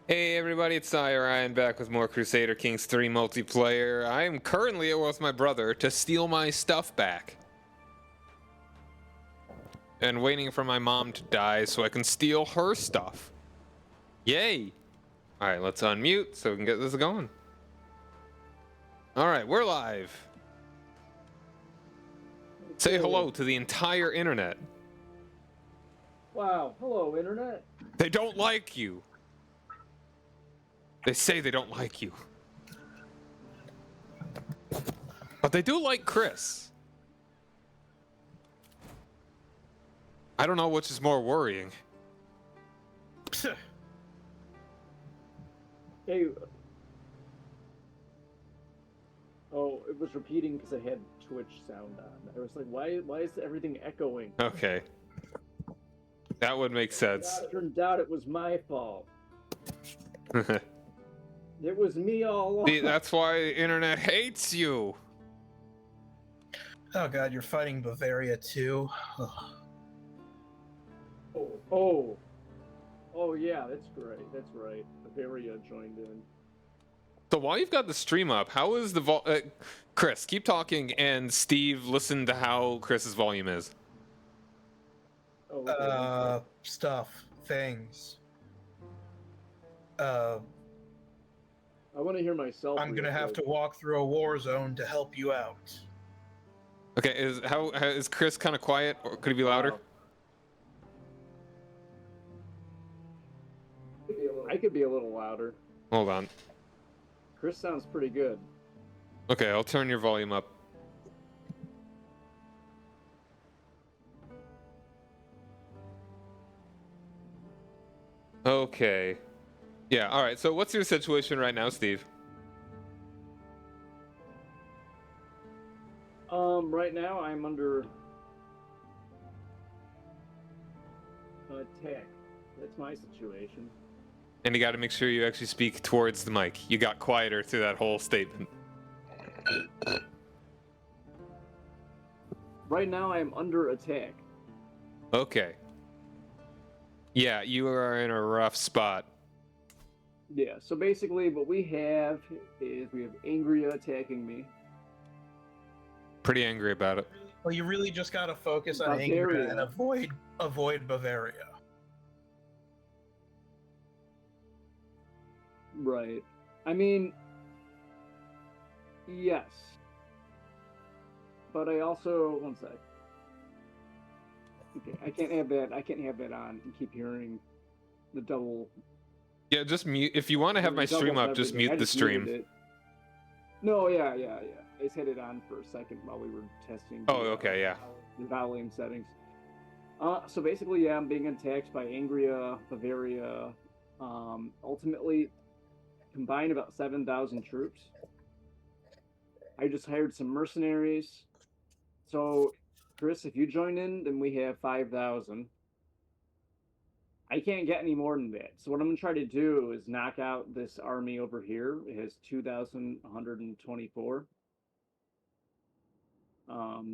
Hey everybody, it's Ryan back with more Crusader Kings 3 multiplayer. I am currently at war with my brother to steal my stuff back. And waiting for my mom to die so I can steal her stuff. Yay! Alright, let's unmute so we can get this going. Alright, we're live. Say hello to the entire internet. Wow, hello internet. They don't like you. They say they don't like you. But they do like Chris. I don't know which is more worrying. Hey. Oh, it was repeating because I had Twitch sound on. I was like, why is everything echoing? Okay. That would make sense. It turned out it was my fault. It was me all along. See, that's why the internet hates you. Oh god, you're fighting Bavaria too. Oh yeah, that's great. That's right. Bavaria joined in. So while you've got the stream up, how is the Chris, keep talking, and Steve, listen to how Chris's volume is. Oh, okay. Stuff, things. I want to hear myself. I'm gonna have to walk through a war zone to help you out. Okay, is Chris kind of quiet, or could he be louder? Wow. I could be a little louder. Hold on. Chris sounds pretty good. Okay, I'll turn your volume up. Okay. Yeah, alright, so what's your situation right now, Steve? Right now I'm under attack. That's my situation. And you gotta make sure you actually speak towards the mic. You got quieter through that whole statement. Right now I am under attack. Okay. Yeah, you are in a rough spot. Yeah, so basically what we have is we have Angria attacking me. Pretty angry about it. Well, you really just gotta focus on Bavaria. Angria and avoid Bavaria. Right. I mean, yes. But I also, one sec. Okay, I can't have that on and keep hearing the double. Yeah, just mute. If you want to have my double stream up, just everything. I mute the stream. muted it. No, yeah. I just had it on for a second while we were testing. Oh, okay, yeah. The volume settings. So basically, yeah, I'm being attacked by Angria, Bavaria. Ultimately, combined about 7,000 troops. I just hired some mercenaries. So, Chris, if you join in, then we have 5,000. I can't get any more than that. So what I'm going to try to do is knock out this army over here. It has 2,124.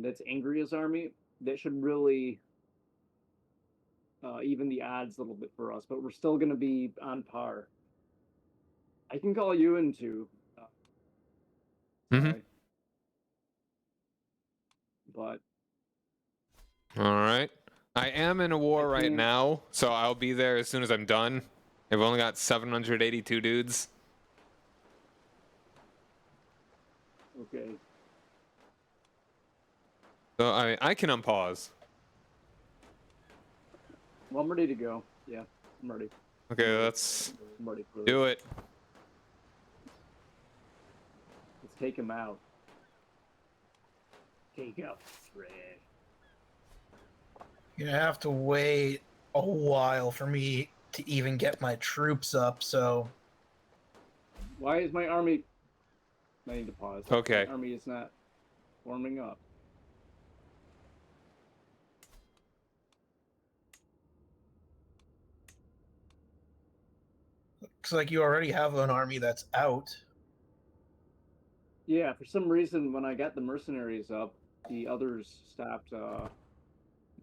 That's Angria's army. That should really even the odds a little bit for us, but we're still going to be on par. I can call you into. Mm-hmm. But. All right. I am in a war right now, so I'll be there as soon as I'm done. I've only got 782 dudes. Okay. So I can unpause. Well, I'm ready to go. Yeah, I'm ready. Okay, let's I'm ready for do it. Let's take him out. Take out Fred. You're gonna have to wait a while for me to even get my troops up, so... Why is my army... I need to pause. Okay. My army is not warming up. Looks like you already have an army that's out. Yeah, for some reason, when I got the mercenaries up, the others stopped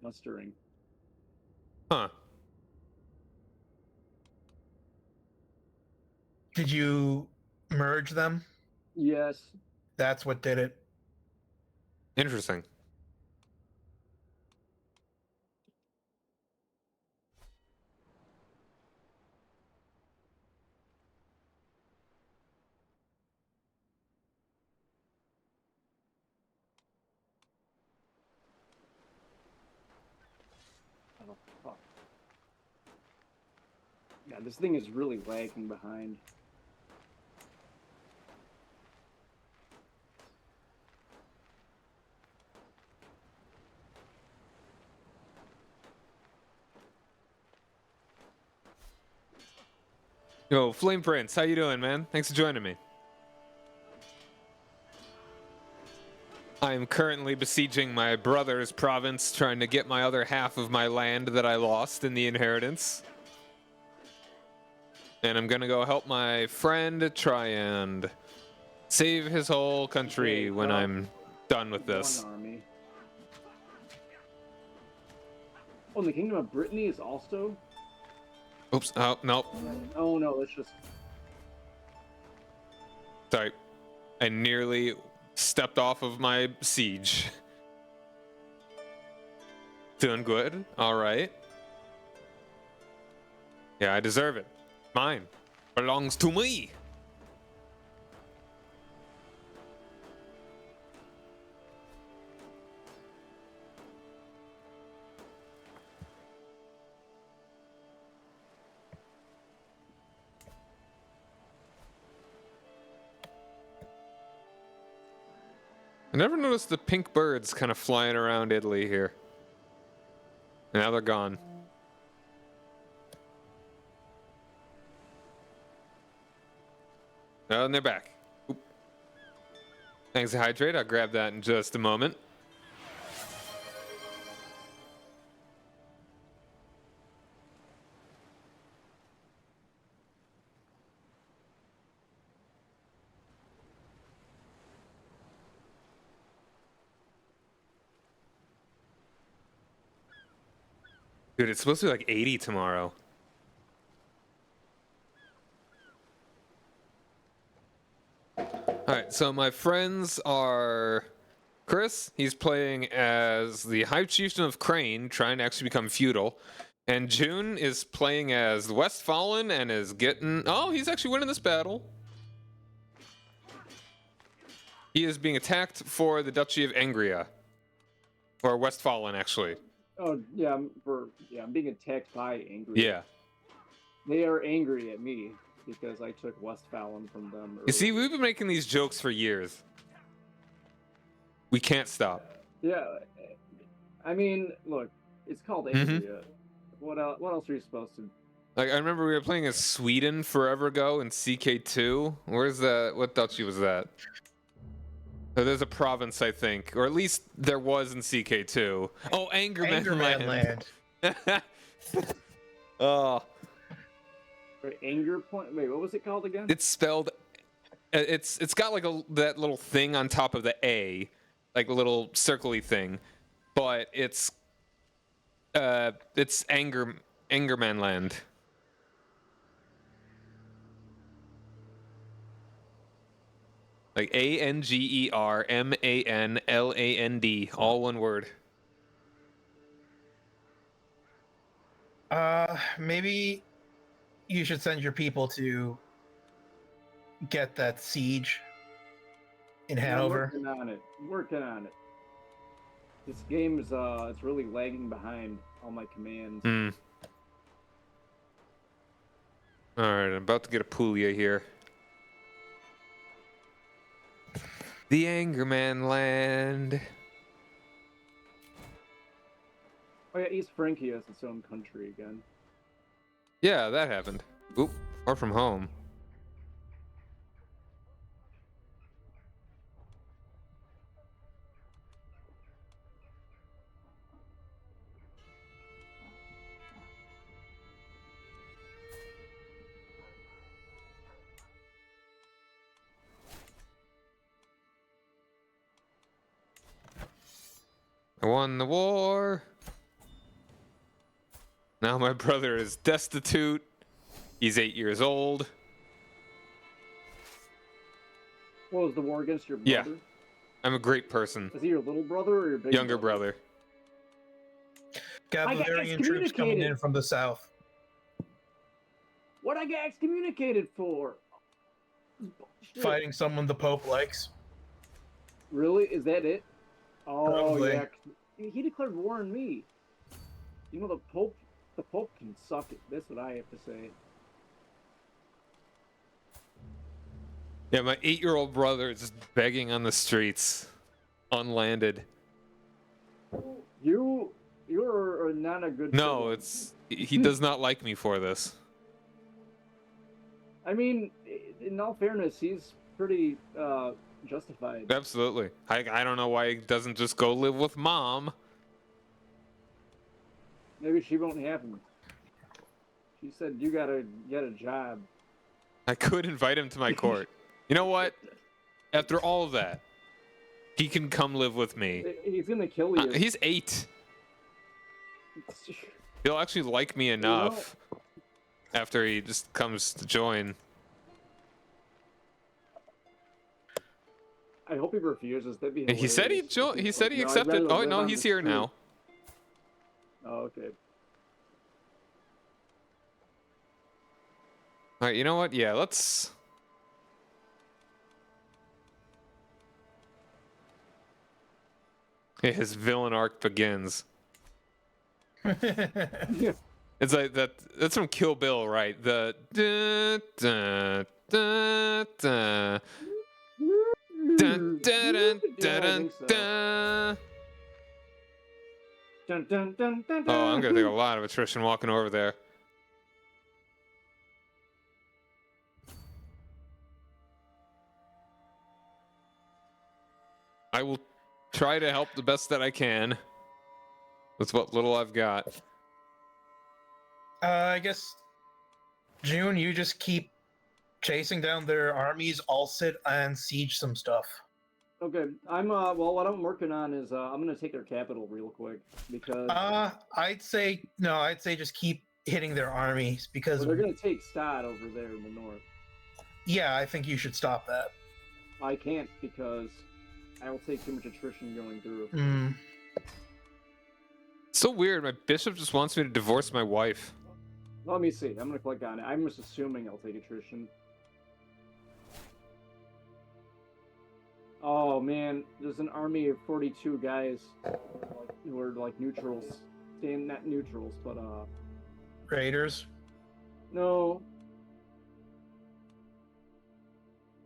mustering. Huh. Did you merge them? Yes. That's what did it. Interesting. Oh, fuck. Yeah, this thing is really lagging behind. Yo, Flame Prince, how you doing, man? Thanks for joining me. I am currently besieging my brother's province, trying to get my other half of my land that I lost in the inheritance. And I'm gonna go help my friend try and save his whole country Okay, when well, I'm done with this. One army. Oh, and the Kingdom of Brittany is also. Oops, oh, nope. Oh no, that's just. Sorry. I nearly stepped off of my siege. Doing good. All right. Yeah, I deserve it. Mine. Belongs to me. I never noticed the pink birds kind of flying around Italy here. Now they're gone. Oh, and they're back. Oop. Thanks, Hydrate. I'll grab that in just a moment. Dude, it's supposed to be like 80 tomorrow. Alright, so my friends are Chris, he's playing as the High Chieftain of Crane, trying to actually become feudal. And June is playing as the Westfallen and is getting... Oh, he's actually winning this battle. He is being attacked for the Duchy of Angria. Or Westfallen, actually. Oh yeah, I'm being attacked by Angry. Yeah. They are angry at me because I took Westfalen from them. You see, earlier. we've been making these jokes for years. We can't stop. Yeah, I mean, look, it's called Angria. What else? What else are you supposed to? Like, I remember we were playing as Sweden forever ago in CK2. Where's that? What duchy was that? Oh, there's a province, I think. Or at least there was in CK2. Oh, Angerman Land. Oh. Wait, Anger Point. Wait, what was it called again? It's spelled... It's got like that little thing on top of the A. Like a little circly thing. But it's Angerman Land. Like Angermanland, all one word. Maybe you should send your people to get that siege in Hanover. I'm working on it. This game is it's really lagging behind all my commands. Alright, I'm about to get a Puglia here. The Angerman Land. Oh yeah, East Francia is its own country again. Yeah, that happened. Oop, or from home. I won the war. Now my brother is destitute. He's 8 years old. What was the war against your Yeah. brother? I'm a great person. Is he your little brother or your big Younger brother. Got I got Bavarian troops coming in excommunicated. from the south. What I get excommunicated for? Shit. Fighting someone the Pope likes. Really? Is that it? Oh Probably. yeah. He declared war on me. You know the Pope can suck it. That's what I have to say. Yeah, my 8-year-old brother is just begging on the streets, unlanded. You're not a good. No, sibling. he does not like me for this. I mean, in all fairness, he's pretty justified. Absolutely. I don't know why he doesn't just go live with mom. Maybe she won't have him. She said you gotta get a job. I could invite him to my court. You know what? After all of that, he can come live with me. He's gonna kill you. He's 8. He'll actually like me enough after he just comes to join. I hope he refuses. That'd be. He said hilarious. he said he No, I'd accepted. rather Oh live no, on he's the here street. now. Oh, okay. All right, you know what? Yeah, let's. Yeah, his villain arc begins. Yeah. It's like that. That's from Kill Bill, right? The da, da, da, da, dun, da, dun, da, Yeah, I dun, think so. da. Dun, dun, dun, dun, Oh, I'm gonna dun. take a lot of attrition walking over there. I will try to help the best that I can with what little I've got. I guess, June, you just keep chasing down their armies. I'll sit and siege some stuff. Okay, I'm well. What I'm working on is I'm gonna take their capital real quick because I'd say no. I'd say just keep hitting their armies because they're gonna take Stad over there in the north. yeah, I think you should stop that. I can't because I will take too much attrition going through. Mm. So weird. My bishop just wants me to divorce my wife. Let me see. I'm gonna click on it. I'm just assuming I'll take attrition. Oh man, there's an army of 42 guys who are like neutrals. Saying not neutrals, but Raiders. no.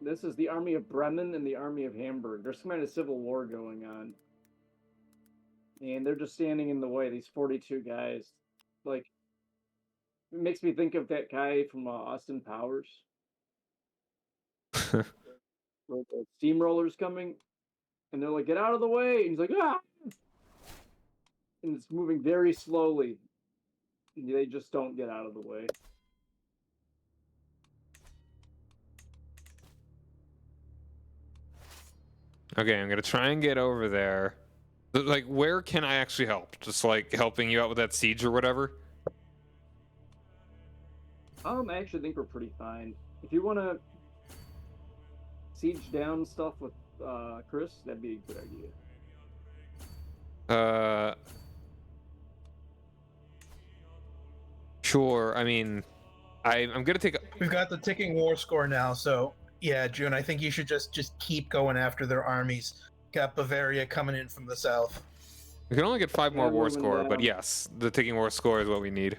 This is the army of Bremen and the army of Hamburg. There's some kind of civil war going on. And they're just standing in the way, these 42 guys. Like, it makes me think of that guy from Austin Powers. Where the steamroller's coming, and they're like, "Get out of the way!" And he's like, "Ah!" And it's moving very slowly. And they just don't get out of the way. Okay, I'm gonna try and get over there. Like, where can I actually help? Just like helping you out with that siege or whatever? I actually think we're pretty fine. If you want to siege down stuff with Chris, that'd be a good idea. Sure. I mean, I'm gonna take. We've got the ticking war score now, so yeah, June. I think you should just keep going after their armies. Got Bavaria coming in from the south. We can only get 5 more Yeah, war moving score, but down. yes, the ticking war score is what we need.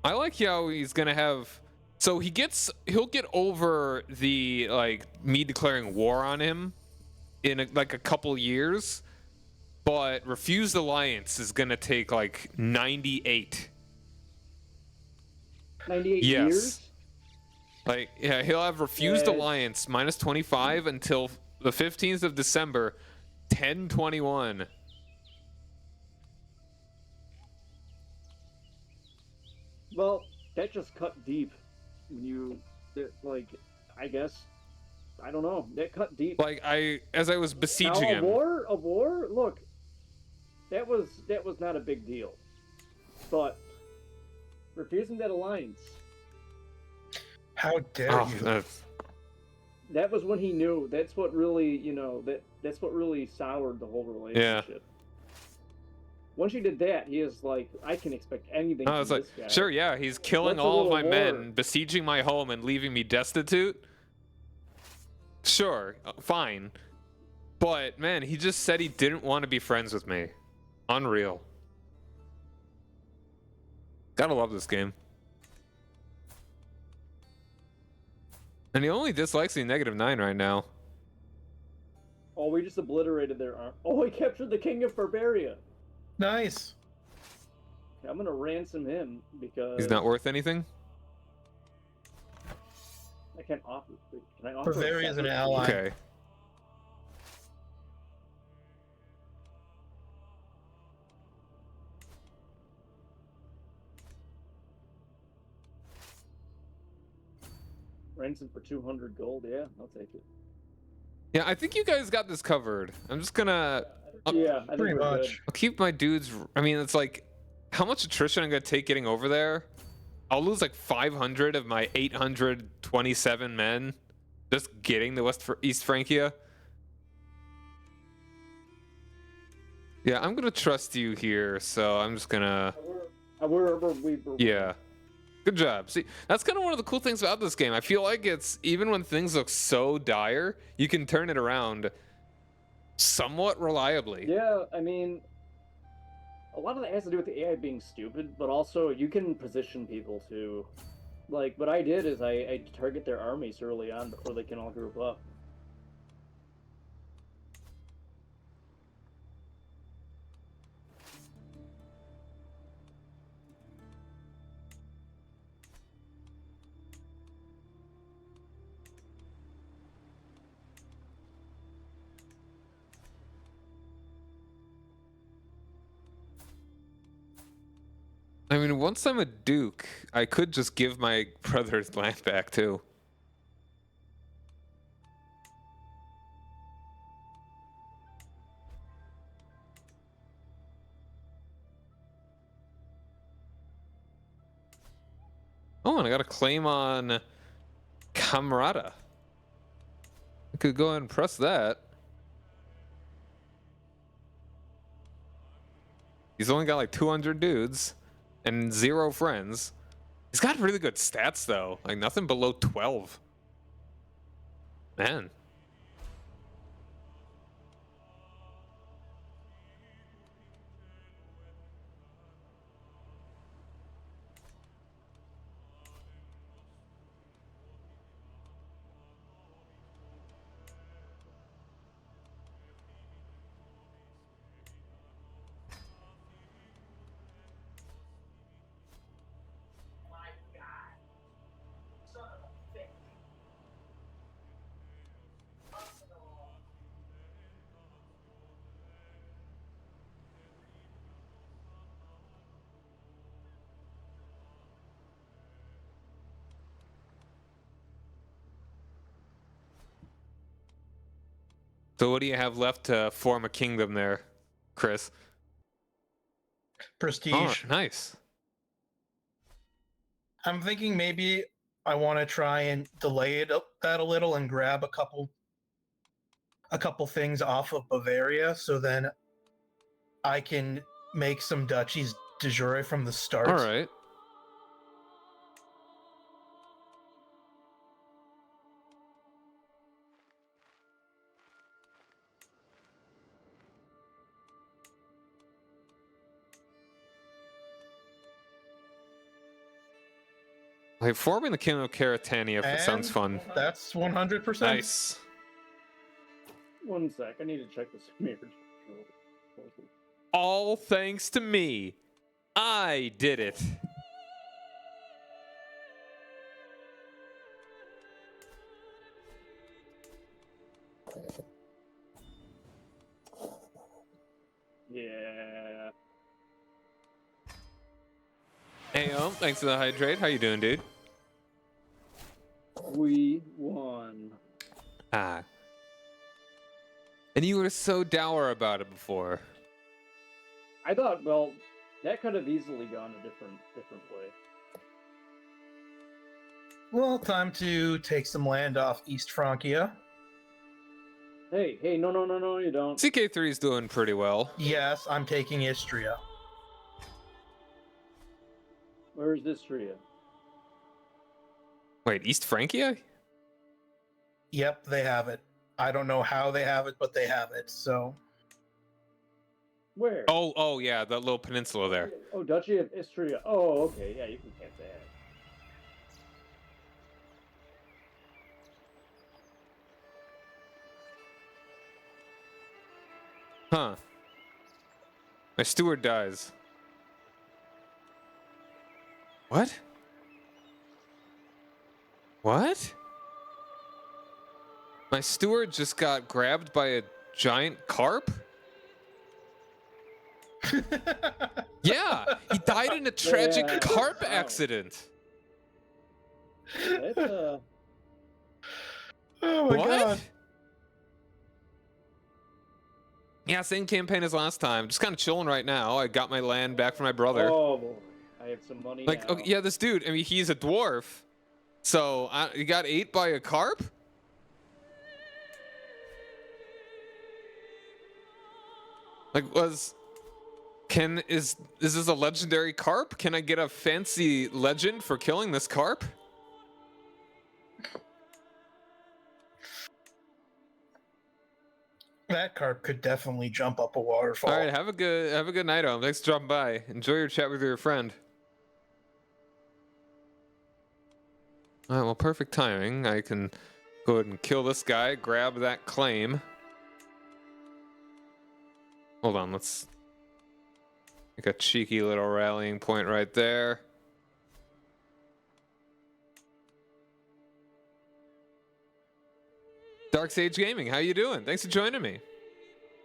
I like how he's gonna have. So he'll get over the like me declaring war on him in a couple years, but refused alliance is gonna take like 98. 98 Yes. years? Like, yeah, he'll have refused Yeah. alliance minus 25 until the 15th of December, 1021. Well, that just cut deep. When you, like, I guess. I don't know. That cut deep. Like as I was Now besieging a him. war. Look, that was not a big deal, but refusing that alliance. How dare Oh, you? That was when he knew. That's what really, that's what really soured the whole relationship. Once you did that, he is like, I can expect anything I from was like, this guy. sure, yeah, he's killing What's a all of little my war? men, besieging my home, and leaving me destitute. Sure, fine. But man, he just said he didn't want to be friends with me. Unreal. Gotta love this game. And he only dislikes me -9 right now. Oh, we just obliterated their arm. Oh, we captured the king of Barbaria. Nice. Okay, I'm gonna ransom him because He's not worth anything. I can't offer. Can I offer? Bavaria is an separate- ally. Okay. Ransom for 200 gold. Yeah, I'll take it. Yeah, I think you guys got this covered. I'm just gonna. Yeah, I think Pretty we're much. good. I'll keep my dudes. I mean, it's like, how much attrition I'm gonna take getting over there? I'll lose like 500 of my 827 men just getting the East Francia. Yeah, I'm gonna trust you here, so I'm just gonna. Yeah. Good job. See, that's kind of one of the cool things about this game. I feel like it's even when things look so dire, you can turn it around somewhat reliably. Yeah, I mean, a lot of that has to do with the AI being stupid, but also you can position people to, like, what I did is I target their armies early on before they can all group up. I mean, once I'm a duke, I could just give my brother's land back too. Oh, and I got a claim on Camarada. I could go ahead and press that. He's only got like 200 dudes and 0 friends. He's got really good stats though, like nothing below 12. Man. So what do you have left to form a kingdom there, Chris? Prestige. Oh, nice. I'm thinking maybe I want to try and delay that a little and grab a couple things off of Bavaria, so then I can make some duchies de jure from the start. All right. Like forming the Kingdom of Caratania sounds And fun. That's 100%. Nice. 1 sec, I need to check this marriage. All thanks to me. I did it. Yeah. Hey, thanks for the hydrate. How you doing, dude? We won. Ah. And you were so dour about it before. I thought, well, that could have easily gone a different way. Well, time to take some land off East Francia. Hey, no, you don't. CK3 is doing pretty well. Yes, I'm taking Istria. Where's this tree? Wait, East Francia? Yep, they have it. I don't know how they have it, but they have it. So Where? Oh, yeah, that little peninsula there. Oh, Duchy of Istria. Oh, okay, yeah, you can get that. Huh. My steward dies. What? What? My steward just got grabbed by a giant carp? Yeah, he died in a tragic Yeah. carp Wow. accident. That's oh my What? god. Yeah, same campaign as last time. Just kind of chilling right now. I got my land back from my brother. Oh boy, I have some money Like, now. okay, yeah, this dude, I mean, he's a dwarf. So, he got ate by a carp? Like, is this a legendary carp? Can I get a fancy legend for killing this carp? That carp could definitely jump up a waterfall. All right, have a good night, Ohm. Thanks for dropping by. Enjoy your chat with your friend. All right, well, perfect timing. I can go ahead and kill this guy, grab that claim. Hold on, let's make a cheeky little rallying point right there. Dark Sage Gaming, how you doing? Thanks for joining me.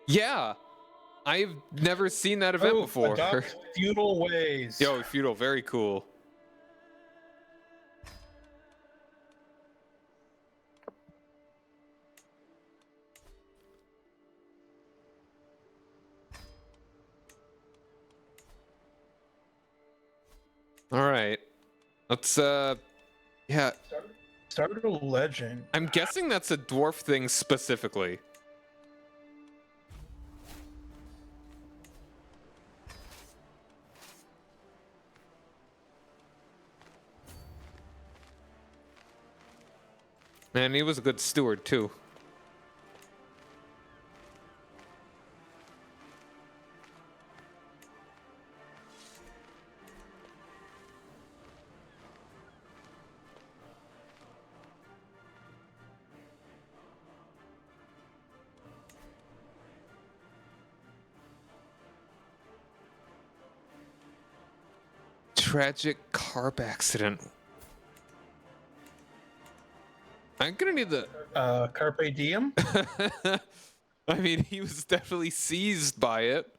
Yeah, I've never seen that event before. Adopt feudal ways. Yo, feudal, very cool. All right, let's yeah. Start a legend. I'm guessing that's a dwarf thing specifically. Man, he was a good steward too. Tragic carp accident. I'm gonna need the. Carpe diem. I mean, he was definitely seized by it.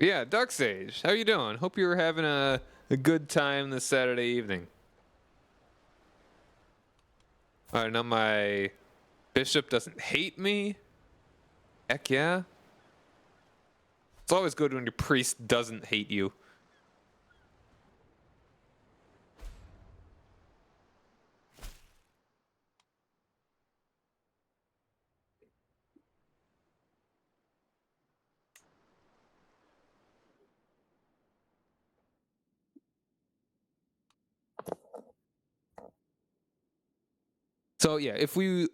Yeah, Dark Sage, how you doing? Hope you're having a good time this Saturday evening. All right, now my bishop doesn't hate me. Heck yeah. It's always good when your priest doesn't hate you. So yeah, if we,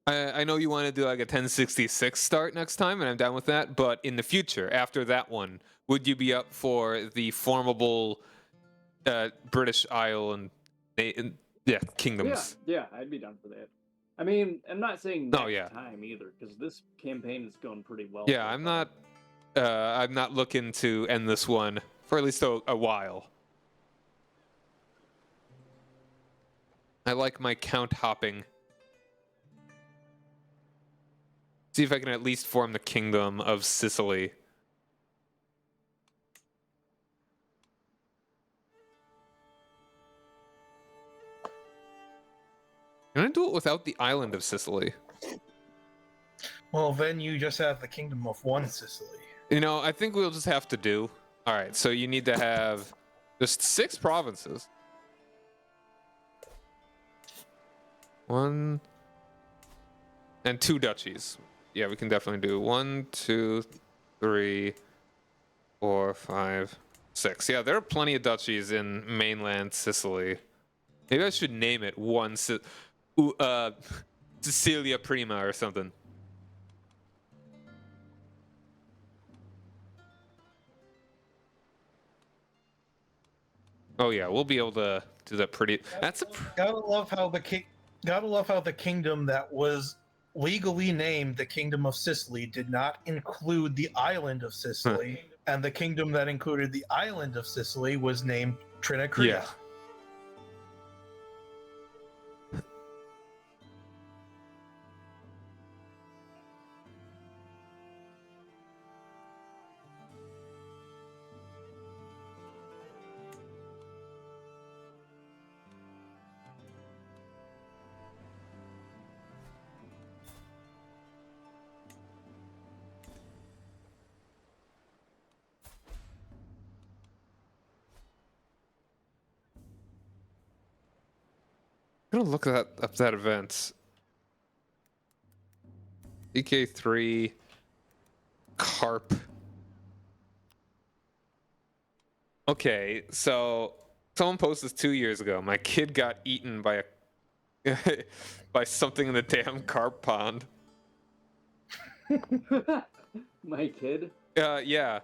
I know you want to do like a 1066 start next time, and I'm down with that. But in the future, after that one, would you be up for the formable British Isle and kingdoms? Yeah, I'd be down for that. I mean, I'm not saying Oh, next yeah. time either, because this campaign is going pretty well. Yeah, so I'm far. not. I'm not looking to end this one for at least a while. I like my count hopping. See if I can at least form the kingdom of Sicily. I'm gonna do it without the island of Sicily. Well, then you just have the Kingdom of One Sicily. You know, I think we'll just have to do. All right, so you need to have just 6 provinces. 1 and 2 duchies. Yeah, we can definitely do 1, 2, 3, 4, 5, 6. Yeah, there are plenty of duchies in mainland Sicily. Maybe I should name it Sicilia Prima or something. Oh yeah, we'll be able to do that pretty. That's a. Gotta love how the kingdom that was legally named the Kingdom of Sicily did not include the island of Sicily, and the kingdom that included the island of Sicily was named Trinacria. Yeah. I'm gonna look up that event. EK3 Carp. Okay, so someone posted this 2 years ago. My kid got eaten by a by something in the damn carp pond. My kid? Yeah.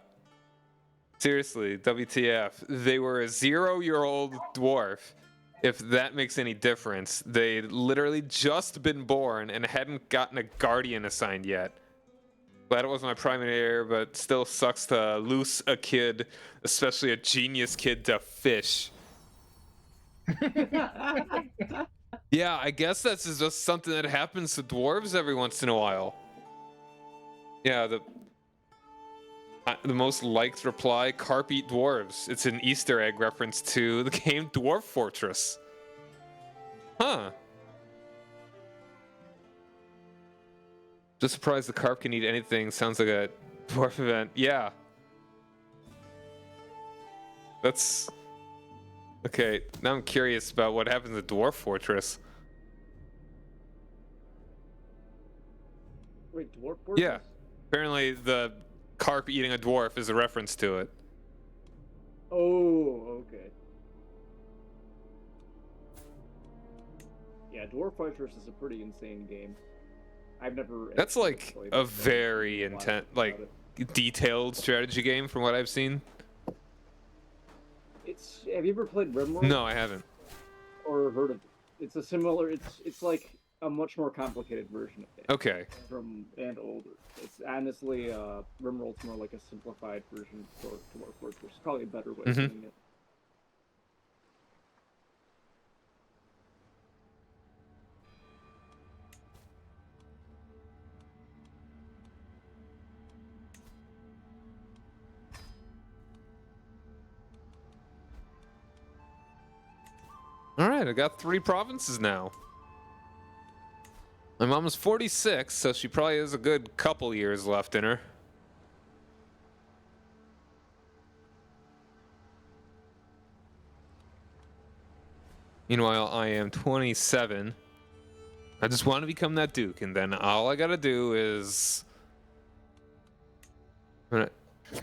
Seriously, WTF. They were a 0-year-old dwarf. If that makes any difference, they'd literally just been born and hadn't gotten a guardian assigned yet. Glad it wasn't my primary heir, but still sucks to lose a kid, especially a genius kid, to fish. Yeah, I guess that's just something that happens to dwarves every once in a while. Yeah, the most liked reply, carp eat dwarves. It's an Easter egg reference to the game Dwarf Fortress. Huh. Just surprised the carp can eat anything. Sounds like a dwarf event. Yeah. That's... Okay, now I'm curious about what happens at Dwarf Fortress. Wait, Dwarf Fortress? Yeah. Apparently the carp eating a dwarf is a reference to it. Oh, okay. Yeah, Dwarf Fortress is a pretty insane game. I've never. That's actually like played a it, but very I know a lot intense, about like it. detailed strategy game from what I've seen. It's. Have you ever played RimWorld? No, I haven't. Or heard of it? It's a similar. It's like a much more complicated version of it. Okay. And older. It's honestly RimWorld's more like a simplified version for Dwarf Fortress. Probably a better way of doing it. All right, I got 3 provinces now. My mom is 46, so she probably has a good couple years left in her. Meanwhile, I am 27. I just want to become that duke, and then all I gotta do is... I'm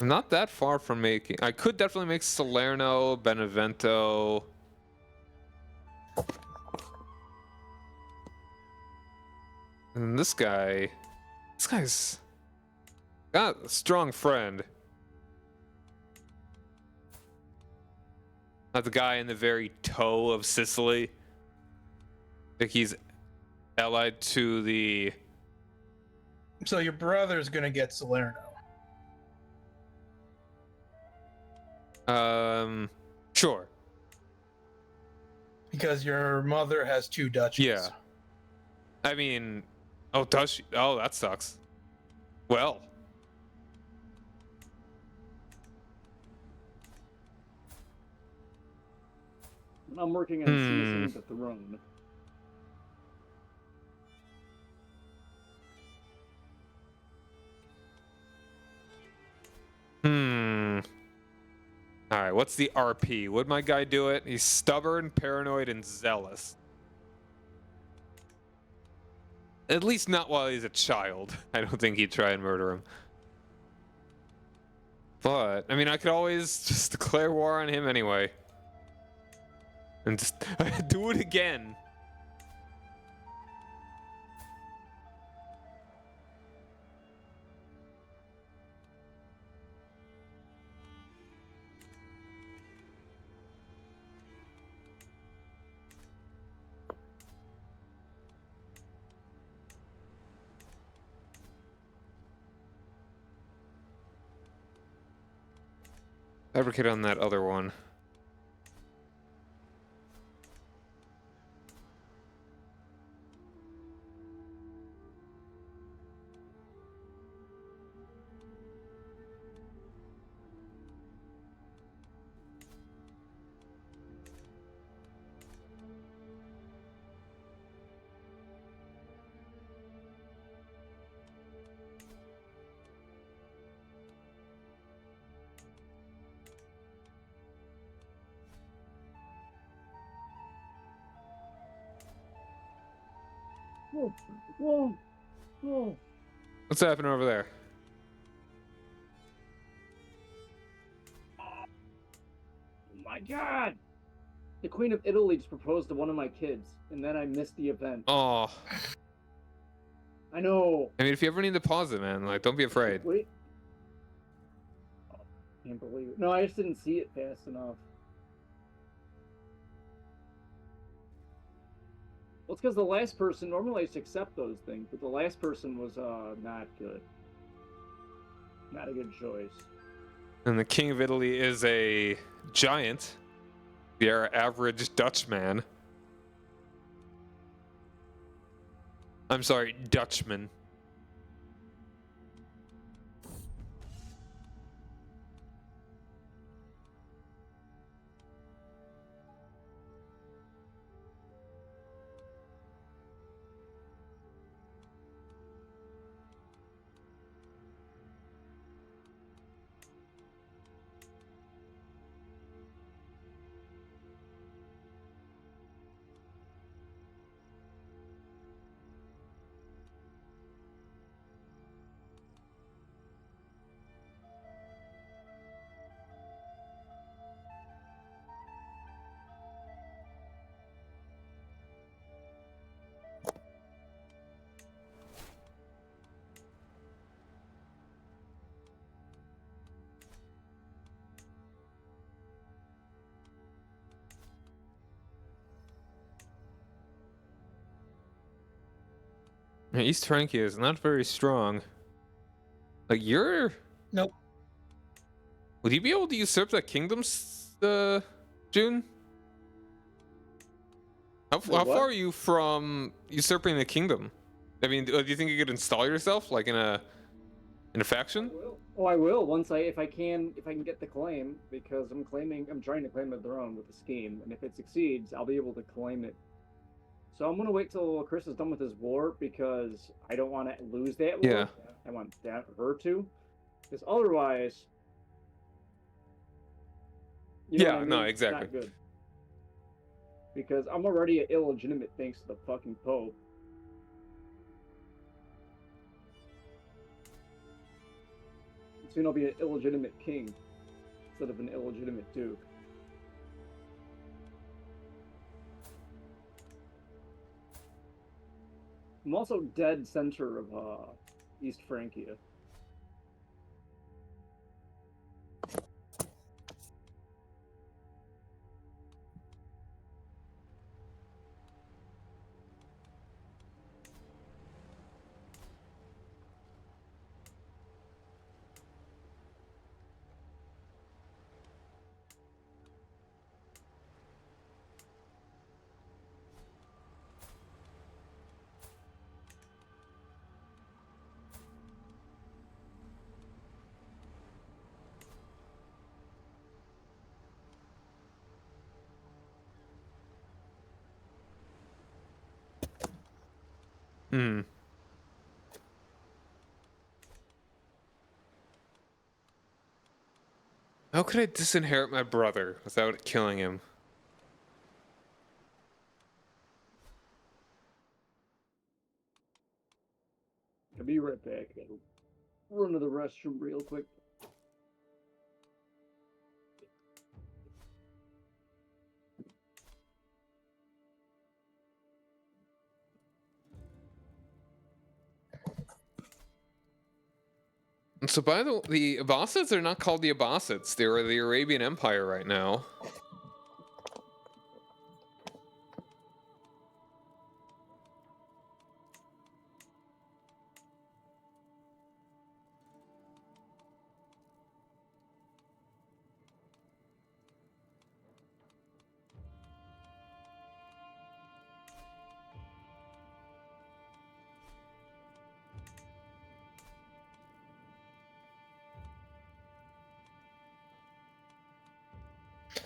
not that far from making... I could definitely make Salerno, Benevento... And this guy's got a strong friend. Not the guy in the very toe of Sicily. I think he's allied to the... So your brother's gonna get Salerno. Sure. Because your mother has 2 duchies. Yeah. I mean, oh, does she? Oh, that sucks. Well. I'm working on seizing the throne. All right, what's the RP? Would my guy do it? He's stubborn, paranoid, and zealous. At least not while he's a child. I don't think he'd try and murder him. But, I mean, I could always just declare war on him anyway. And just do it again. Fabricate on that other one. Whoa, whoa, whoa. What's happening over there? Oh my God! The Queen of Italy just proposed to one of my kids, and then I missed the event. Oh. I know. I mean, if you ever need to pause it, man, like, don't be afraid. Wait. Oh, can't believe it. No, I just didn't see it fast enough. Well, it's because the last person, normally I just accept those things, but the last person was not good. Not a good choice. And the King of Italy is a giant. Your average Dutchman. I'm sorry, Dutchman. Yeah, East Francia is not very strong. Like, you're... Nope. Would you be able to usurp that kingdom, June? How what? far are you from usurping the kingdom? I mean, do you think you could install yourself, like, in a faction? Oh, I will once if I can get the claim, because I'm trying to claim the throne with the scheme, and if it succeeds, I'll be able to claim it. So I'm gonna wait till Chris is done with his war, because I don't want to lose that war. Yeah. I want her to, because otherwise, you know Yeah, what I mean? no, It's exactly. not good. Because I'm already illegitimate thanks to the fucking Pope. Soon I'll be an illegitimate king instead of an illegitimate duke. I'm also dead center of East Francia. Hmm. How could I disinherit my brother without killing him? I'll be right back. I'll run to the restroom real quick. So by the Abbasids are not called the Abbasids. They're the Arabian Empire right now.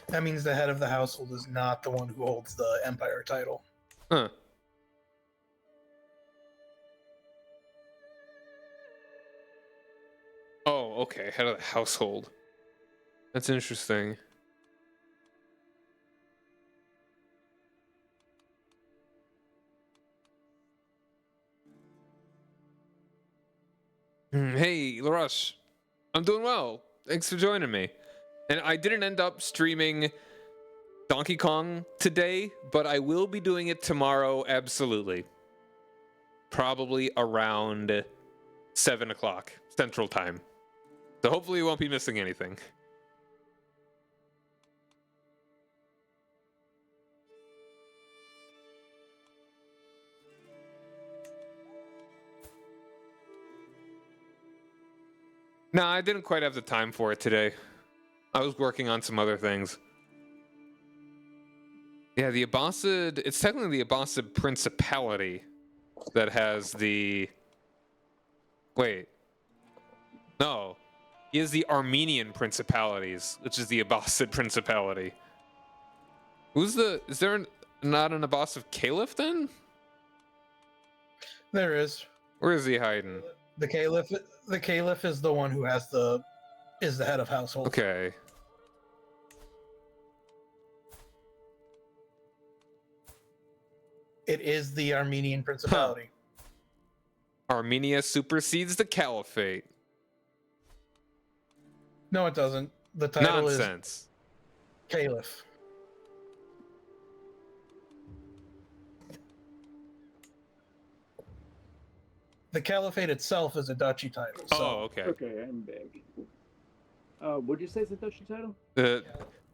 That means the head of the household is not the one who holds the empire title. Huh. Oh, okay. Head of the household. That's interesting. Hey, LaRush. I'm doing well. Thanks for joining me. And I didn't end up streaming Donkey Kong today, but I will be doing it tomorrow, absolutely. Probably around 7 o'clock Central Time. So hopefully you won't be missing anything. No, I didn't quite have the time for it today. I was working on some other things. Yeah, the Abbasid, it's technically the Abbasid Principality that has the... Wait. No. He has the Armenian Principalities, which is the Abbasid Principality. Who's the... Is there not an Abbasid Caliph then? There is. Where is he hiding? The caliph is the one who has the head of household. Okay. It is the Armenian Principality. Armenia supersedes the Caliphate. No, it doesn't. The title Nonsense. is Caliph. The Caliphate itself is a duchy title. So Oh, okay. Okay, I'm back. What'd you say is the duchy title? the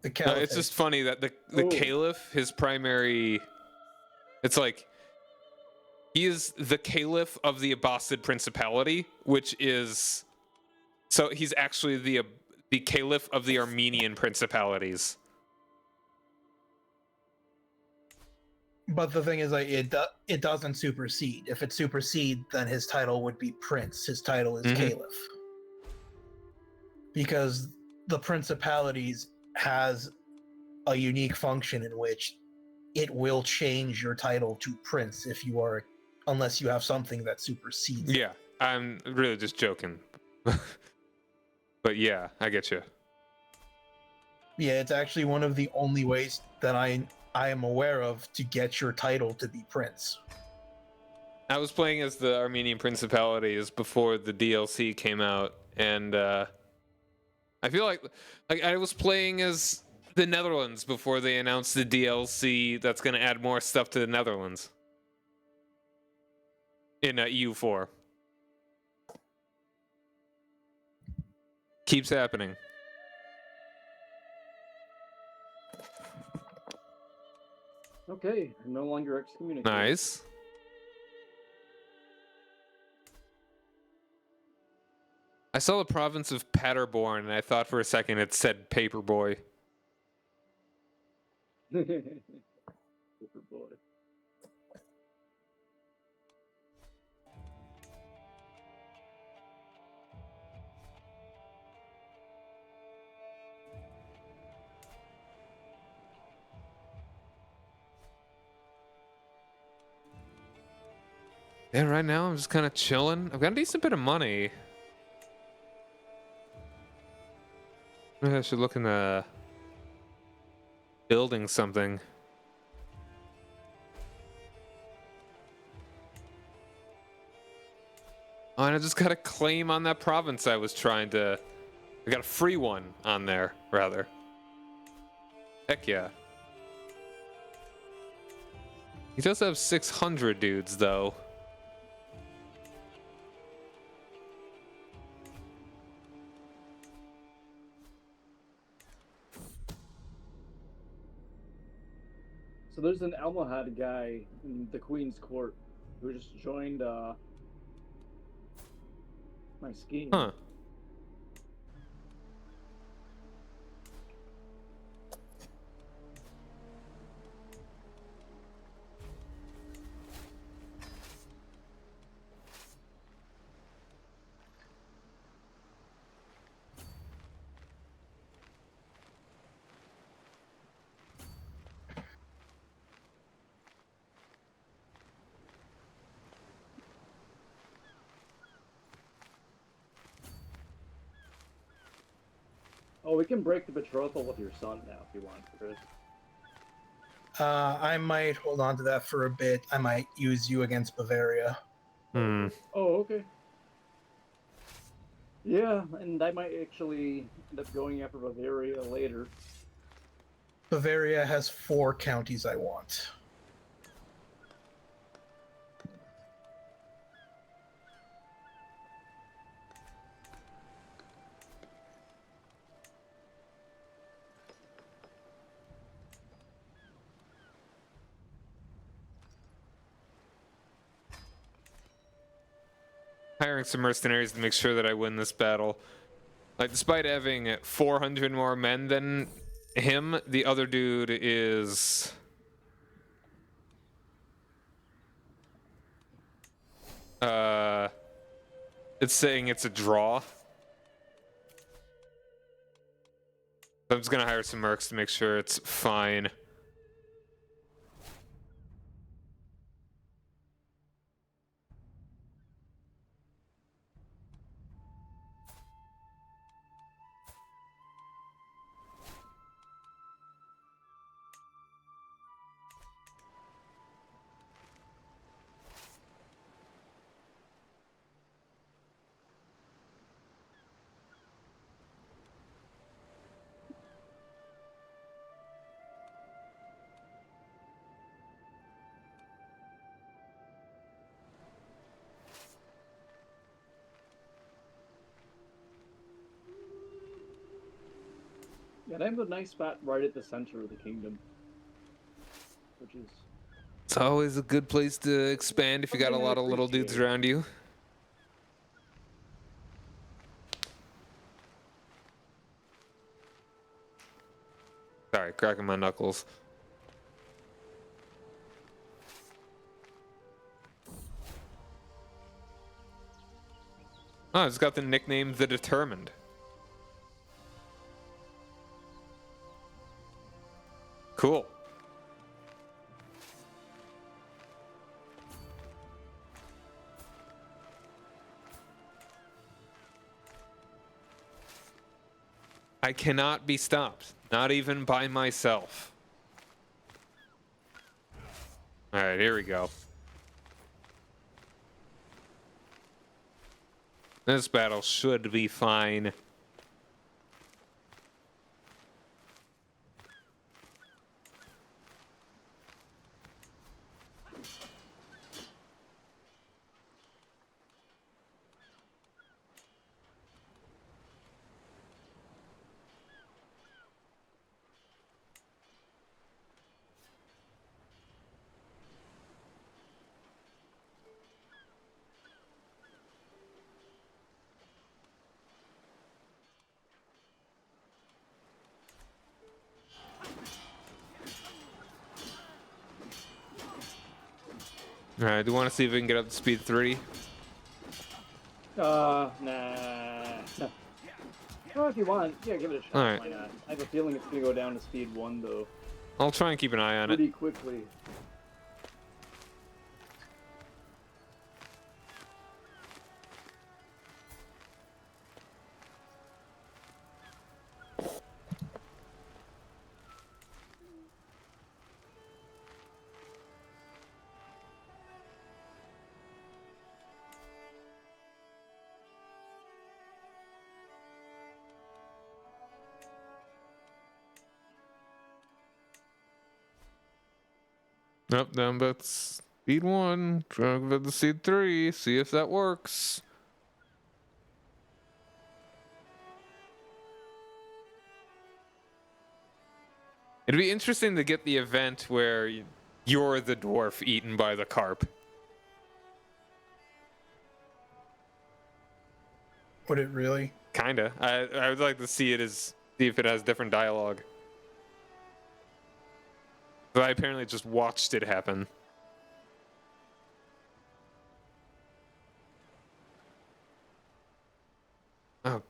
No, Caliphate. it's just funny that the Oh. Caliph, his primary, it's like he is the Caliph of the Abbasid Principality, which is, so he's actually the Caliph of the Armenian Principalities. But the thing is, like, it doesn't supersede. If it supersedes, then his title would be Prince. His title is Mhm. Caliph. Because the Principalities has a unique function in which it will change your title to Prince if you are, unless you have something that supersedes it. Yeah, I'm really just joking. But yeah, I get you. Yeah, it's actually one of the only ways that I am aware of to get your title to be Prince. I was playing as the Armenian Principalities before the DLC came out, and I feel like I was playing as the Netherlands before they announced the DLC that's going to add more stuff to the Netherlands in EU4. Keeps happening. Okay, I'm no longer excommunicated. Nice. I saw the province of Paderborn, and I thought for a second it said Paperboy. Paper boy. Yeah, right now I'm just kind of chilling. I've got a decent bit of money. Maybe I should look into building something. Oh, and I just got a claim on that province I was trying to... I got a free one on there, rather. Heck yeah. He does have 600 dudes, though. So there's an Almohad guy in the Queen's Court who just joined my scheme. Huh. Oh, we can break the betrothal with your son now if you want, Chris. I might hold on to that for a bit. I might use you against Bavaria. Hmm. Oh, okay. Yeah, and I might actually end up going after Bavaria later. Bavaria has 4 counties I want. Hiring some mercenaries to make sure that I win this battle. Like, despite having 400 more men than him, the other dude is... It's saying it's a draw. So I'm just gonna hire some mercs to make sure it's fine. Yeah, I have a nice spot right at the center of the kingdom, which is... It's always a good place to expand if you got a Something I lot of little dudes appreciate. around you. Sorry, cracking my knuckles. Oh, it's got the nickname The Determined. Cool. I cannot be stopped, not even by myself. All right, here we go. This battle should be fine. All right, do you want to see if we can get up to speed 3? Nah. Oh, if you want, yeah, give it a shot. Alright. Why not? I have a feeling it's gonna go down to speed 1, though, I'll try and keep an eye on it. pretty quickly. Nope, down bet speed 1. Trying to bet the speed 3. See if that works. It'd be interesting to get the event where you're the dwarf eaten by the carp. Would it really? Kinda. I would like to see if it has different dialogue. But I apparently just watched it happen. Oh.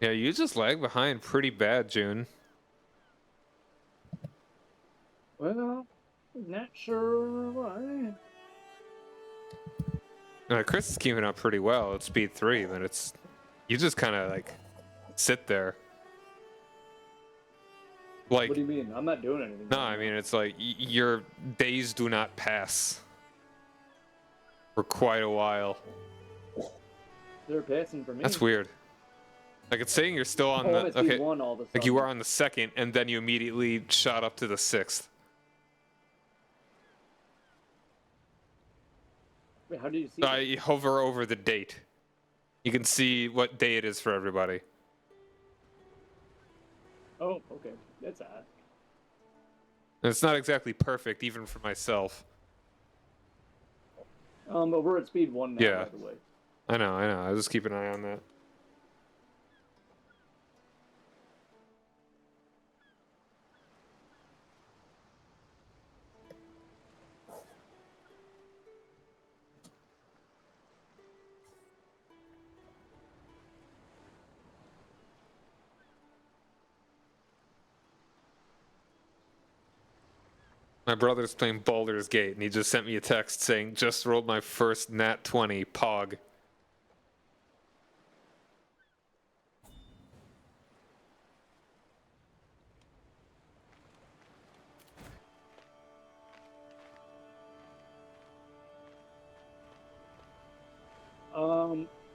Yeah, you just lag behind pretty bad, June. Well, not sure why. Chris is keeping up pretty well at speed 3, but you just kind of like sit there. Like, What do you mean? I'm not doing anything. no, I mean it's like your days do not pass for quite a while. They're passing for me. That's weird. Like it's saying you're still on I'm the at speed okay, 1 all of a like sudden. you were on the 2nd, and then you immediately shot up to the 6th. Wait, how do you see So it? I hover over the date. You can see what day it is for everybody. Oh, okay. That's odd. And it's not exactly perfect, even for myself. But we're at speed 1 now, Yeah. by the way. I know. I'll just keep an eye on that. My brother's playing Baldur's Gate, and he just sent me a text saying, "Just rolled my first nat 20 Pog."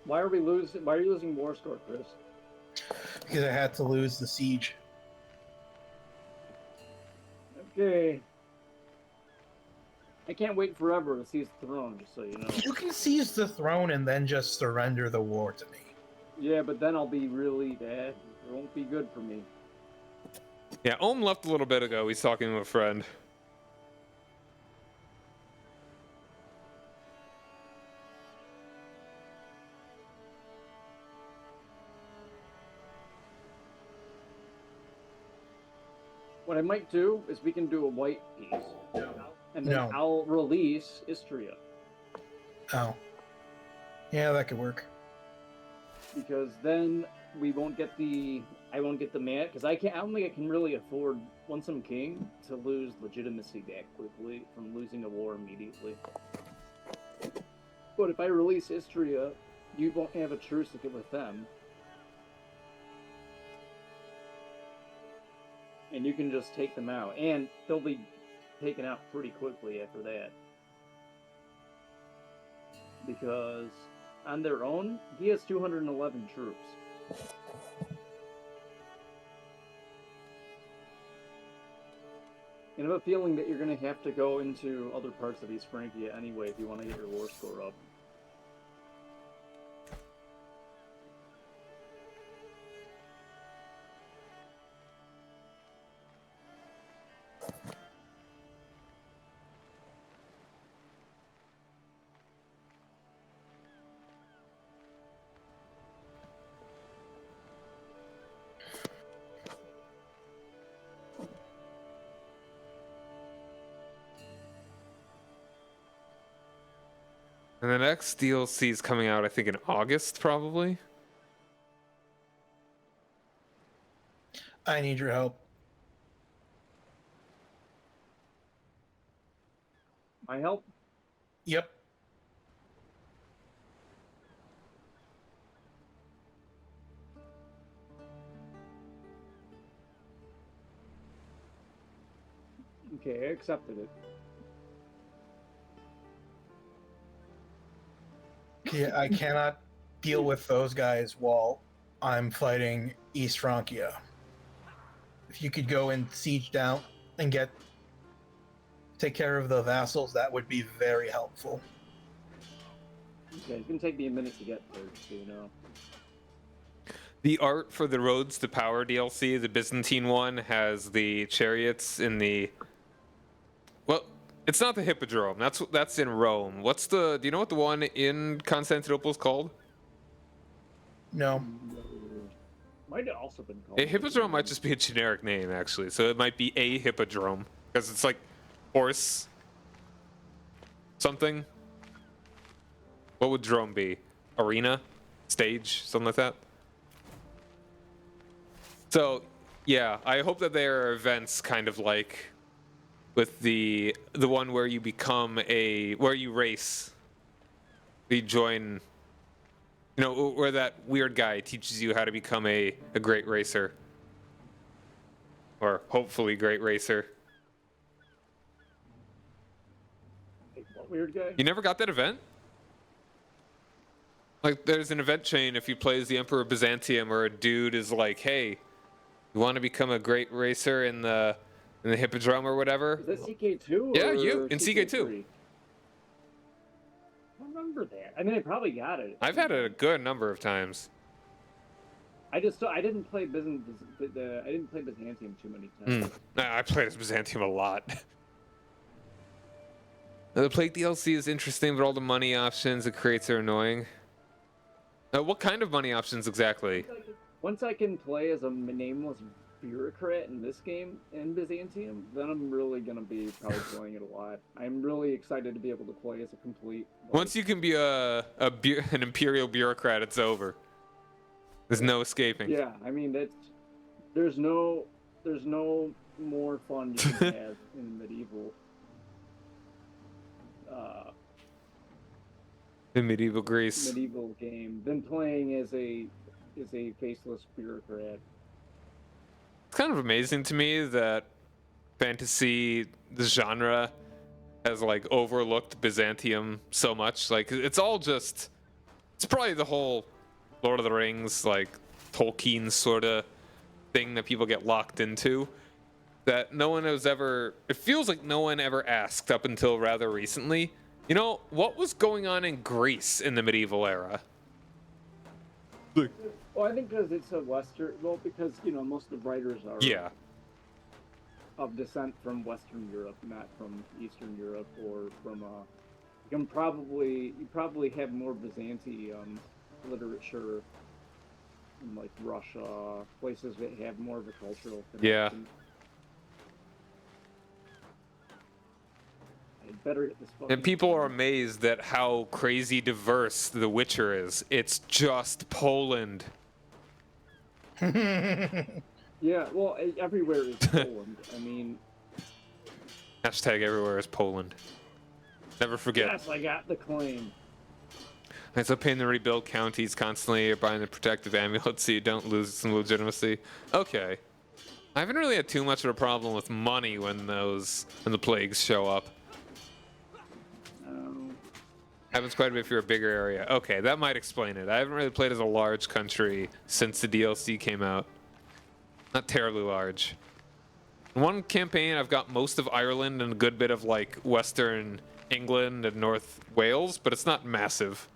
Why are we losing? Why are you losing war score, Chris? Because I had to lose the siege. Okay. I can't wait forever to seize the throne, just so you know. You can seize the throne and then just surrender the war to me. Yeah, but then I'll be really bad. It won't be good for me. Yeah, Ohm left a little bit ago. He's talking to a friend. What I might do is we can do a white piece. And then No. I'll release Istria. Oh. Yeah, that could work. Because then we won't get the... I won't get the man... Because I don't think I can really afford, once I'm king, to lose legitimacy that quickly from losing a war immediately. But if I release Istria, you won't have a truce to get with them. And you can just take them out. And they'll be taken out pretty quickly after that. Because on their own, he has 211 troops. And I have a feeling that you're going to have to go into other parts of East Francia anyway if you want to get your war score up. And the next DLC is coming out, I think, in August, probably. I need your help. My help? Yep. Okay, I accepted it. Yeah, I cannot deal with those guys while I'm fighting East Francia. If you could go and siege down and take care of the vassals, that would be very helpful. Okay, it's gonna take me a minute to get there, so you know. The art for the Roads to Power DLC, the Byzantine one, has the chariots in the. Well, it's not the Hippodrome. That's in Rome. What's the? Do you know what the one in Constantinople is called? No. Might have also been called. A Hippodrome might just be a generic name, actually. So it might be a Hippodrome because it's like horse something. What would drome be? Arena, stage, something like that. So, yeah, I hope that there are events kind of like with the one where you become where you race. You join, you know, where that weird guy teaches you how to become a great racer. Or hopefully great racer. Hey, what weird guy? You never got that event? Like, there's an event chain if you play as the Emperor of Byzantium, where a dude is like, hey, you want to become a great racer in the Hippodrome or whatever? Is that CK2? Yeah, or you, in CK2. I don't remember that. I mean, I probably got it. I've had it a good number of times. I didn't play Byzantium too many times. I played as Byzantium a lot. The Plague DLC is interesting, but all the money options it creates are annoying. What kind of money options exactly? Once I can play as a nameless bureaucrat in this game in Byzantium, then I'm really gonna be probably playing it a lot. I'm really excited to be able to play as a complete. Once you can be an imperial bureaucrat, it's over. There's no escaping. Yeah, I mean there's no more fun you can have in medieval. In medieval Greece. Medieval game than playing as a faceless bureaucrat. It's kind of amazing to me that fantasy, the genre, has like overlooked Byzantium so much. Like it's probably the whole Lord of the Rings, like Tolkien sort of thing that people get locked into. That no one has ever. It feels like no one ever asked up until rather recently. You know, what was going on in Greece in the medieval era? Well, I think because it's a Western. Well, because most of the writers are of descent from Western Europe, not from Eastern Europe or from. You probably have more Byzantium literature in like Russia, places that have more of a cultural connection. Yeah. Better get this And people are amazed at how crazy diverse The Witcher is. It's just Poland. Yeah, well, everywhere is Poland. I mean, Hashtag everywhere is Poland. Never forget. yes, I got the claim. It's a pain to rebuild counties constantly. You're buying the protective amulet so you don't lose some legitimacy. Okay. I haven't really had too much of a problem with money when the plagues show up. Happens quite a bit if you're a bigger area. Okay, that might explain it. I haven't really played as a large country since the DLC came out. Not terribly large. In one campaign, I've got most of Ireland and a good bit of like Western England and North Wales, but it's not massive.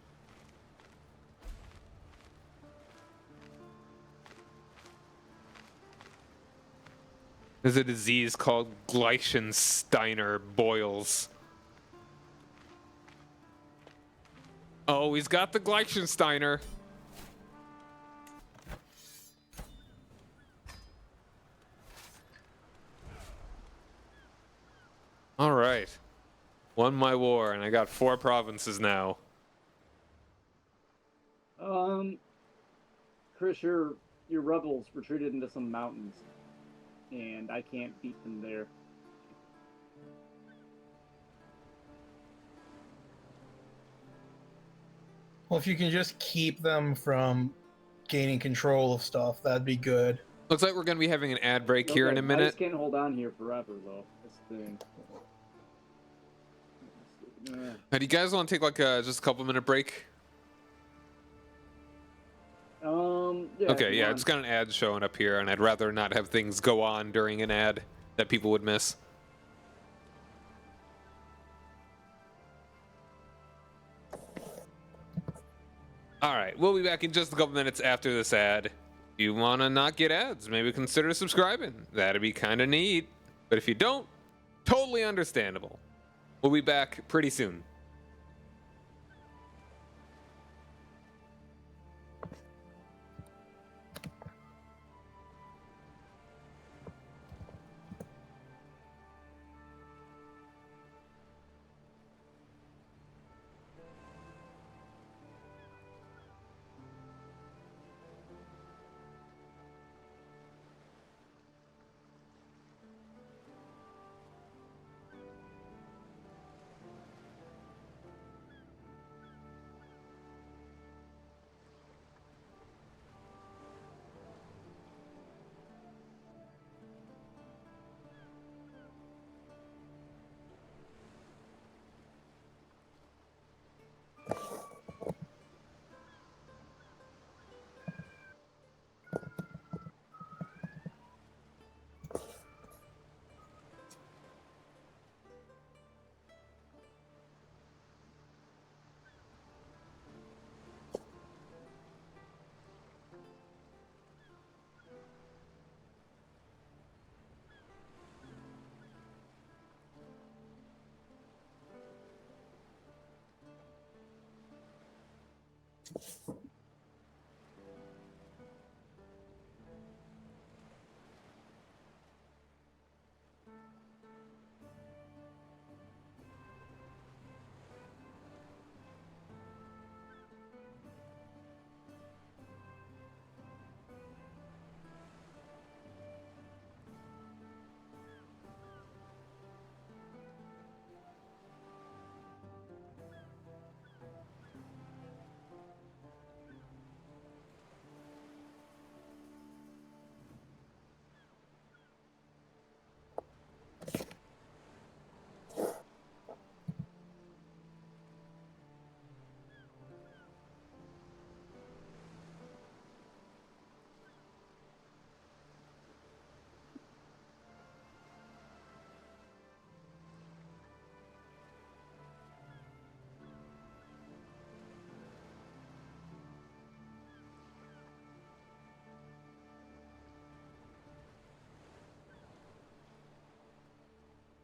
There's a disease called Gleichensteiner boils. Oh, he's got the Gleichensteiner. All right. Won my war, and I got 4 provinces now. Chris, your rebels retreated into some mountains. and I can't beat them there. Well, if you can just keep them from gaining control of stuff, that'd be good. Looks like we're going to be having an ad break here in a I minute. just can't hold on here forever, though. That's the thing. Do you guys want to take like just a couple minute break? Yeah. Okay, yeah, it's got an ad showing up here, and I'd rather not have things go on during an ad that people would miss. All right, we'll be back in just a couple minutes after this ad. If you want to not get ads, maybe consider subscribing. That'd be kind of neat. But if you don't, totally understandable. We'll be back pretty soon.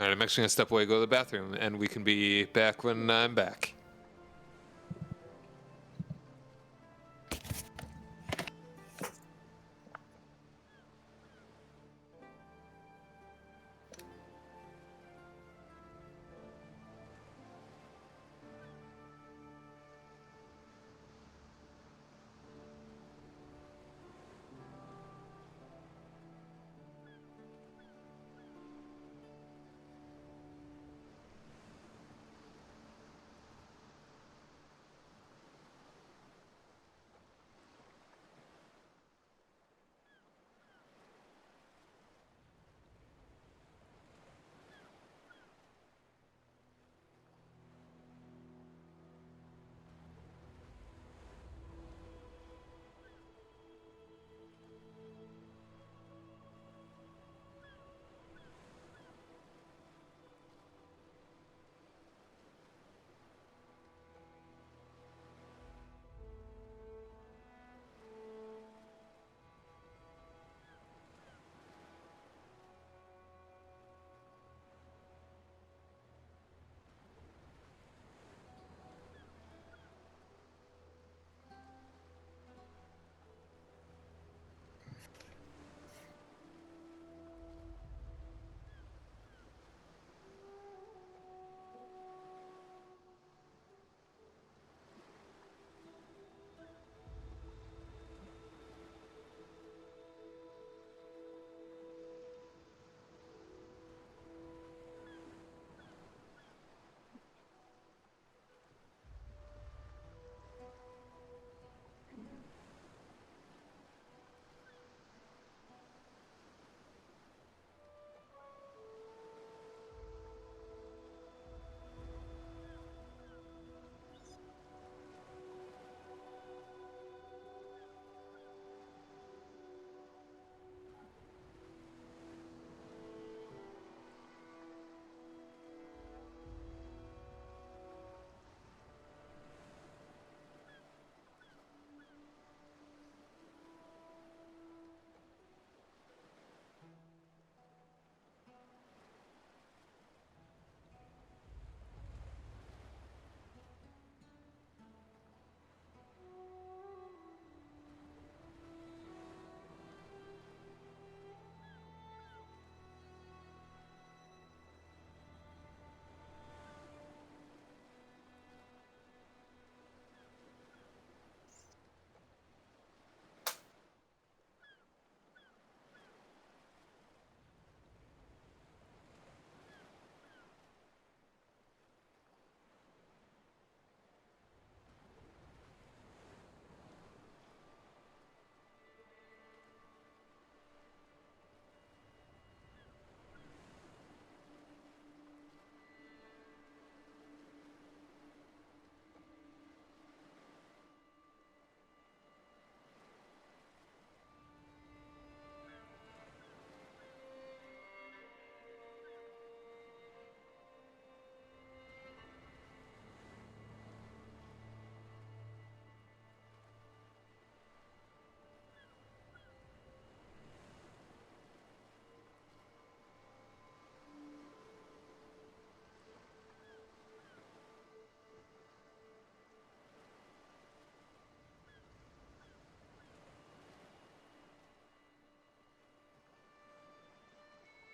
All right, I'm actually gonna step away, go to the bathroom, and we can be back when I'm back.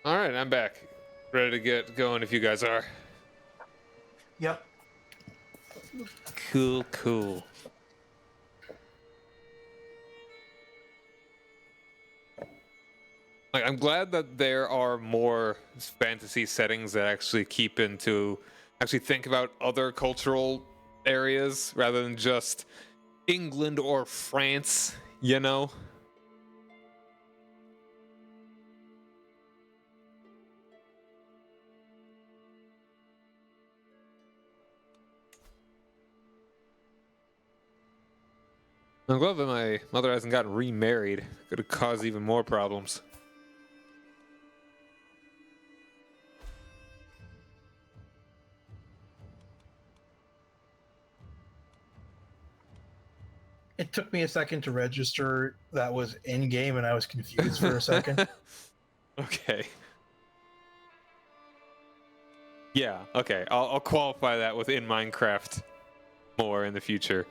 All right, I'm back. Ready to get going if you guys are. Yep. Cool. Like, I'm glad that there are more fantasy settings that actually actually think about other cultural areas rather than just England or France, you know? I'm glad that my mother hasn't gotten remarried. Could have caused even more problems. It took me a second to register that was in game, and I was confused for a second. Okay. Yeah, okay. I'll qualify that within Minecraft more in the future.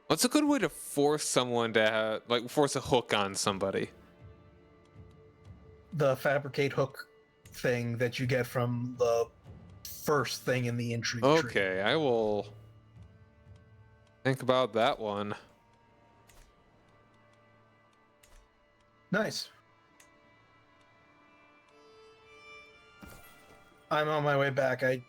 What's a good way to force someone to force a hook on somebody? The fabricate hook thing that you get from the first thing in the intrigue tree. Okay, I will think about that one. Nice. I'm on my way back. I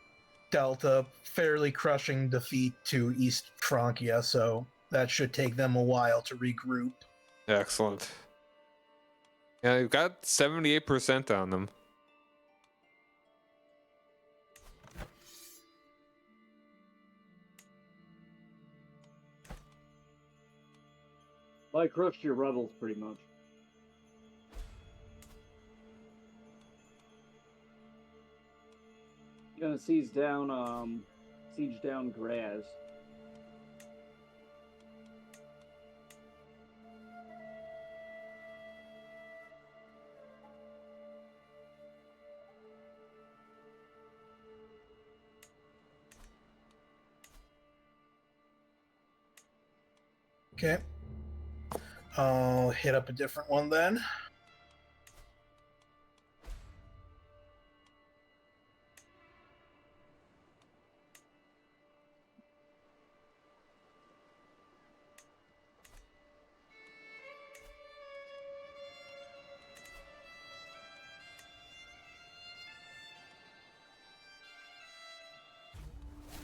dealt a fairly crushing defeat to East Francia, so that should take them a while to regroup. Excellent. Yeah, you've got 78% on them. I crushed your rebels pretty much. Gonna siege down Graz. Okay. I'll hit up a different one then.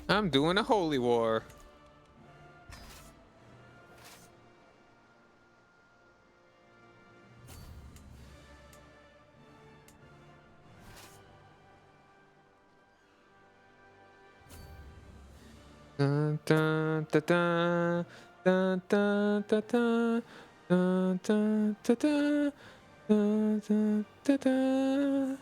I'm doing a holy war. Dun, dun, dun, dun, dun, dun, dun, dun, dun, dun, dun, dun, dun, dun, dun, dun.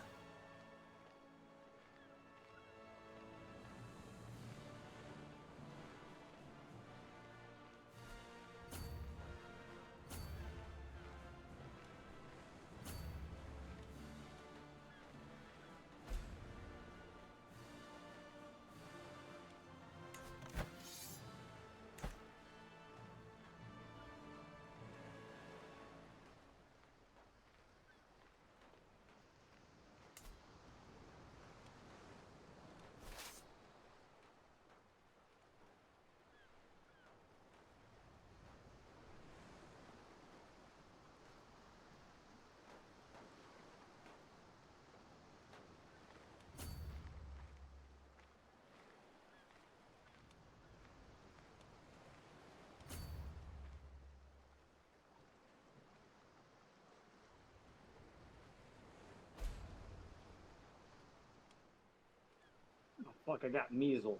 Oh, fuck, I got measles.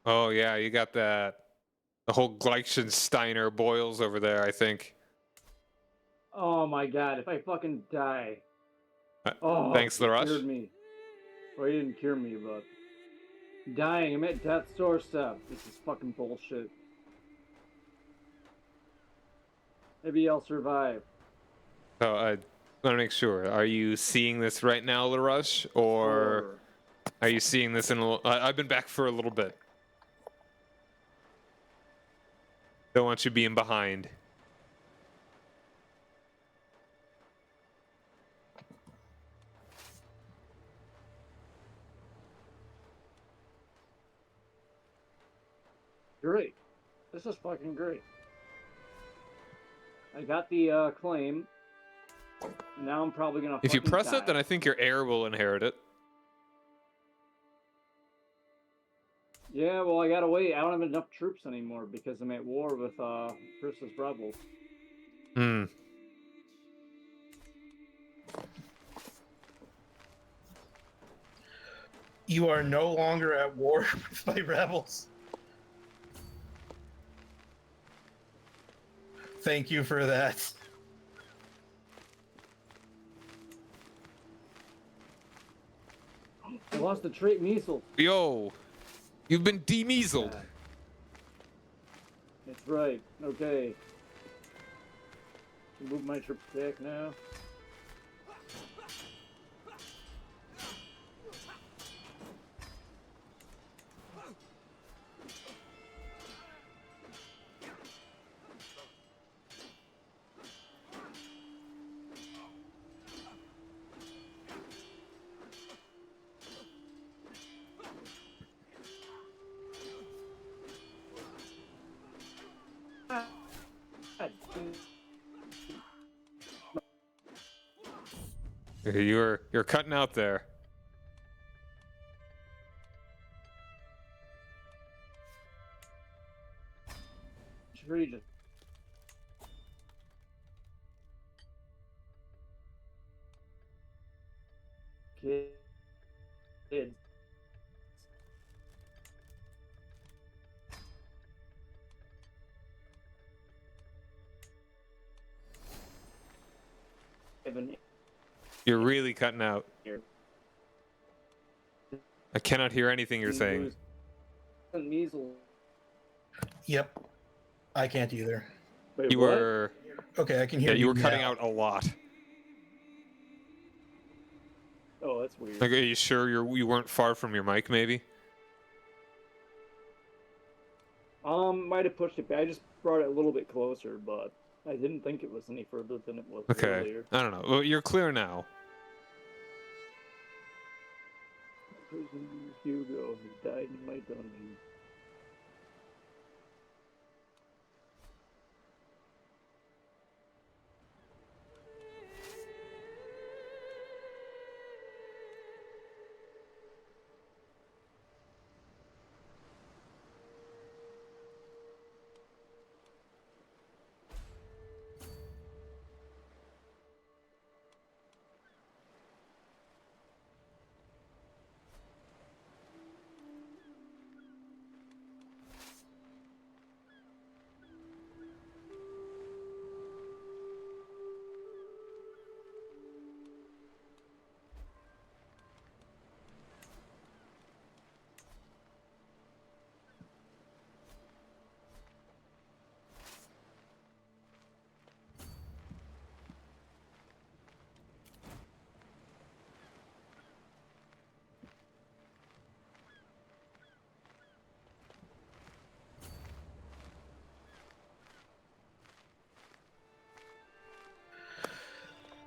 Oh yeah, you got that. The whole Gleichensteiner boils over there, I think. Oh my god, if I fucking die. Uh, Oh, Thanks, he LaRush. cured me. Well, he didn't cure me, but... Dying, I'm at death's doorstep. This is fucking bullshit. Maybe I'll survive. So I want to make sure. Are you seeing this right now, LaRush, or are you seeing this in a? I've been back for a little bit. Don't want you being behind. Great. This is fucking great. I got the claim. Now I'm probably gonna. If you fucking press die. it, then I think your heir will inherit it. Yeah, well, I gotta wait. I don't have enough troops anymore because I'm at war with Chris's rebels. Hmm. You are no longer at war with my rebels. Thank you for that. I lost the trait measles. Yo, you've been demeasled. Yeah. That's right. Okay. Move my troops back now. You're cutting out there. Region. Kids. You're really cutting out. I cannot hear anything you're saying. Measles. Yep. I can't either. Wait, You what? were, Okay, I can hear yeah, you were cutting now. out a lot. Oh, that's weird. Like, are you sure you weren't far from your mic? Maybe. Might have pushed it back. I just brought it a little bit closer, but I didn't think it was any further than it was Okay. earlier. I don't know. Well, you're clear now. Prisoner Hugo has died in my dungeon.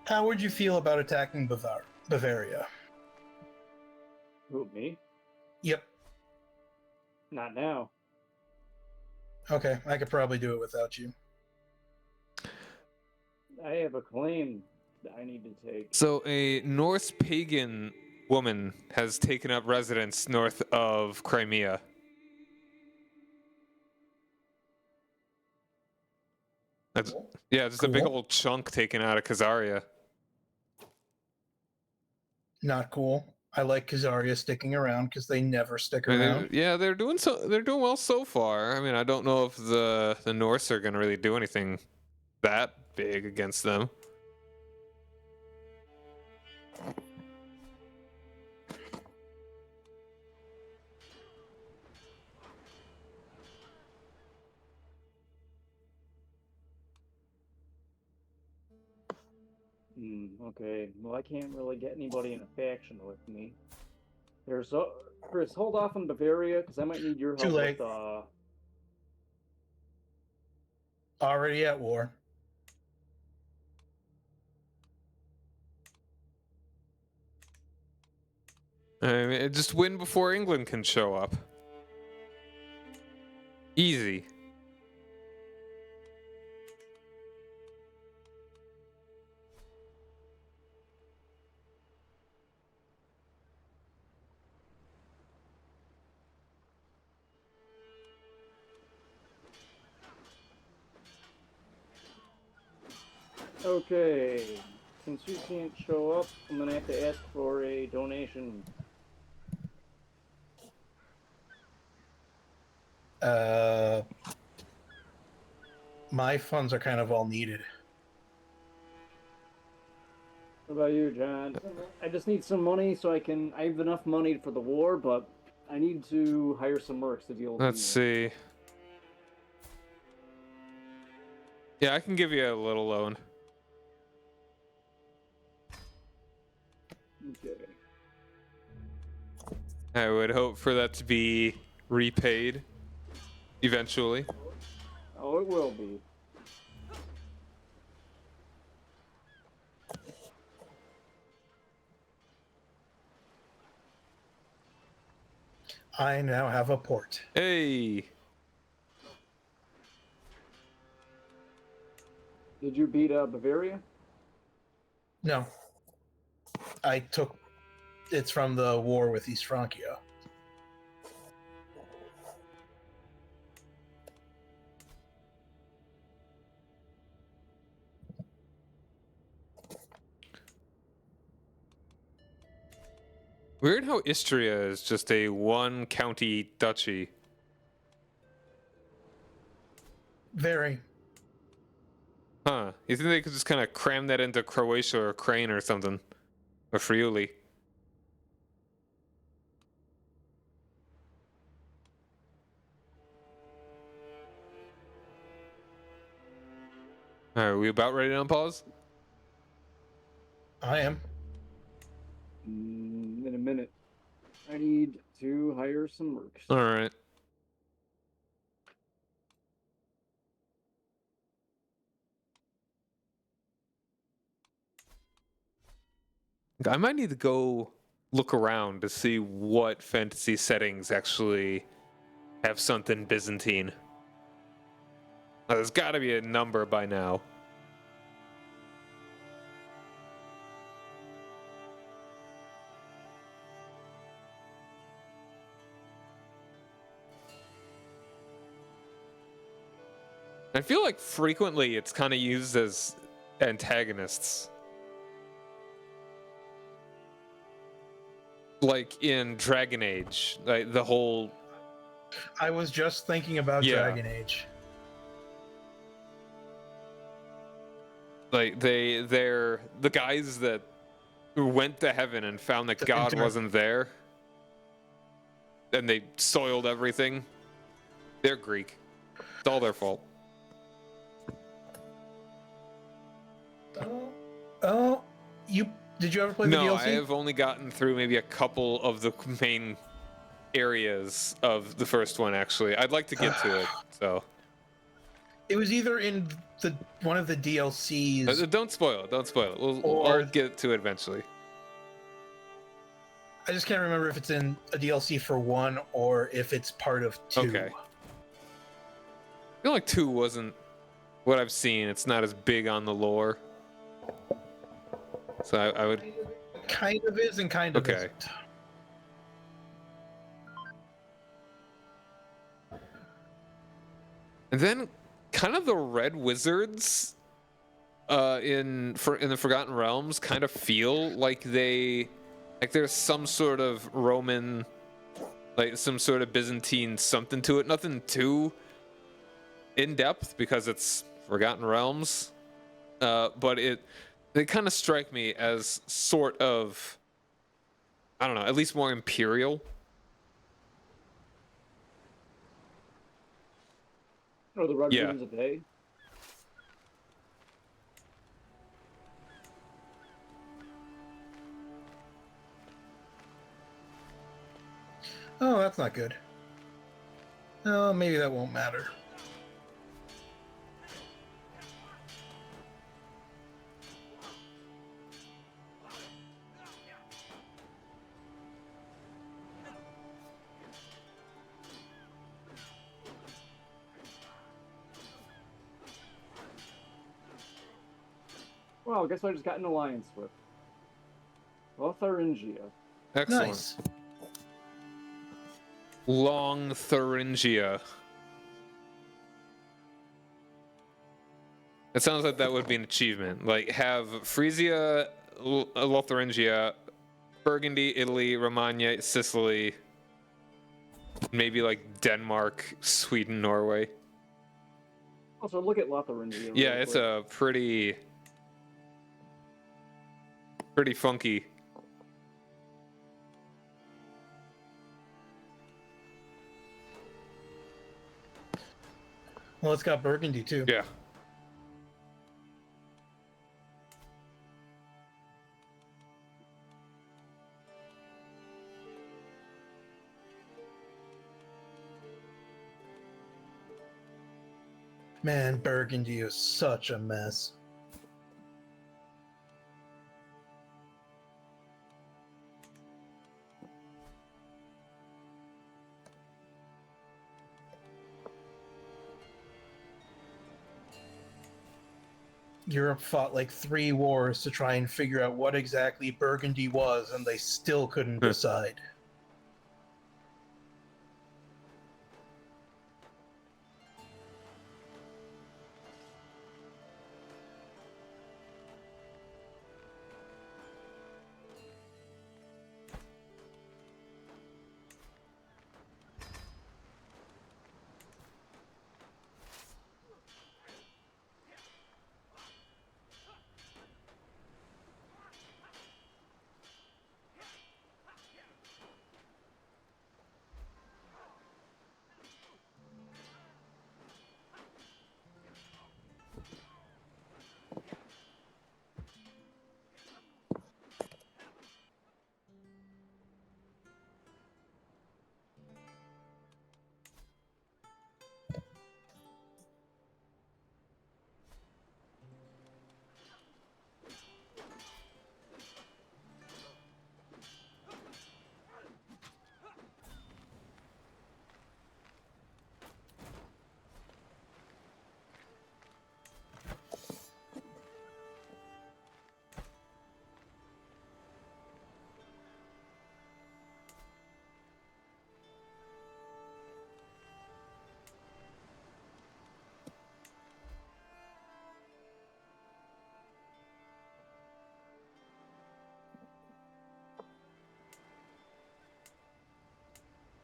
How would you feel about attacking Bavaria? Who, me? Yep. Not now. Okay, I could probably do it without you. I have a claim that I need to take. So a Norse pagan woman has taken up residence north of Crimea. That's, yeah, just a big Cool. old chunk taken out of Khazaria. Not cool. I like Khazaria sticking around because they never stick I mean, around. yeah, they're doing well so far. I mean, I don't know if the Norse are gonna really do anything that big against them. Okay. Well, I can't really get anybody in a faction with me. There's Chris, hold off on Bavaria because I might need your help Too late. with Already at war. I mean, just win before England can show up. Easy. Okay. Since you can't show up, I'm gonna have to ask for a donation. My funds are kind of all needed. What about you, John? I just need some money so I have enough money for the war, but I need to hire some mercs to deal with Let's see. Yeah, I can give you a little loan. Okay. I would hope for that to be repaid eventually. Oh, it will be. I now have a port. Hey, Did you beat Bavaria? No. I took it's from the war with East Francia. weird how Istria is just a one county duchy. Very. Huh. You think they could just kind of cram that into Croatia or Ukraine or something? Or Friuli? Alright, are we about ready to unpause? I am. In a minute. I need to hire some mercs. Alright. I might need to go look around to see what fantasy settings actually have something Byzantine. There's got to be a number by now. I feel like frequently it's kind of used as antagonists. Like in Dragon Age, like the whole... I was just thinking about Yeah. Dragon Age. Like they're the guys that went to heaven and found that The God intimate- wasn't there. And they soiled everything. They're Greek. It's all their fault. Oh, did you ever play the No, DLC? I have only gotten through maybe a couple of the main areas of the first one, actually. I'd like to get to it, so... It was either in one of the DLCs. Don't spoil it, don't spoil it. Or- I'll get to it eventually. I just can't remember if it's in a DLC for 1 or if it's part of 2. Okay. I feel like 2 wasn't what I've seen. It's not as big on the lore. So I would... Kind of is and kind of Okay. isn't. And then kind of the Red Wizards in the Forgotten Realms kind of feel like there's some sort of Roman, like some sort of Byzantine something to it. Nothing too in depth because it's Forgotten Realms, but they kind of strike me as sort of, I don't know, at least more imperial. Or the Red Yeah. Ribbons of Day. Oh, that's not good. Oh, maybe that won't matter. Well, guess what I just got an alliance with? Lotharingia. Excellent. Nice. Long Thuringia. It sounds like that would be an achievement. Like, have Frisia, Lotharingia, Burgundy, Italy, Romagna, Sicily, maybe like Denmark, Sweden, Norway. Also, look at Lotharingia. Yeah, really it's quick. a pretty funky. Well, it's got Burgundy too. Yeah. Man, Burgundy is such a mess. Europe fought like 3 wars to try and figure out what exactly Burgundy was, and they still couldn't decide.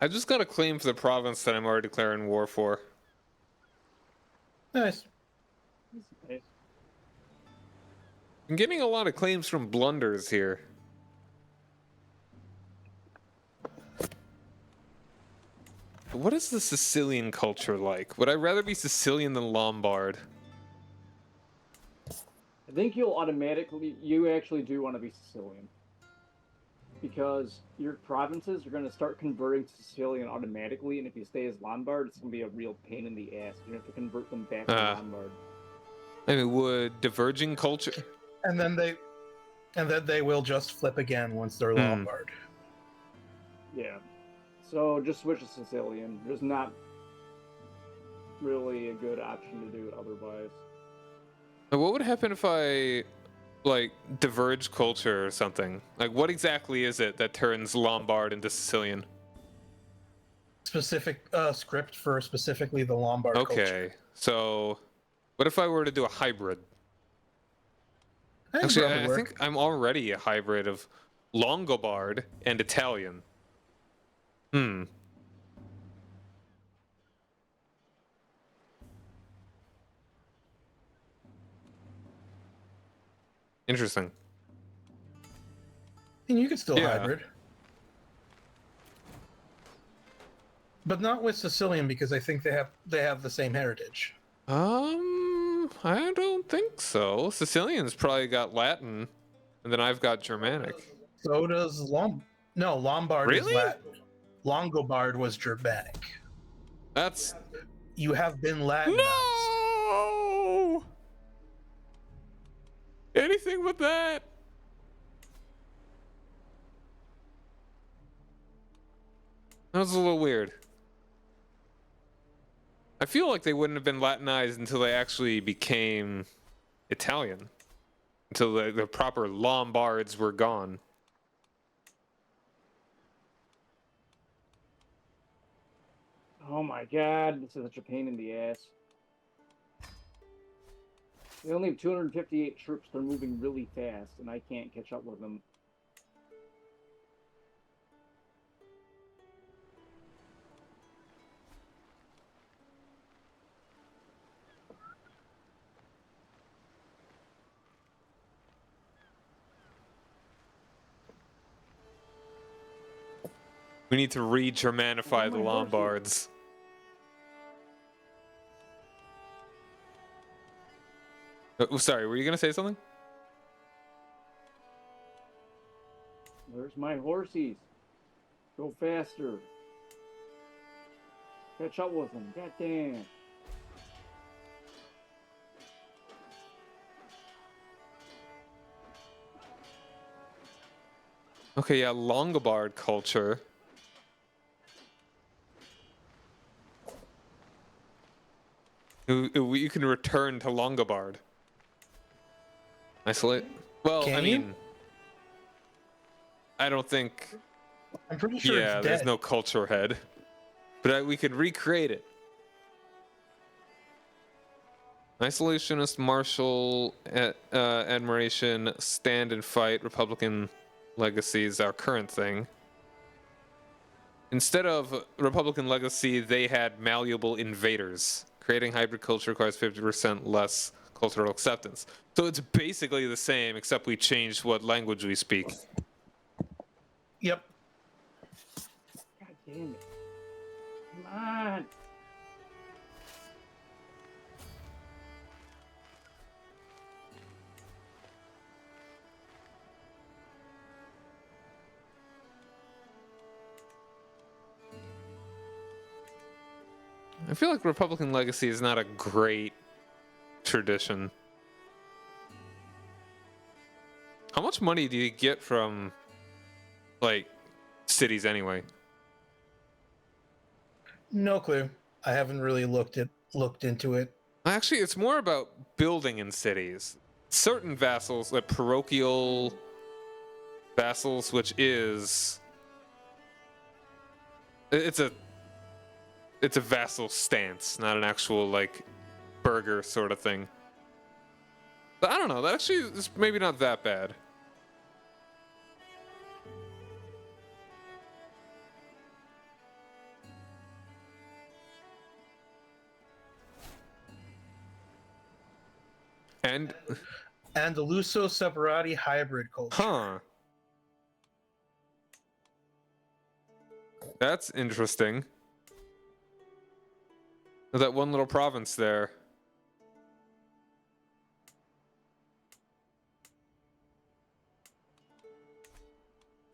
I just got a claim for the province that I'm already declaring war for. Nice. Nice. I'm getting a lot of claims from blunders here. What is the Sicilian culture like? Would I rather be Sicilian than Lombard? I think you actually do want to be Sicilian. Because your provinces are going to start converting to Sicilian automatically, and if you stay as Lombard, it's going to be a real pain in the ass. You have to convert them back to Lombard. I mean, would diverging culture... And then they will just flip again once they're Lombard. Yeah. So just switch to Sicilian. There's not really a good option to do it otherwise. What would happen if I, like, diverge culture or something? Like, what exactly is it that turns Lombard into Sicilian? Specific script for specifically the Lombard culture. Okay, so what if I were to do a hybrid? That'd Actually, probably I work. think I'm already a hybrid of Longobard and Italian. Interesting. And you could still Yeah. hybrid. But not with Sicilian because I think they have the same heritage. I don't think so. Sicilian's probably got Latin, and then I've got Germanic. So does Lombard Really? is Latin. Longobard was Germanic. That's... You have been Latinized. No! Anything but that. That was a little weird. I feel like they wouldn't have been Latinized until they actually became Italian. until the proper Lombards were gone. Oh my god, this is such a pain in the ass. They only have 258 troops. They're moving really fast, and I can't catch up with them. We need to re-Germanify the my horses? Lombards. Sorry, were you gonna say something? There's my horsies. Go faster. Catch up with them. Goddamn. Okay, yeah, Longobard culture. You can return to Longobard. Isolate? Well, Can I you? mean, I don't think. I'm pretty sure Yeah, it's there's dead. no culture head, but we can recreate it. Isolationist, martial, admiration, stand and fight, Republican legacy is our current thing. Instead of Republican legacy, they had malleable invaders. Creating hybrid culture requires 50% less cultural acceptance. So it's basically the same, except we changed what language we speak. Yep. God damn it. Come on. I feel like Republican legacy is not a great tradition. How much money do you get from, like, cities anyway? No clue. I haven't really looked into it. Actually, it's more about building in cities. Certain vassals, like parochial vassals, which is it's a vassal stance, not an actual like burger sort of thing. But I don't know. That actually is maybe not that bad. And Andaluso Separati hybrid culture. huh. That's interesting. That one little province there.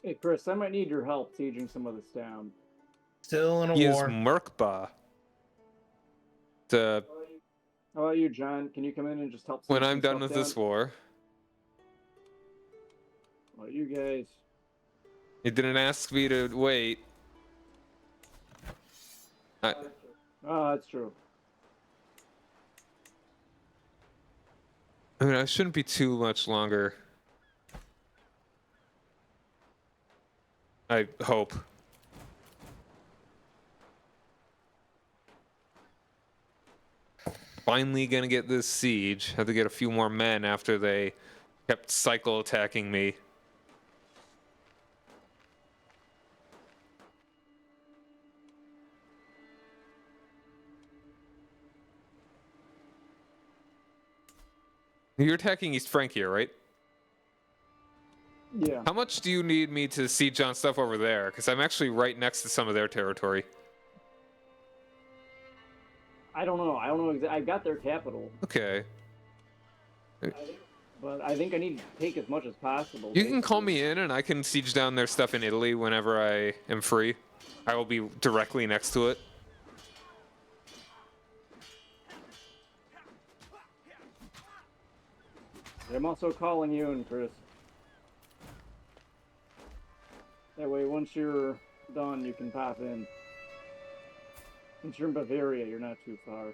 Hey, Chris, I might need your help sieging some of this down. Still in a He is war. Merkba. How about you, John? Can you come in and just help? When siege I'm some done stuff with down? this war. Well, you guys. He didn't ask me to wait. Oh, that's true. I mean, I shouldn't be too much longer. I hope. Finally gonna get this siege. Have to get a few more men after they kept cycle attacking me. You're attacking East Francia, right? Yeah. How much do you need me to siege on stuff over there? Because I'm actually right next to some of their territory. I don't know. I don't know exactly. I got their capital, Okay. but I think I need to take as much as possible. You can call me in and I can siege down their stuff in Italy whenever I am free. I will be directly next to it. I'm also calling you in, Chris. That way, once you're done, you can pop in. Since you're in Bavaria, you're not too far.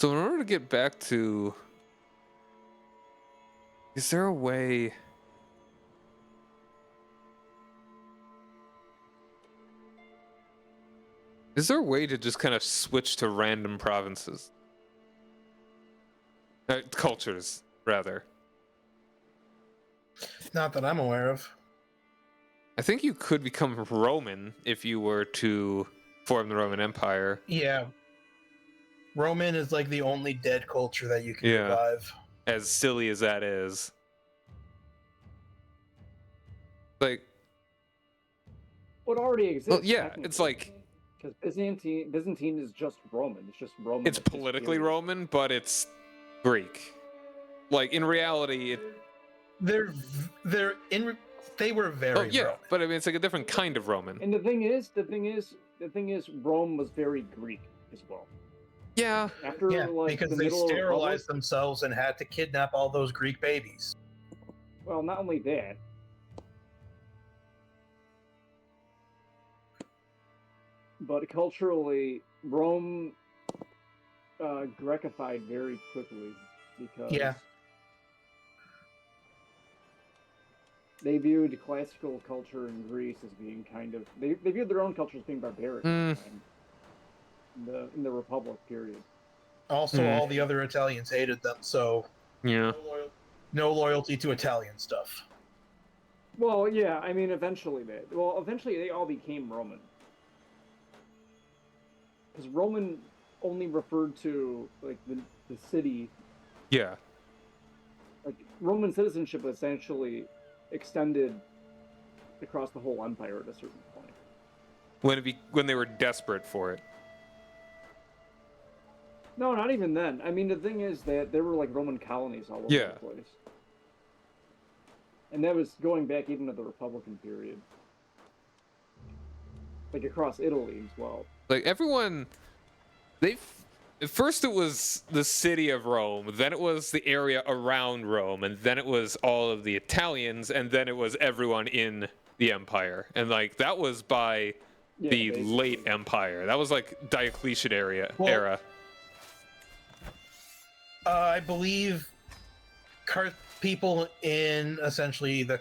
So in order to get back to, is there a way? Is there a way to just kind of switch to random provinces? Cultures, rather. Not that I'm aware of. I think you could become Roman if you were to form the Roman Empire. Yeah. Roman is like the only dead culture that you can Yeah. revive. As silly as that is. Like, What already exists? well, yeah, it's like, because Byzantine is just Roman. It's just Roman. it's politically Roman, but it's Greek. Like, in reality, They were very oh yeah, Roman. but I mean, it's like a different kind of Roman. And the thing is, Rome was very Greek as well. Yeah, After Yeah, like because the they middle of the sterilized Republic, themselves and had to kidnap all those Greek babies. well, not only that. But culturally, Rome Grecified very quickly because Yeah. they viewed classical culture in Greece as being kind of they viewed their own culture as being barbaric at the time, in the Republic period. Also, all the other Italians hated them, so yeah. no loyalty to Italian stuff. Well, yeah, I mean, eventually they all became Roman. Because Roman only referred to like the city. Yeah. Like Roman citizenship essentially extended across the whole empire at a certain point. When they were desperate for it. No, not even then. I mean, the thing is that there were like Roman colonies all over Yeah. the place. And that was going back even to the Republican period. Like across Italy as well. Like everyone, at first it was the city of Rome, then it was the area around Rome, and then it was all of the Italians, and then it was everyone in the empire. And like that was by Yeah, the basically. late empire. That was like Diocletian era. I believe people in essentially the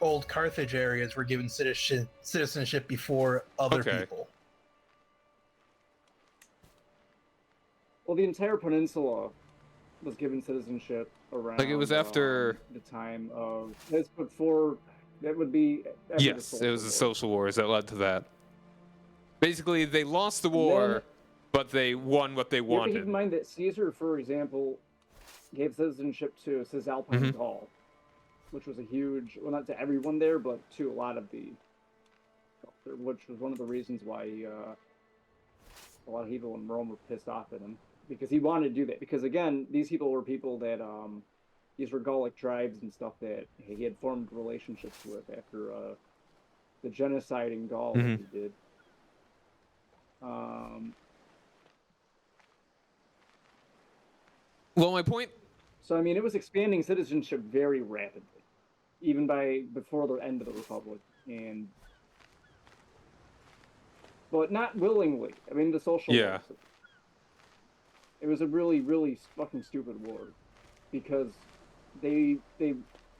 old Carthage areas were given citizenship before other Okay. people. Well, the entire peninsula was given citizenship around. Like, it was after- the time of. That's before. That would be. After Yes, it was the Civil War. social wars that led to that. Basically, they lost the And then- war, but they won what they You have to keep wanted. in mind that Caesar, for example, gave citizenship to Cisalpine Mhm. Gaul, which was a huge, well, not to everyone there, but to a lot of the culture, which was one of the reasons why a lot of people in Rome were pissed off at him, because he wanted to do that. Because again, these people were people that these were Gallic tribes and stuff that he had formed relationships with after the genocide in Gaul that he did. Well, my point. So I mean, it was expanding citizenship very rapidly, even before the end of the Republic, but not willingly. I mean, the social Yeah. wars. It was a really, really fucking stupid war, because they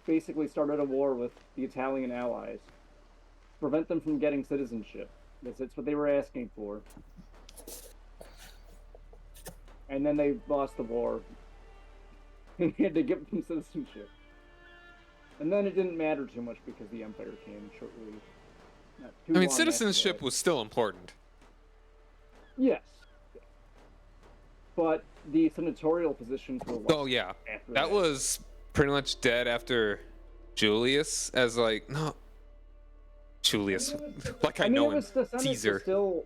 basically started a war with the Italian allies, to prevent them from getting citizenship. That's what they were asking for. And then they lost the war. And he had to give them citizenship. And then it didn't matter too much because the Empire came shortly. Not too I mean, long after citizenship that. was still important. Yes. But the senatorial positions were lost Oh yeah, after that was pretty much dead after Julius. As like no, Julius, like I mean, know it was, him. the Senate Caesar. was still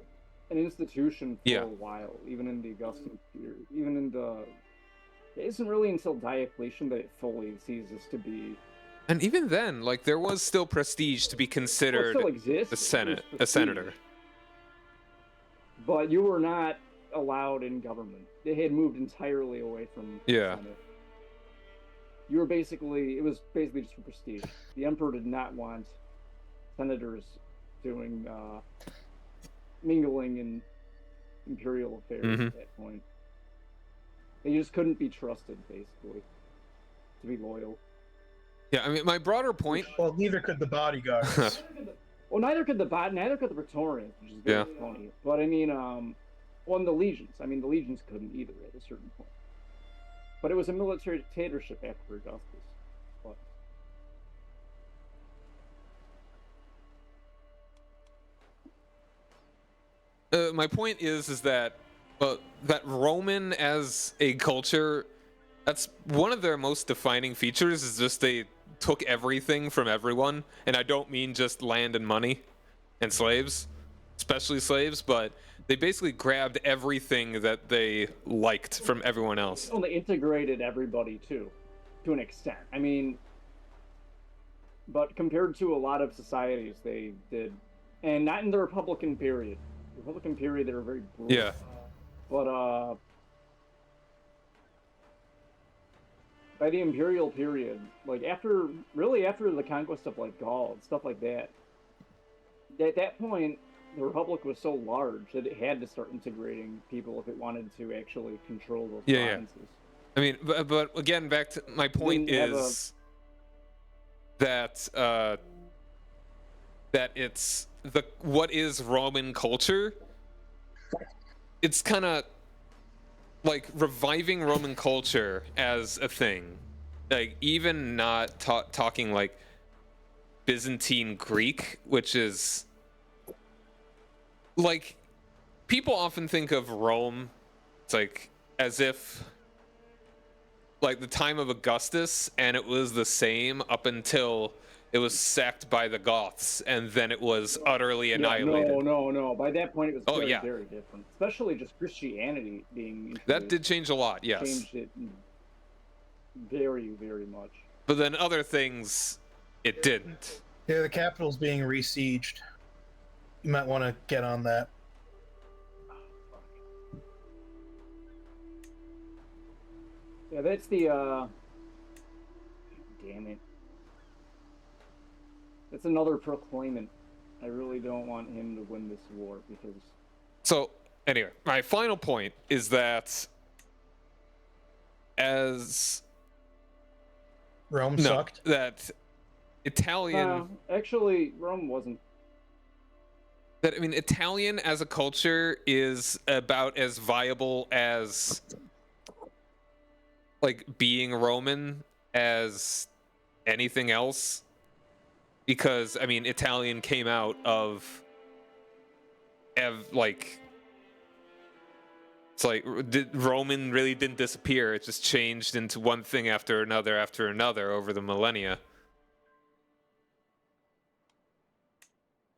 an institution for Yeah. a while, even in the Augustan period. Even in the... It isn't really until Diocletian that it fully ceases to be... And even then, like there was still prestige to be Well, it considered still exists. the It was Senate, a prestige, senator. But you were not allowed in government. They had moved entirely away from Yeah. the Senate. You were basically... It was basically just for prestige. The Emperor did not want senators doing... mingling in imperial affairs Mhm. at that point. They just couldn't be trusted, basically, to be loyal. Yeah, I mean, my broader point. Well, neither could the bodyguards. Well, neither could the Praetorians, which is very funny. But I mean, well, the legions. I mean, the legions couldn't either at a certain point. But it was a military dictatorship after Augustus. But... My point is that that Roman as a culture, that's one of their most defining features. Is just they took everything from everyone, and I don't mean just land and money and slaves, especially slaves, but they basically grabbed everything that they liked from everyone else. Well, they integrated everybody too, to an extent. I mean, but compared to a lot of societies, they did, and not in the Republican period. The Republican period, they were very brutal. Yeah. But by the imperial period, like after the conquest of like Gaul and stuff like that, at that point the Republic was so large that it had to start integrating people if it wanted to actually control those provinces. I mean, but again, back to my point is that that it's what is Roman culture. It's kind of like reviving Roman culture as a thing, like even not talking like Byzantine Greek, which is like people often think of Rome, it's like as if like the time of Augustus, and it was the same up until it was sacked by the Goths, and then it was utterly annihilated. No. By that point, it was very different. Especially just Christianity being introduced. That did change a lot, yes. Changed it very, very much. But then other things, it didn't. Yeah, the capital's being resieged. You might want to get on that. Yeah, that's the, damn it. That's another proclaimant. I really don't want him to win this war because... So, anyway, my final point is that as... Rome sucked? That Italian... actually, Rome wasn't. That, I mean, Italian as a culture is about as viable as, like, being Roman as anything else. Because, I mean, Italian came out of, like, it's like, Roman really didn't disappear. It just changed into one thing after another over the millennia.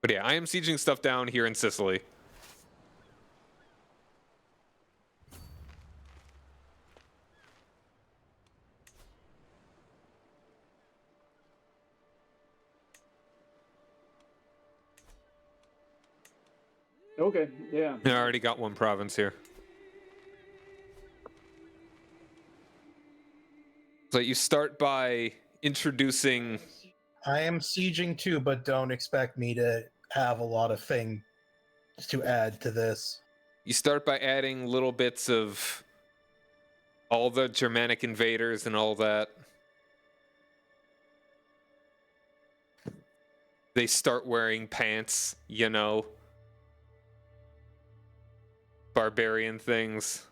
But yeah, I am sieging stuff down here in Sicily. Okay, yeah. I already got one province here. So you start by introducing... I am sieging too, but don't expect me to have a lot of things to add to this. You start by adding little bits of all the Germanic invaders and all that. They start wearing pants, you know. Barbarian things.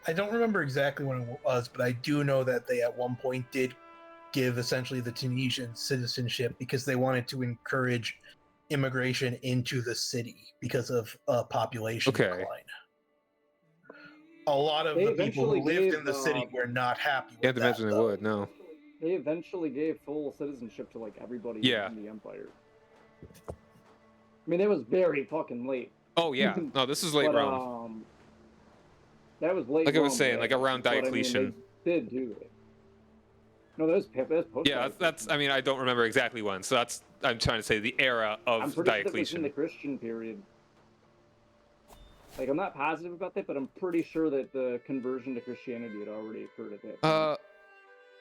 I don't remember exactly when it was, but I do know that they at one point did give essentially the Tunisian citizenship because they wanted to encourage immigration into the city because of population decline. A lot of the people who lived in the city were not happy with that. Can't imagine they would, no. They eventually gave full citizenship to like everybody in the empire. I mean, that was very fucking late. Oh yeah, no, this is late Rome. That was late. Like I was saying, like around Diocletian. I mean, they did do it. No, that was post. Yeah, that's. I mean, I don't remember exactly when. So that's. I'm trying to say the era of I'm pretty Diocletian. Sure it was in the Christian period. Like I'm not positive about that, but I'm pretty sure that the conversion to Christianity had already occurred at that point.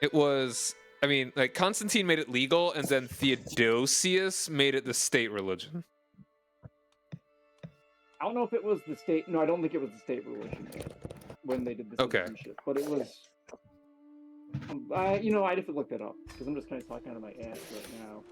It was. I mean, like Constantine made it legal, and then Theodosius made it the state religion. I don't know if it was the state. No, I don't think it was the state religion when they did the Okay. citizenship, but it was. I'd have to look that up because I'm just kind of talking out of my ass right now.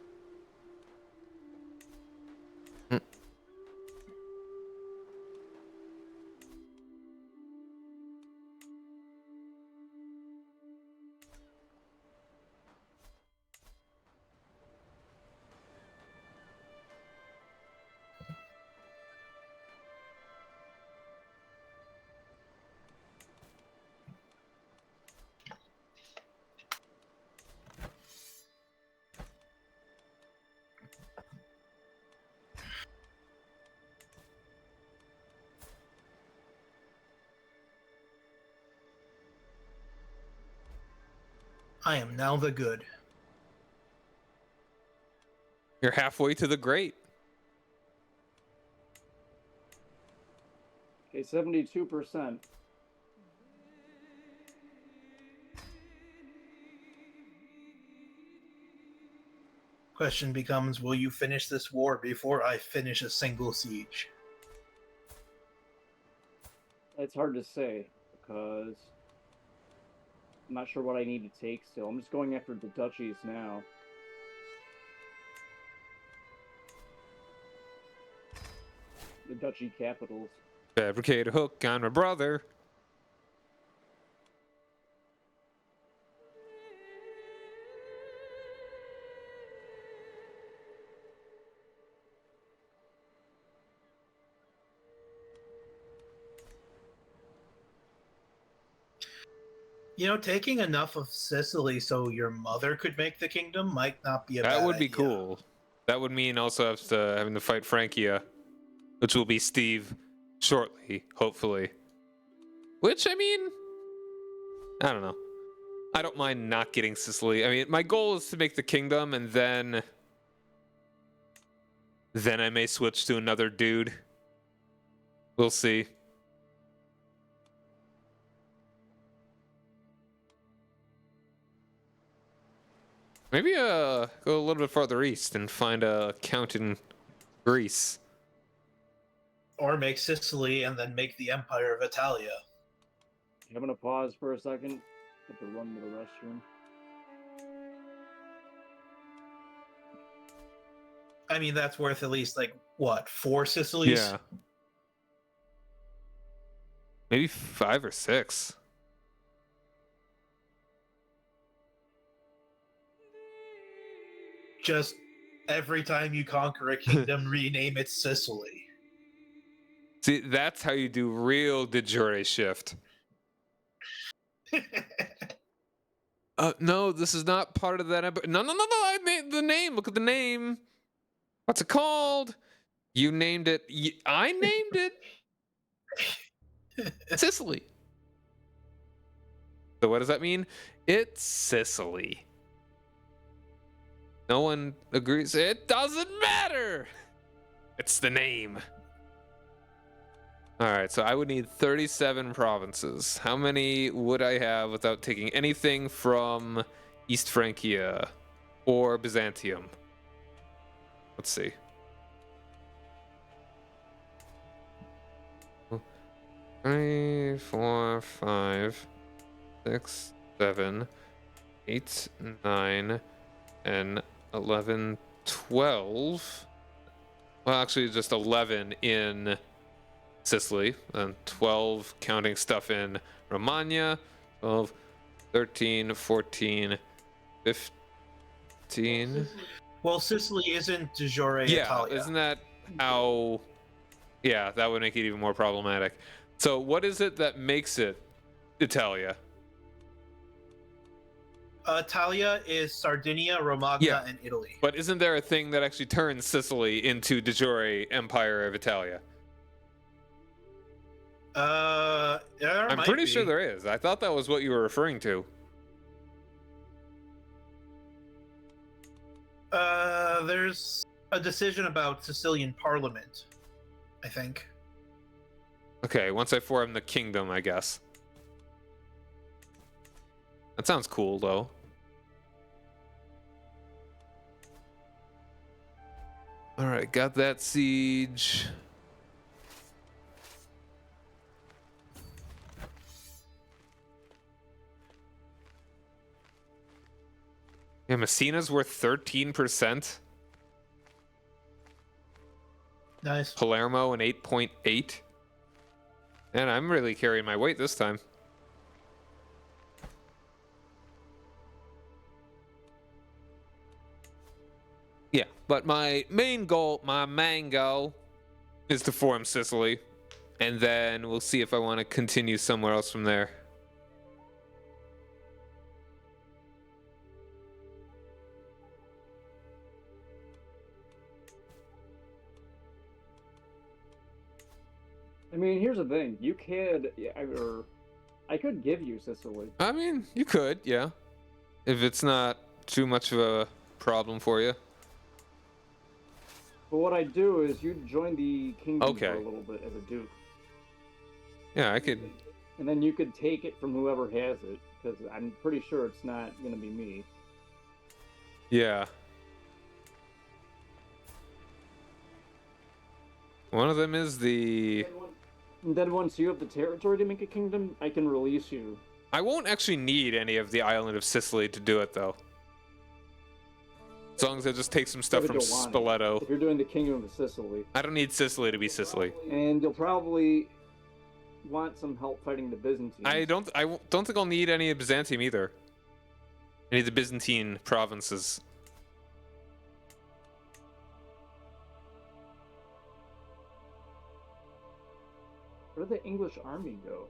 I am now the good. You're halfway to the great. Okay, 72%. Question becomes, will you finish this war before I finish a single siege? It's hard to say because I'm not sure what I need to take still. I'm just going after the duchies now. The duchy capitals. Fabricate a hook on my brother. You know, taking enough of Sicily so your mother could make the kingdom might not be a bad That would be idea. cool. That would mean also having to fight Francia, which will be Steve shortly, hopefully. Which, I mean, I don't know. I don't mind not getting Sicily. I mean, my goal is to make the kingdom, and then I may switch to another dude. We'll see. Maybe go a little bit farther east and find a count in Greece. Or make Sicily and then make the Empire of Italia. I'm gonna pause for a second. Have to run to the restroom. I mean, that's worth at least, like, what, 4 Sicilies? Yeah. Maybe 5 or 6. Just every time you conquer a kingdom, rename it Sicily. See, that's how you do real de jure shift. No, this is not part of that. No, I made the name. Look at the name. What's it called? You named it. I named it Sicily. So what does that mean? It's Sicily. No one agrees. It doesn't matter. It's the name. All right, so I would need 37 provinces. How many would I have without taking anything from East Francia or Byzantium? Let's see. 3, 4, 5, 6, 7, 8, 9, and 11, 12. Well, actually, just 11 in Sicily, and 12 counting stuff in Romagna, 12, 13, 14, 15. Well, Sicily isn't de jure Yeah, Italia. isn't that how... Yeah, that would make it even more problematic. So what is it that makes it Italia? Italia is Sardinia, Romagna, Yeah. and Italy. But isn't there a thing that actually turns Sicily into de jure Empire of Italia? I'm I'm pretty sure there is. I thought that was what you were referring to. There's a decision about Sicilian Parliament, I think. Okay, once I form the kingdom, I guess. That sounds cool, though. All right, got that siege. Yeah, Messina's worth 13%. Nice. Palermo an 8.8. And I'm really carrying my weight this time. Yeah, but my main goal, is to form Sicily. And then we'll see if I want to continue somewhere else from there. I mean, here's the thing. You could, or I could give you Sicily. I mean, you could, yeah. If it's not too much of a problem for you. But what I do is you join the kingdom Okay. for a little bit as a duke, Yeah, I could. and then you could take it from whoever has it, because I'm pretty sure it's not gonna be me. Yeah. One of them is the. And then once you have the territory to make a kingdom, I can release you. I won't actually need any of the island of Sicily to do it, though. As long as I just take some stuff But from you'll want it. Spoleto. If you're doing the kingdom of Sicily, I don't need Sicily to be Sicily. and you'll probably want some help fighting the Byzantines. I don't think I'll need any of Byzantium either. Any of the Byzantine provinces. Where did the English army go?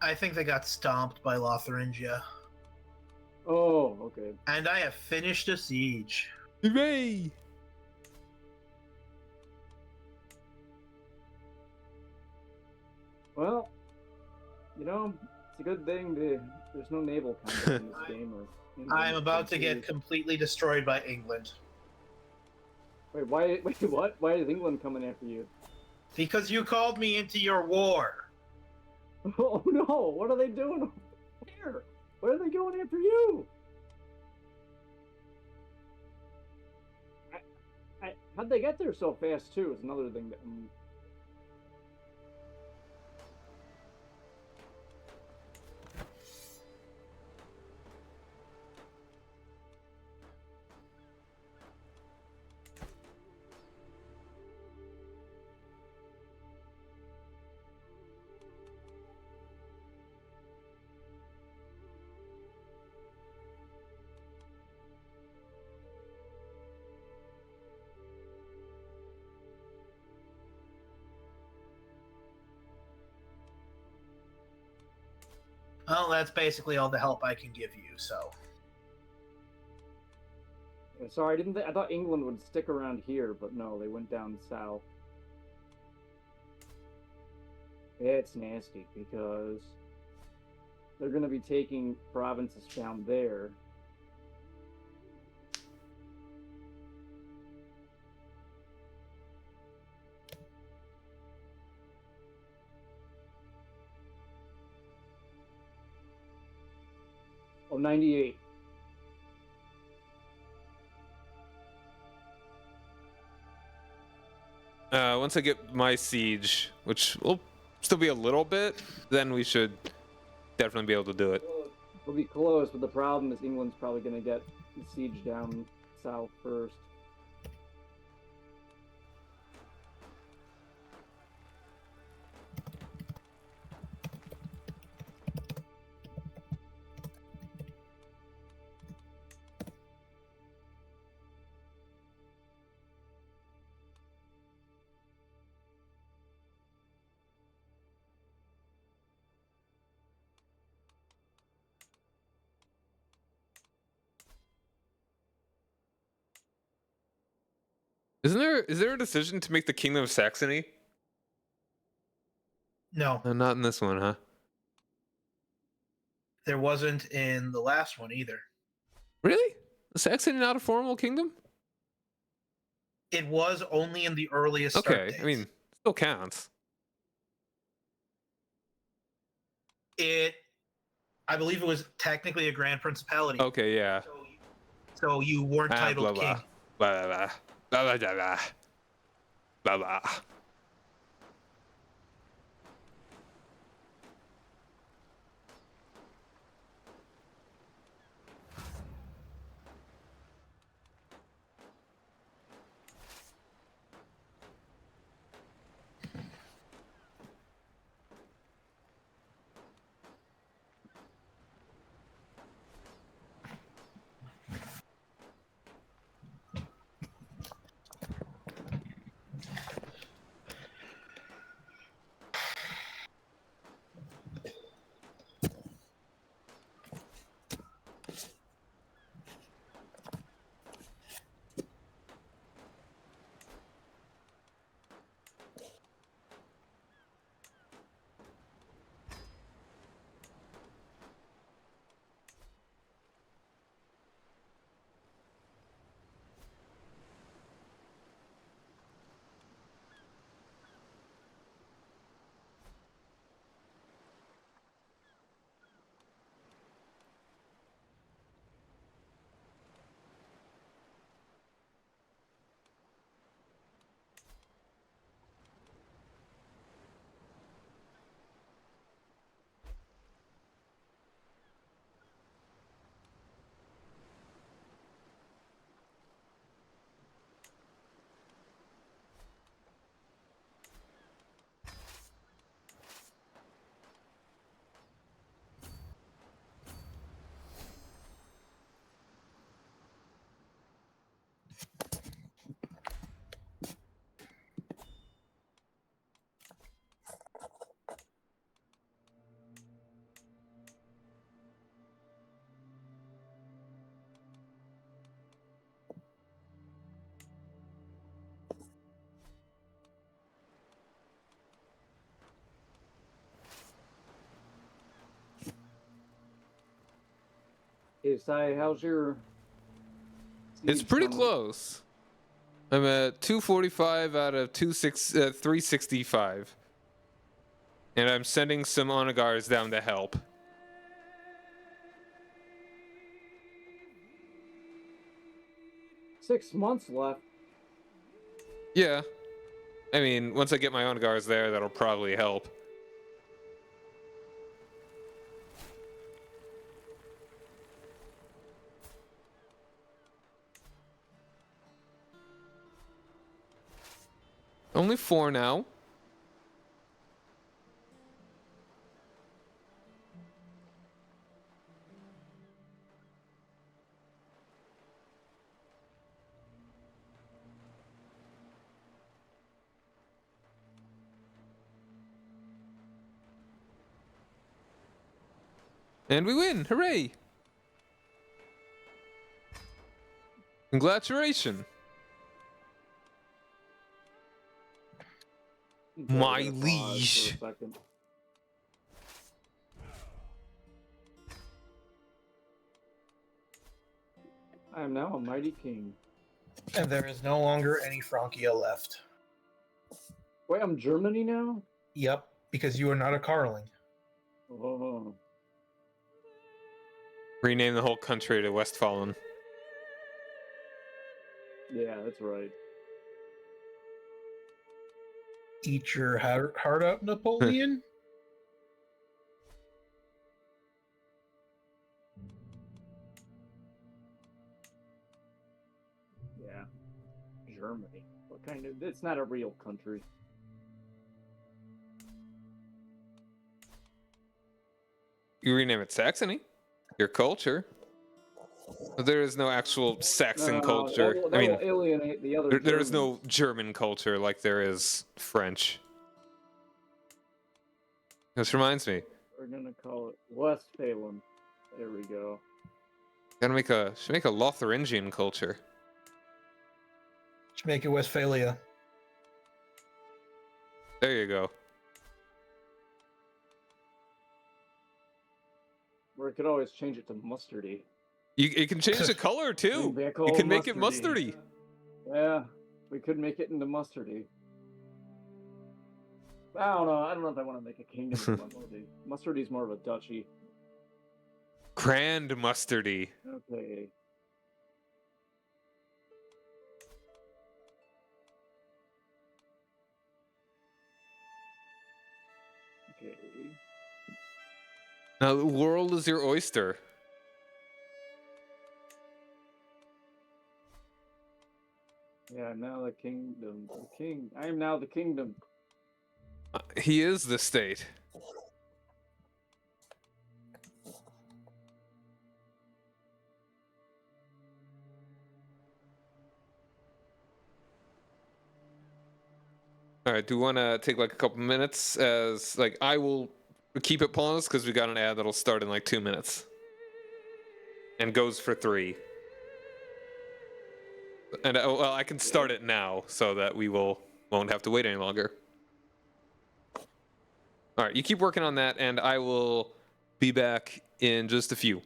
I think they got stomped by Lotharingia. Oh, okay. And I have finished a siege. Hooray! Well, you know, it's a good thing there's no naval combat in this game. I'm about to get completely destroyed by England. Wait, wait, what? Why is England coming after you? Because you called me into your war. Oh no! What are they doing? Where? Where are they going after you? How'd they get there so fast too? Is another thing that. Well, that's basically all the help I can give you, so. Sorry, I didn't. I thought England would stick around here, but no, they went down south. It's nasty because they're going to be taking provinces down there. Oh, 98. Once I get my siege, which will still be a little bit, then we should definitely be able to do it. We'll be close, but the problem is England's probably going to get the siege down south first. Is there a decision to make the Kingdom of Saxony? No, Not in this one, huh? there wasn't in the last one either. Really? Is Saxony not a formal kingdom? It was only in the earliest start Okay, dates. I mean, still counts. I believe it was technically a grand principality. Okay, yeah. So you weren't titled blah, king. blah, blah, blah, blah, blah, blah, blah, blah. Hey, Sai, how's your? It's siege pretty coming? close. I'm at 245 out of 365. And I'm sending some Onagars down to help. Six months left. Yeah. I mean, once I get my Onagars there, that'll probably help. Only 4 now. And we win! Hooray! Congratulations! Okay, My we're gonna pause liege. for a second. I am now a mighty king. And there is no longer any Francia left. Wait, I'm Germany now? Yep, because you are not a Carling. Oh, Rename the whole country to Westfalen. yeah, that's right. Eat your heart out, Napoleon. Yeah, Germany. What kind of? It's not a real country. You rename it Saxony. Your culture. But there is no actual Saxon culture. That will, I mean, will alienate the other. there is Germans. no German culture like there is French. This reminds me. We're gonna call it Westphalen. There we go. Should make a Lotharingian culture. Should make it Westphalia. There you go. Or it could always change it to mustardy. You can change the color too. Bring back You old can make it mustardy. mustardy. Yeah, we could make it into mustardy. I don't know. I don't know if I want to make a kingdom of mustardy. Mustardy's more of a duchy. Grand mustardy. Okay. Okay. Now the world is your oyster. Yeah, I'm now the kingdom. The king. I am now the kingdom. He is the state. All right, do we want to take like a couple minutes as like I will keep it paused because we got an ad that'll start in like 2 minutes and goes for 3. And well, I can start it now so that we won't have to wait any longer. All right, you keep working on that, and I will be back in just a few.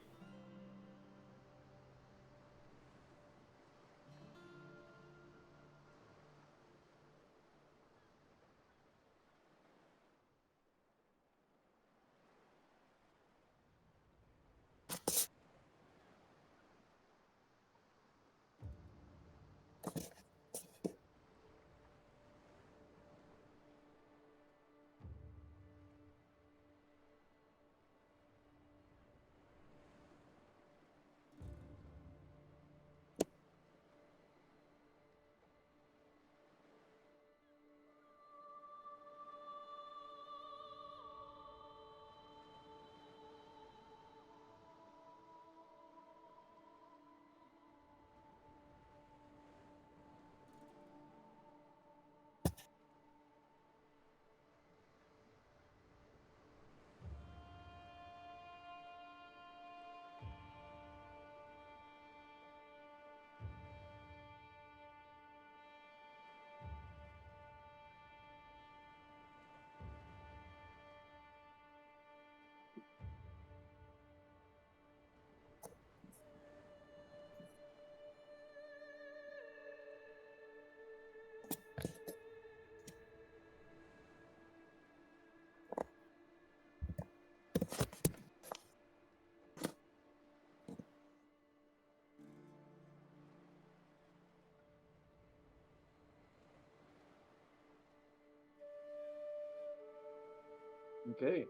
Okay.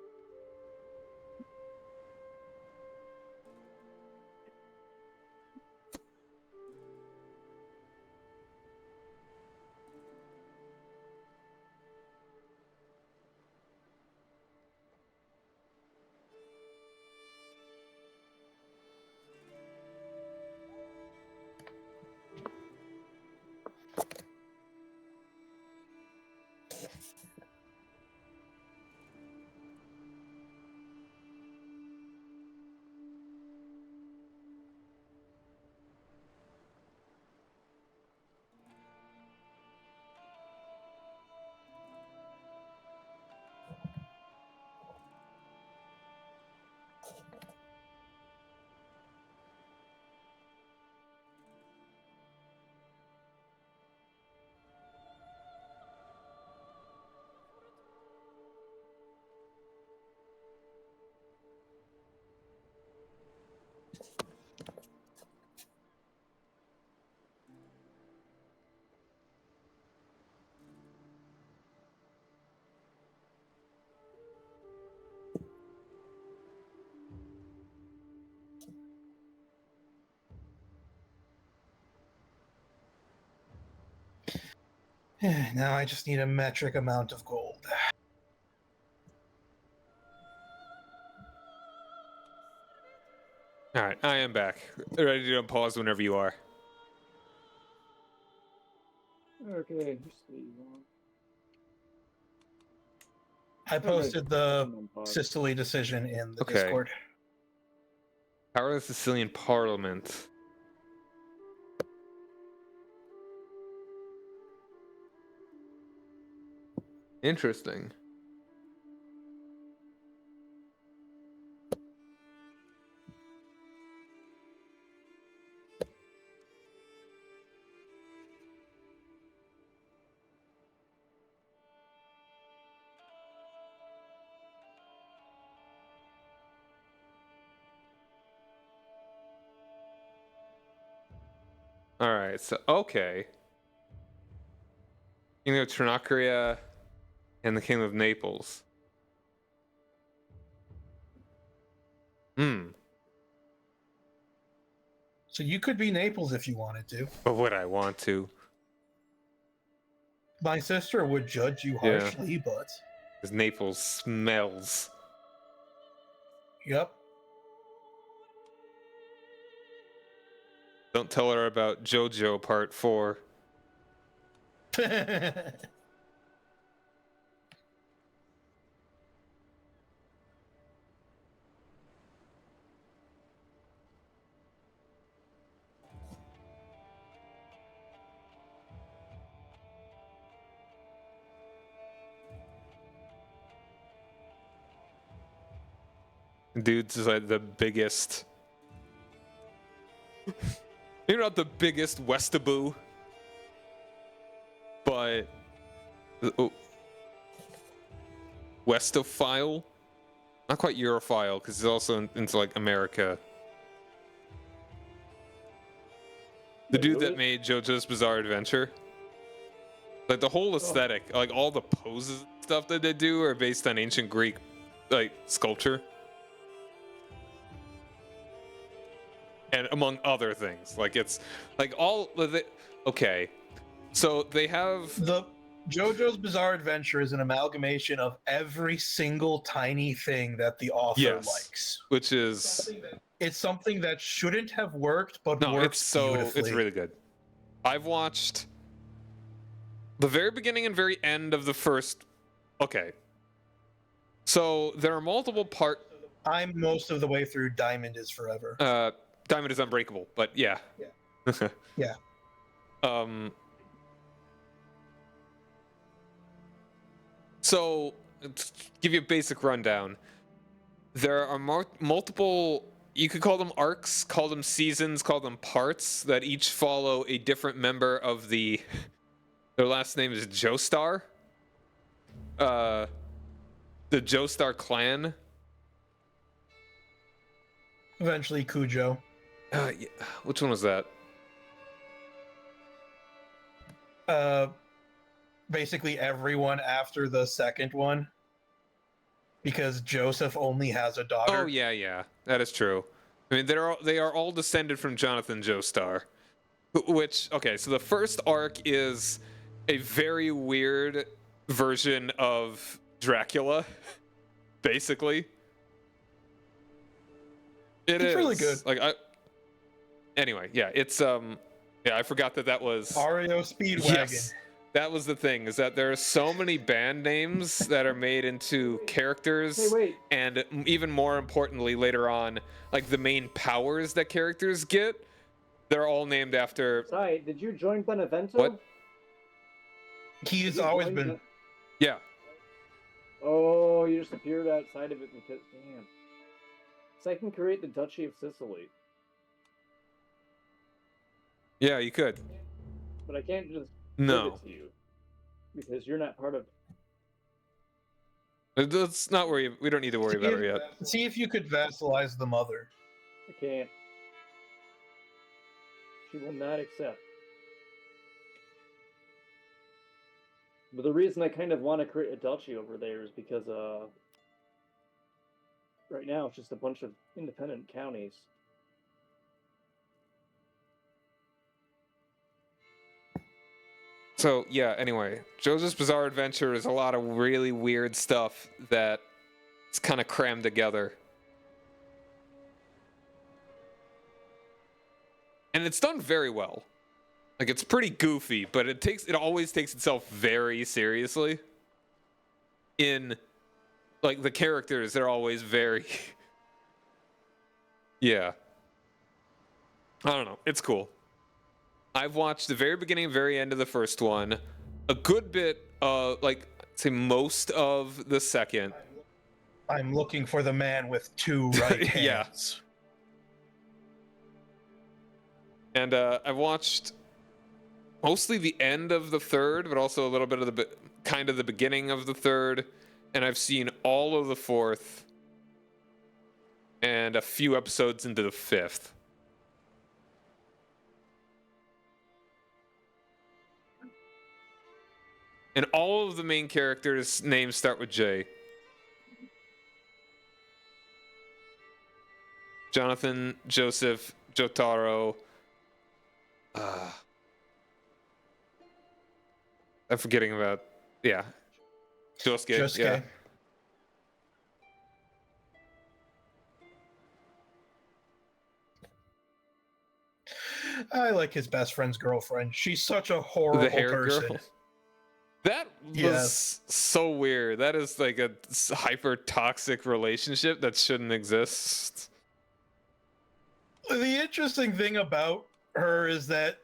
Now I just need a metric amount of gold. All right, I am back. Ready to pause whenever you are. Okay. Just leave one. I posted the Pause. Sicily decision in the Okay. Discord. Power of the Sicilian Parliament. Interesting. All right, so okay. Kingdom of Trinacria and the Kingdom of Naples. Hmm. So you could be Naples if you wanted to. But would I want to? My sister would judge you Yeah. harshly, but Because Naples smells. yep. Don't tell her about JoJo Part 4. Dude's is like the biggest. You're not the biggest Westaboo, but Westophile, not quite Europhile, because he's also into like America. The dude that made JoJo's Bizarre Adventure, like the whole aesthetic, like all the poses and stuff that they do are based on ancient Greek, like sculpture. And among other things, like it's like all of it. Okay, so they have The JoJo's Bizarre Adventure is an amalgamation of every single tiny thing that the author likes. which is It's something that shouldn't have worked, but no, works beautifully. it's really good. I've watched the very beginning and very end of the first. Okay, so there are multiple I'm most of the way through Diamond is Forever. Diamond is Unbreakable, but yeah. Yeah. So, to give you a basic rundown, there are multiple, you could call them arcs, call them seasons, call them parts, that each follow a different member of their last name is Joestar. The Joestar clan. Eventually Cujo. Yeah, which one was that? Basically everyone after the second one. because Joseph only has a daughter. Oh yeah, that is true. I mean, they are all descended from Jonathan Joestar. Which, okay, so the first arc is a very weird version of Dracula, basically. It's really good. Anyway, yeah, it's I forgot that was Ario Speedwagon. Yes, that was the thing, is that there are so many band names that are made into characters, Hey, wait. and even more importantly, later on, like the main powers that characters get. They're all named after. Sorry, did you join Benevento? What? He's Did you always join been. Yeah. Oh, you just appeared outside of it because damn. So I can create the Duchy of Sicily, Yeah, you could. but I can't just give No. it to you because you're not part of. Let's not worry. We don't need to worry about her yet. See if you could vassalize the mother. I can't. She will not accept. But the reason I kind of want to create a duchy over there is because right now it's just a bunch of independent counties. So yeah. Anyway, Jojo's Bizarre Adventure is a lot of really weird stuff that it's kind of crammed together, and it's done very well. Like, it's pretty goofy, but it always takes itself very seriously. In, like, the characters, they're always very yeah. I don't know. It's cool. I've watched the very beginning and very end of the first one, a good bit, like, I'd say most of the second. I'm looking for the man with two right Yeah. hands. And I've watched mostly the end of the third, but also a little bit of the beginning of the third, and I've seen all of the fourth and a few episodes into the fifth. And all of the main characters' names start with J. Jonathan, Joseph, Jotaro. I'm forgetting about, yeah. Josuke. Josuke. Yeah. I like his best friend's girlfriend. She's such a horrible The hair person. girl. That was Yes. so weird. That is like a hyper toxic relationship that shouldn't exist. The interesting thing about her is that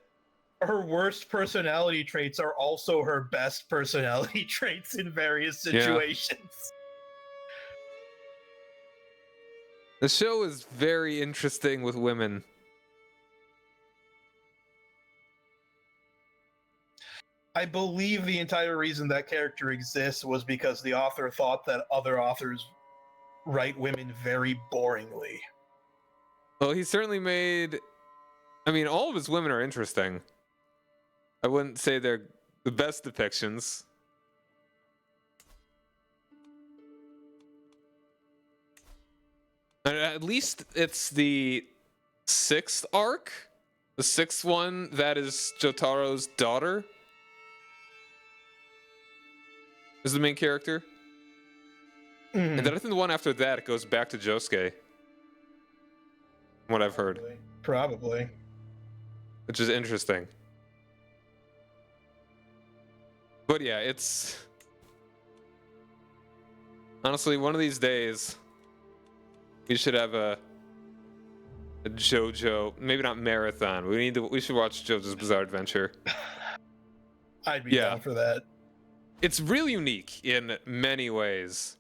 her worst personality traits are also her best personality traits in various situations. The show is very interesting with women. I believe the entire reason that character exists was because the author thought that other authors write women very boringly. Well, he certainly made. I mean, all of his women are interesting. I wouldn't say they're the best depictions. And at least it's the sixth arc. The sixth one, that is Jotaro's daughter, is the main character. Mhm. And then I think the one after that, it goes back to Josuke. From what I've heard. Probably. Which is interesting. But yeah, it's honestly one of these days we should have a JoJo, maybe not marathon. We should watch JoJo's Bizarre Adventure. I'd be down for that. It's really unique in many ways.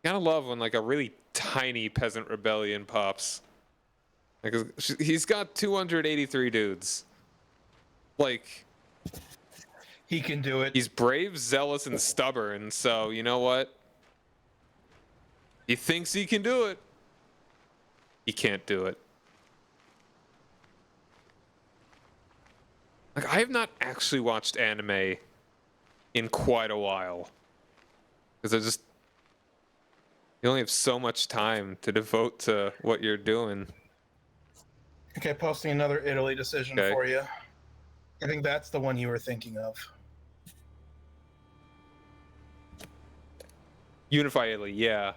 Gotta love when like a really tiny peasant rebellion pops. Like, he's got 283 dudes. Like, He can do it. he's brave, zealous, and stubborn. So you know what? He thinks he can do it. He can't do it. Like, I have not actually watched anime in quite a while. Because you only have so much time to devote to what you're doing. Okay, posting another Italy decision Okay. for you. I think that's the one you were thinking of. Unify Italy, yeah.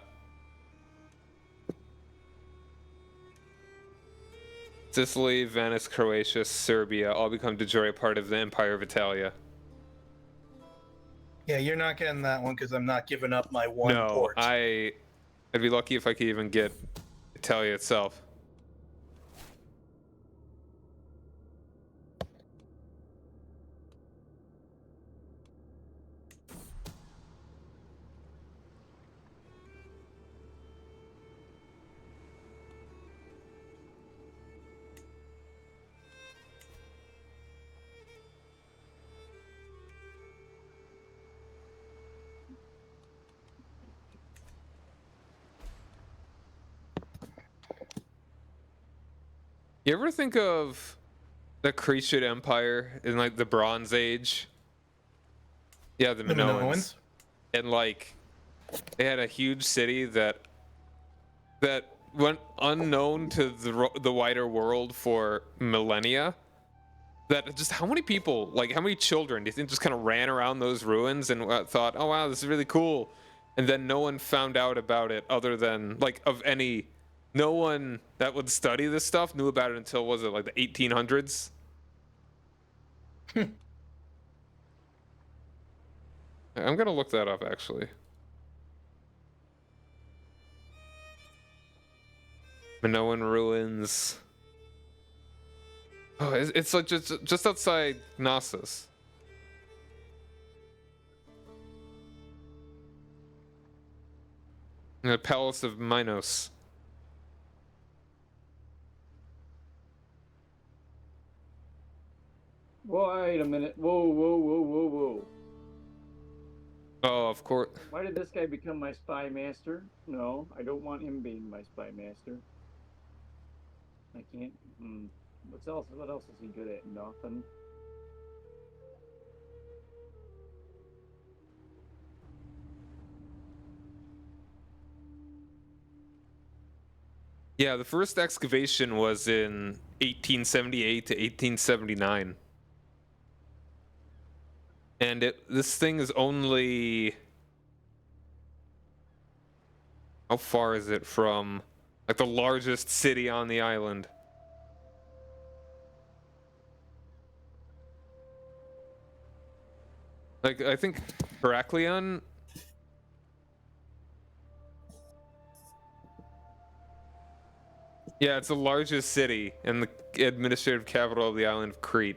Sicily, Venice, Croatia, Serbia all become de jure part of the Empire of Italia. Yeah, you're not getting that one because I'm not giving up my one No, port. I'd be lucky if I could even get Italia itself. You ever think of the Cretan Empire in like the Bronze Age? Yeah, the The Minoans. Minoans? And like they had a huge city that went unknown to the wider world for millennia. That just how many people, like how many children do you think just kind of ran around those ruins and thought, oh wow, this is really cool, and then no one found out about it other than like no one that would study this stuff knew about it until, was it like the 1800s? I'm gonna look that up actually. Minoan ruins. Oh, it's like just outside Knossos. The Palace of Minos. Wait a minute. Whoa, whoa, whoa, whoa, whoa. Oh, of course. Why did this guy become my spy master? No, I don't want him being my spy master. I can't. What else is he good at? Nothing. Yeah, the first excavation was in 1878 to 1879. And this thing is only, how far is it from like the largest city on the island? Like I think Heraklion. Yeah, it's the largest city and the administrative capital of the island of Crete.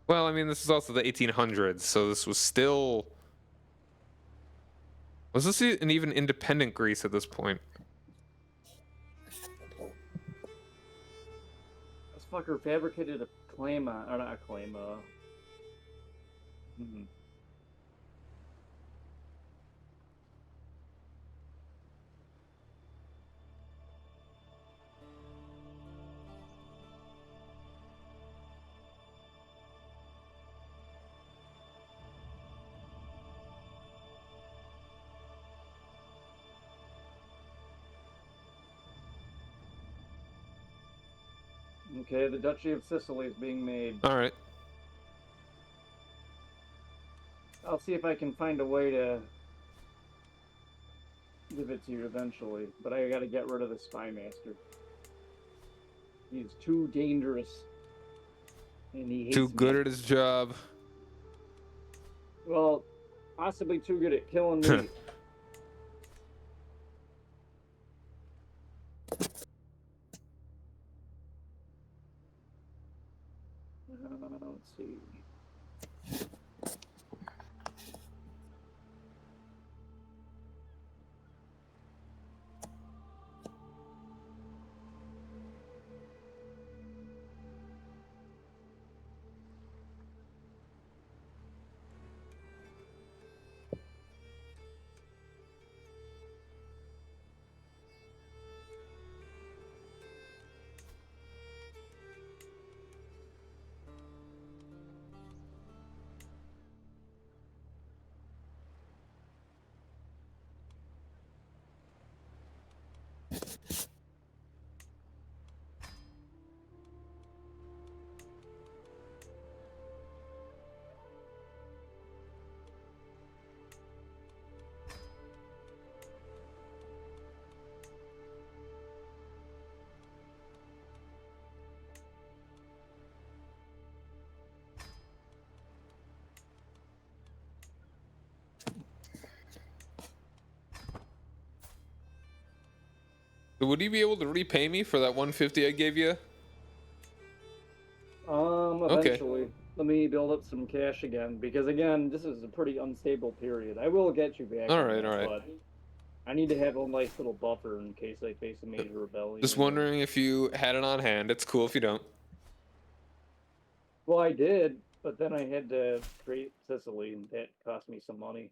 Well, I mean, this is also the 1800s, so this was still... Was this an even independent Greece at this point? This fucker fabricated a claim or not a claim, Okay, the Duchy of Sicily is being made. All right. I'll see if I can find a way to give it to you eventually, but I gotta get rid of the spy master. He's too dangerous. And he hates Too good me. at his job. Well, possibly too good at killing me. Let's see. So would you be able to repay me for that 150 I gave you? Okay. Eventually. Let me build up some cash again, because again, this is a pretty unstable period. I will get you back All on right, that, all right. but I need to have a nice little buffer in case I face a major rebellion Just again. wondering if you had it on hand. It's cool if you don't. Well, I did, but then I had to create Sicily, and that cost me some money.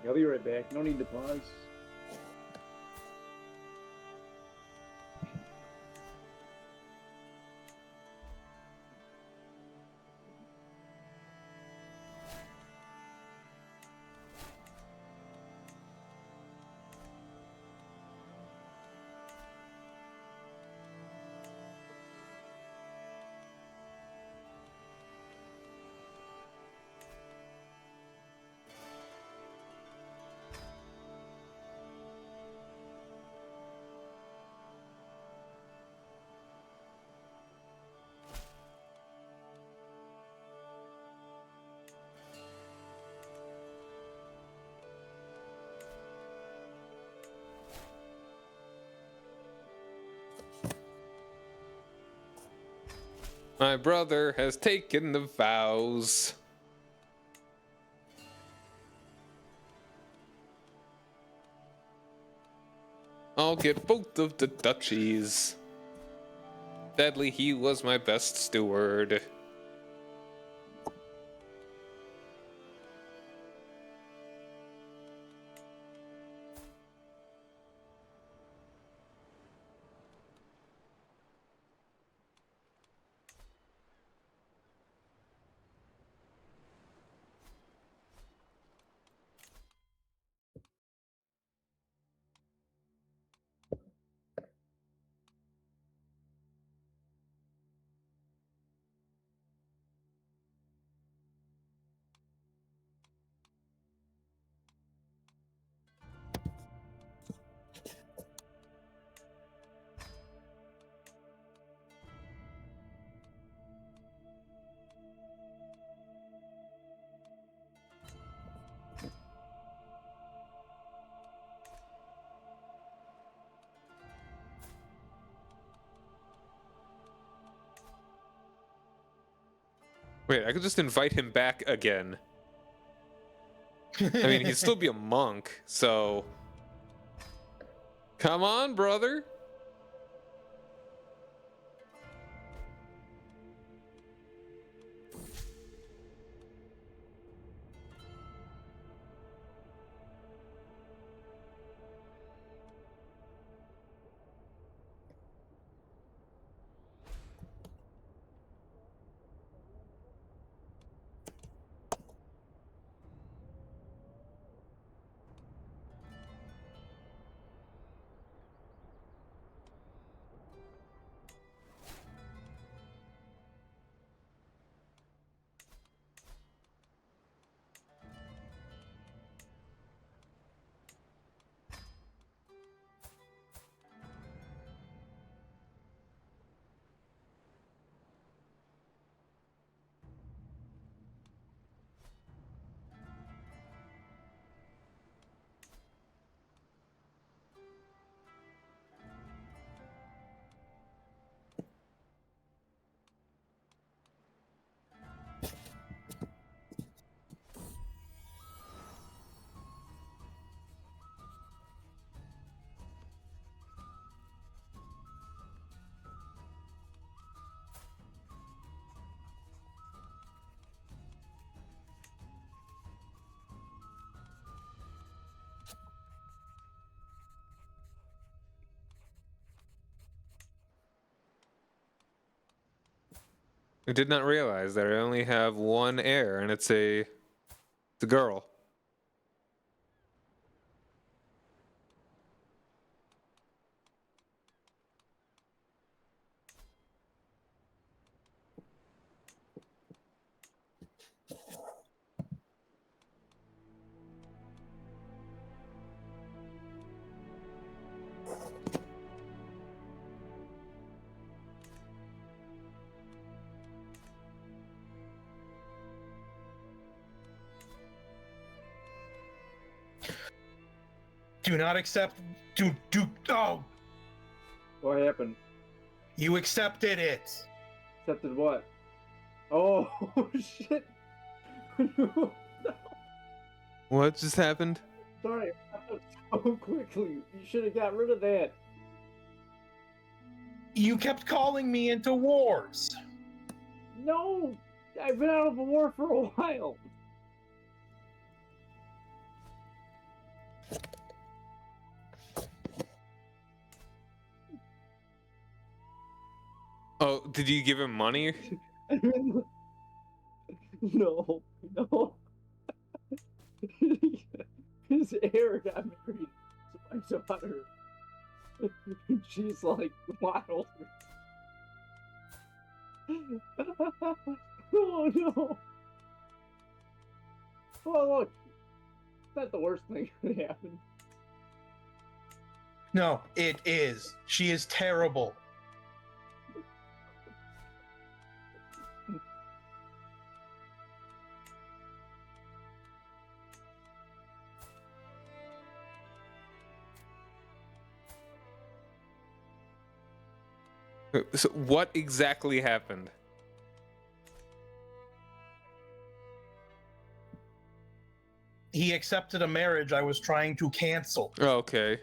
I'll be right back. No need to pause. My brother has taken the vows. I'll get both of the duchies. Sadly, he was my best steward. Wait, I could just invite him back again. I mean, he'd still be a monk, so... Come on, brother! I did not realize that I only have one heir, and it's a girl. Do not accept. Oh, What happened? you accepted it. Accepted what? Oh shit! What just happened? Sorry, I wrapped up so quickly. You should have got rid of that. You kept calling me into wars. No, I've been out of a war for a while. Oh, did you give him money? No, no. His heir got married to my daughter. She's like wild. Oh no. Well, look, it's not the worst thing that happened. No, it is. She is terrible. So what exactly happened? He accepted a marriage I was trying to cancel. Oh, okay.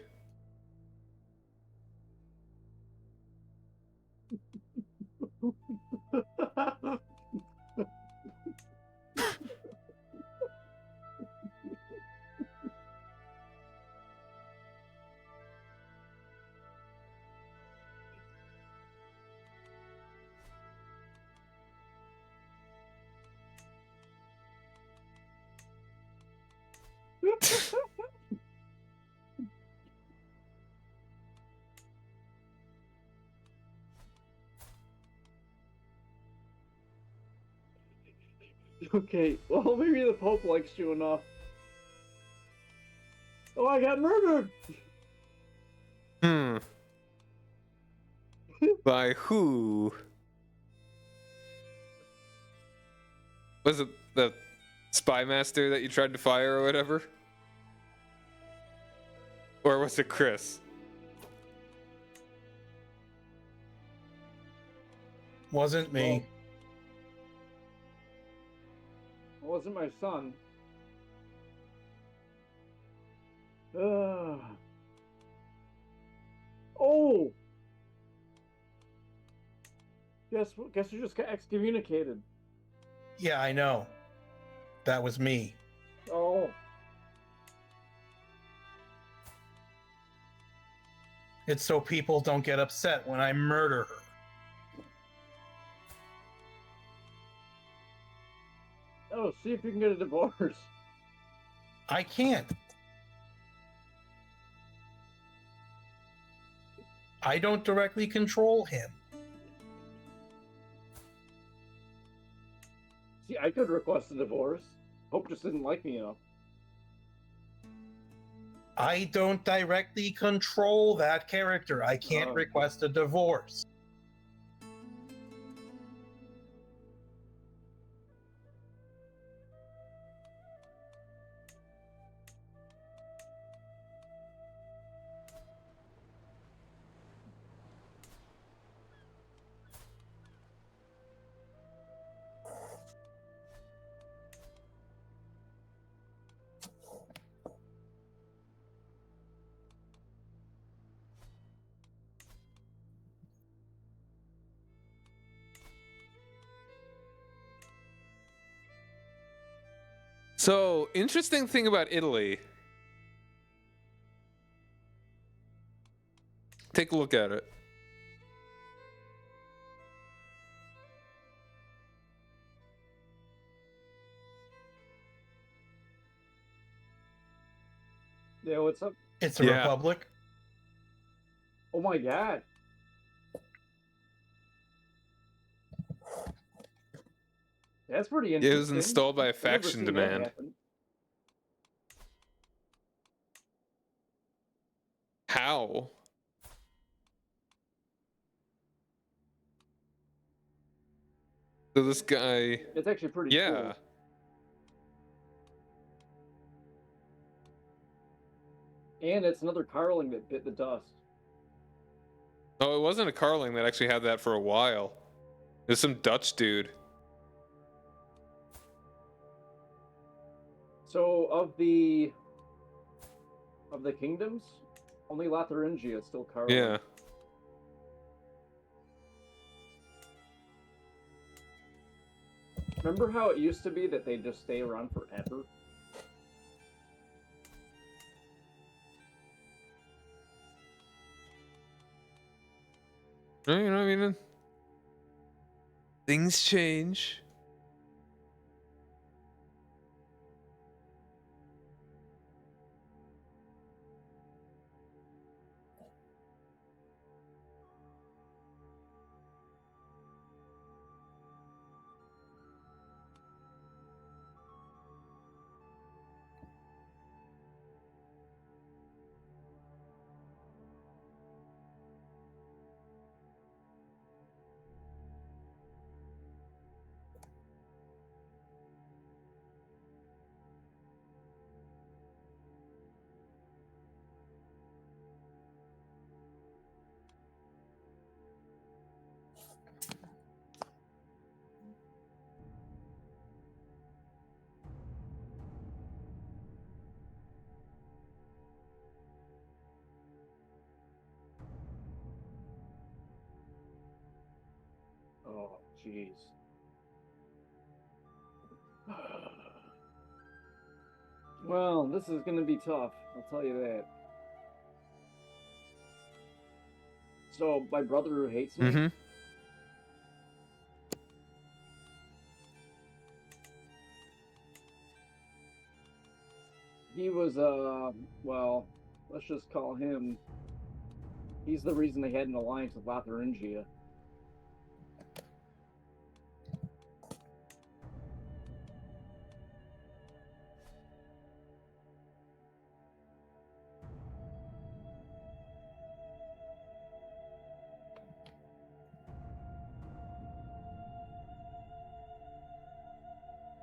Okay, well, maybe the Pope likes you enough. Oh, I got murdered! Hmm. By who? Was it the spy master that you tried to fire or whatever? Or was it Chris? Wasn't me. It wasn't my son. Oh! Guess who just got excommunicated? Yeah, I know. That was me. Oh. It's so people don't get upset when I murder her. Oh, see if you can get a divorce. I can't. I don't directly control him. See, I could request a divorce. Pope just didn't like me enough. I don't directly control that character. I can't Oh. request a divorce. So, interesting thing about Italy. Take a look at it. Yeah, what's up? It's a Yeah. republic. Oh my god. That's pretty It interesting. was installed by a I've never faction seen that demand. happen. How? So this guy, It's actually pretty yeah. cool. And it's another Carling that bit the dust. Oh, it wasn't a Carling that actually had that for a while. It was some Dutch dude. So of the kingdoms, only Lotharingia is still Carling. Yeah. Remember how it used to be that they just stay around forever? You know, I mean, things change. Oh, jeez. Well, this is gonna be tough, I'll tell you that. So, my brother who hates me, Mm-hmm. he was, well, let's just call him, he's the reason they had an alliance with Lotharingia.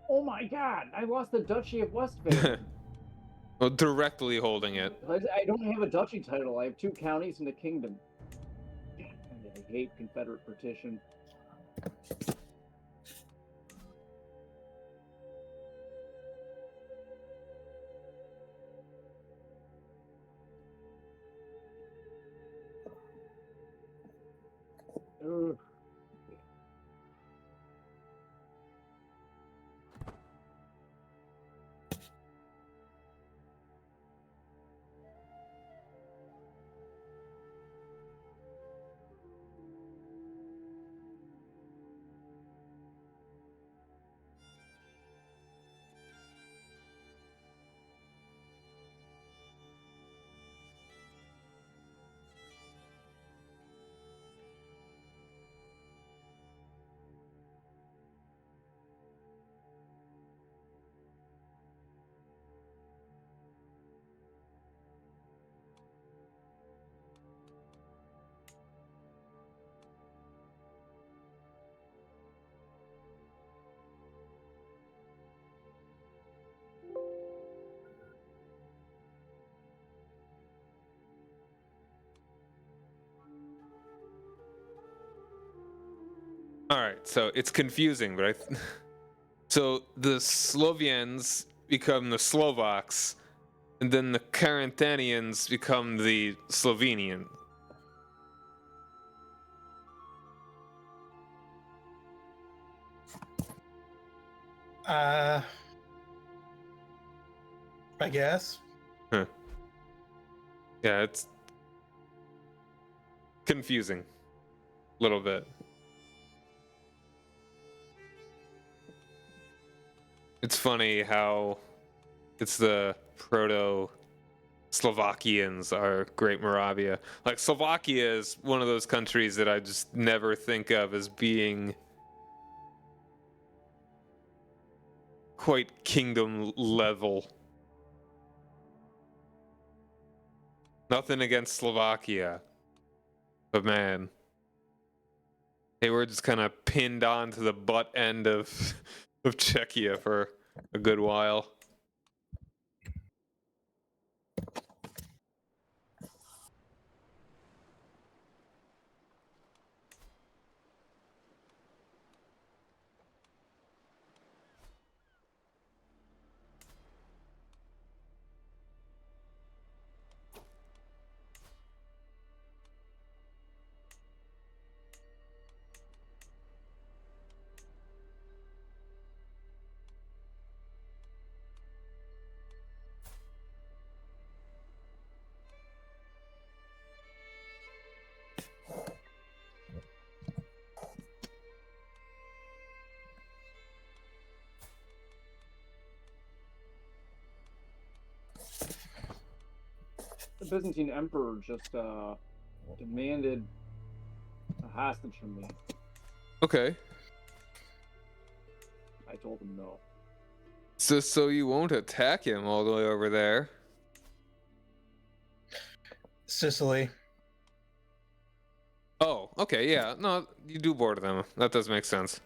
Oh my god, I lost the Duchy of Westphalen. Well, directly holding it. I don't have a duchy title. I have 2 counties and a kingdom. I hate Confederate partition. Ugh. All right, so it's confusing, but so the Slovians become the Slovaks, and then the Carinthanians become the Slovenian. I guess. Huh. Yeah, it's confusing, a little bit. It's funny how it's the proto Slovakians are Great Moravia. Like, Slovakia is one of those countries that I just never think of as being quite kingdom level. Nothing against Slovakia, but man, they were just kind of pinned onto the butt end of Czechia for a good while. The Byzantine emperor just demanded a hostage from me. Okay. I told him no. So you won't attack him all the way over there? Sicily. Oh, okay, yeah. No, you do border them. That does make sense.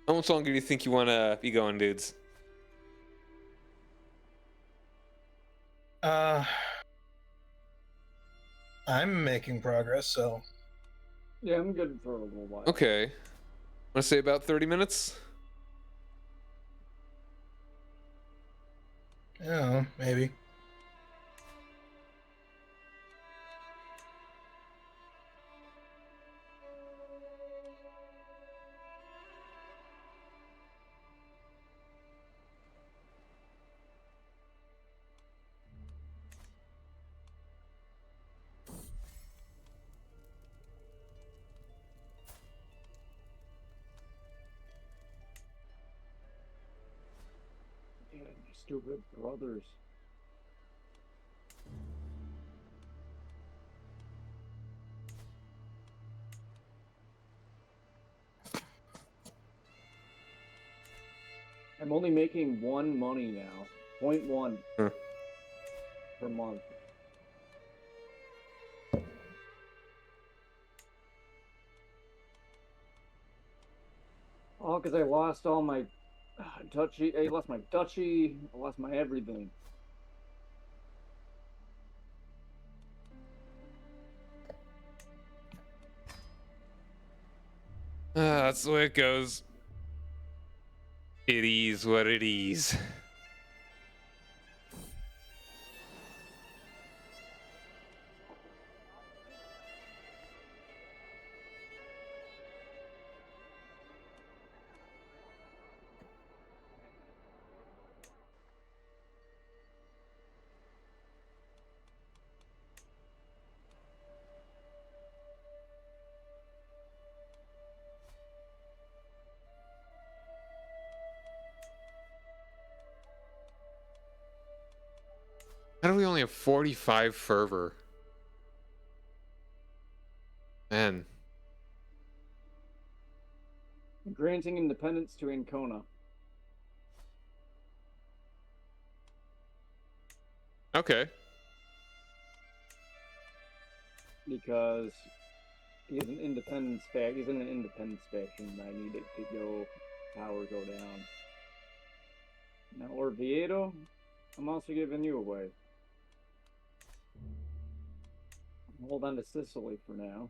How much longer do you think you want to be going, dudes? I'm making progress, so Yeah, I'm good for a little while. Okay. Want to say about 30 minutes? yeah, maybe. Damn, you stupid brothers. I'm only making 1 money now. 0.1 Huh. per month. All because I lost all my duchy. I lost my duchy. I lost my everything. That's the way it goes. It is what it is. How do we only have 45 fervor? Man. Granting independence to Ancona. Okay. Because he's an independence fact. He's in an independence faction. I need it to go power go down. Now Orvieto, I'm also giving you away. Hold on to Sicily for now.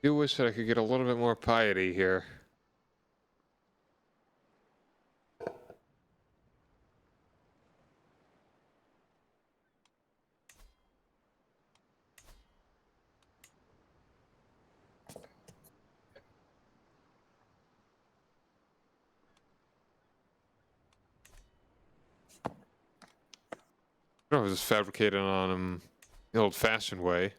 do wish that I could get a little bit more piety here. I was just fabricated on him the old-fashioned way.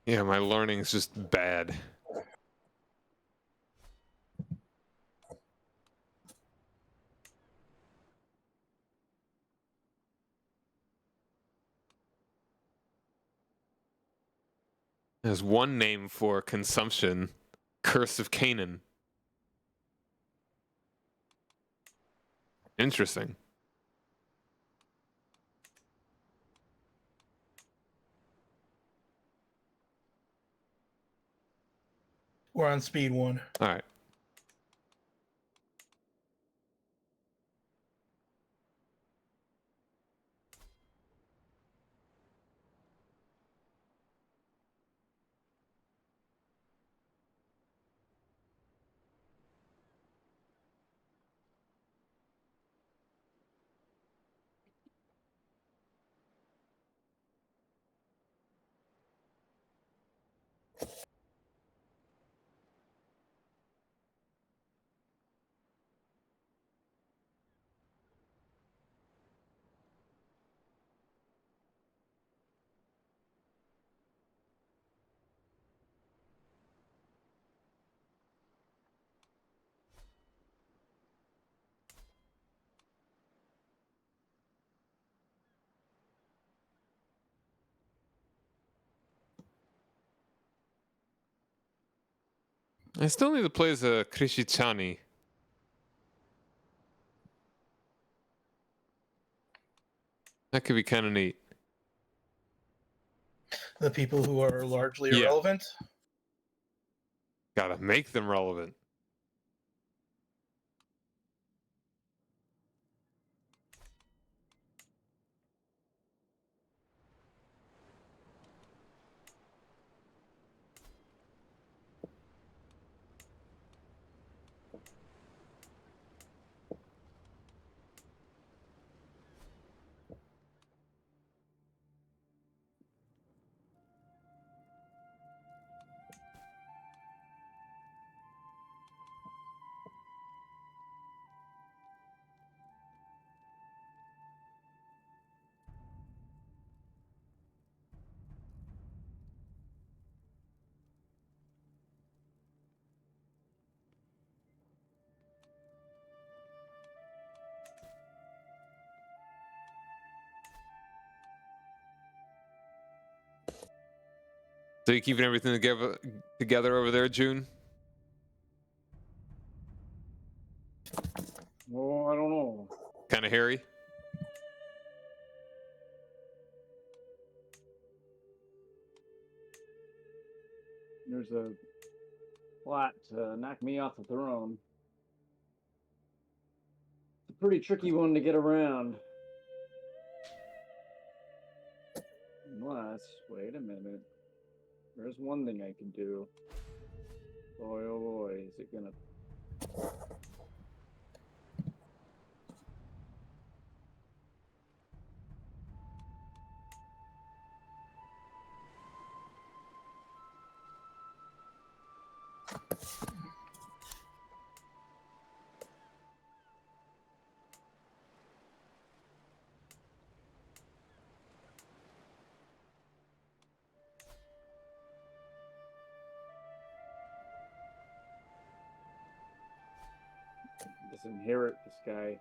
Yeah, my learning's just bad. There's one name for consumption. Curse of Canaan. Interesting. We're on speed 1. Alright. I still need to play as a Krishichani. That could be kind of neat. The people who are largely Yeah. irrelevant. Gotta make them relevant. So you keeping everything together over there, June? Oh, I don't know. Kind of hairy? There's a plot to knock me off the throne. It's a pretty tricky one to get around. Unless, wait a minute. There's one thing I can do. Boy, oh boy, is it gonna... Disinherit this guy.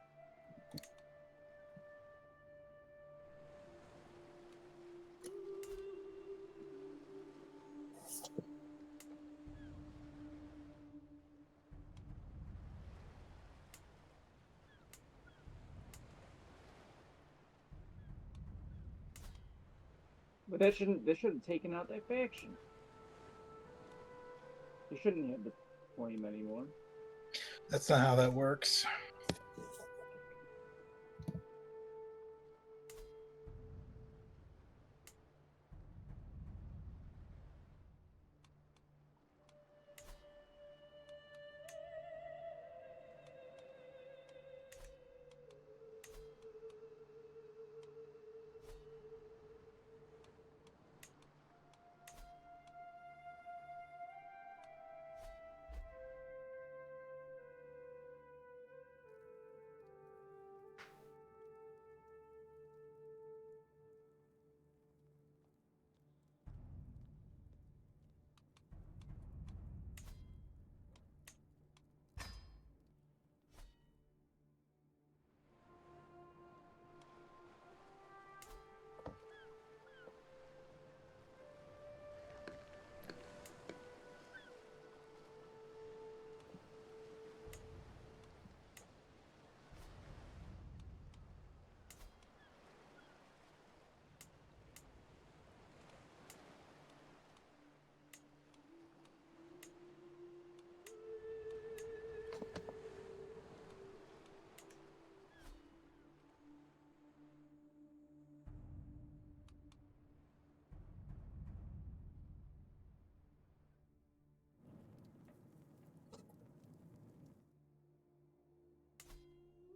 But they should have taken out that faction. They shouldn't have claim anymore. That's not how that works.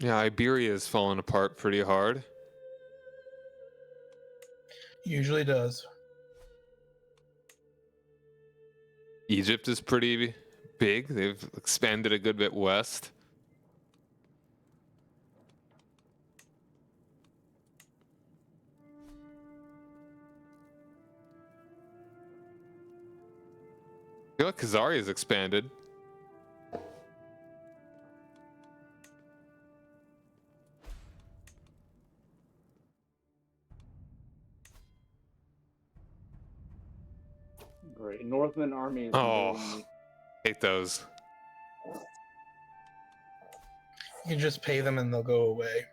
Yeah, Iberia's fallen apart pretty hard. Usually does. Egypt is pretty big. They've expanded a good bit west. I feel like Khazaria's expanded. Great. Northman army is Oh. invading me. Hate those. You just pay them and they'll go away.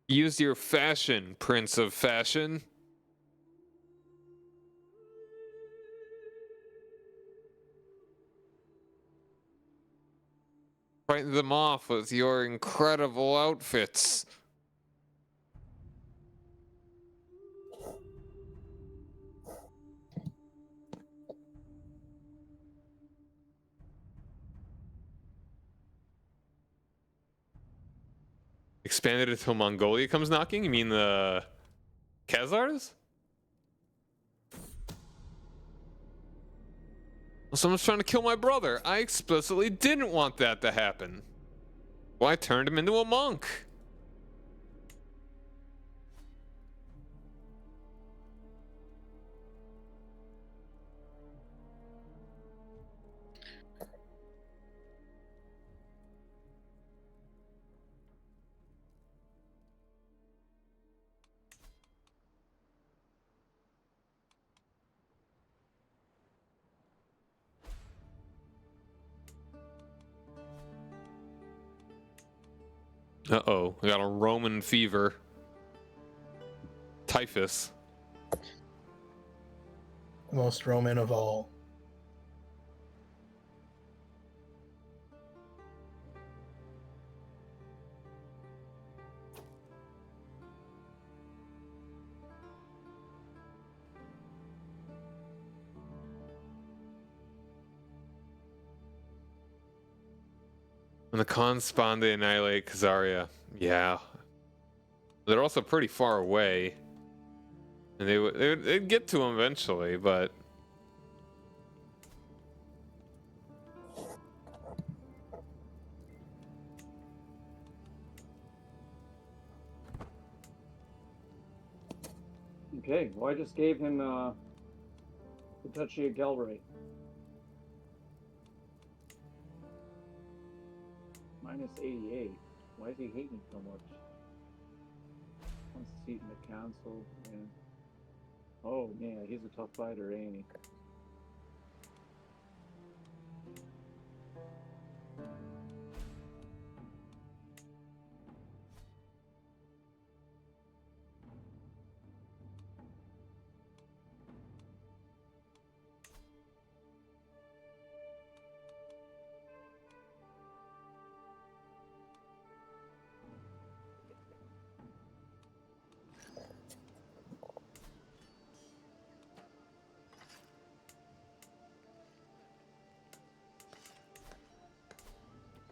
Use your fashion, Prince of Fashion. Frighten them off with your incredible outfits. Expanded until Mongolia comes knocking? You mean the Khazars? Someone's trying to kill my brother. I explicitly didn't want that to happen. Well, I turned him into a monk. Uh-oh, we got a Roman fever. Typhus. The most Roman of all. When the Khans spawn, they annihilate Khazaria. Yeah. They're also pretty far away. And they'd get to them eventually, but... Okay, well I just gave him the Duchy of Galray. Minus 88. Why does he hate me so much? Wants a seat in the council. Man. Oh man, he's a tough fighter, ain't he?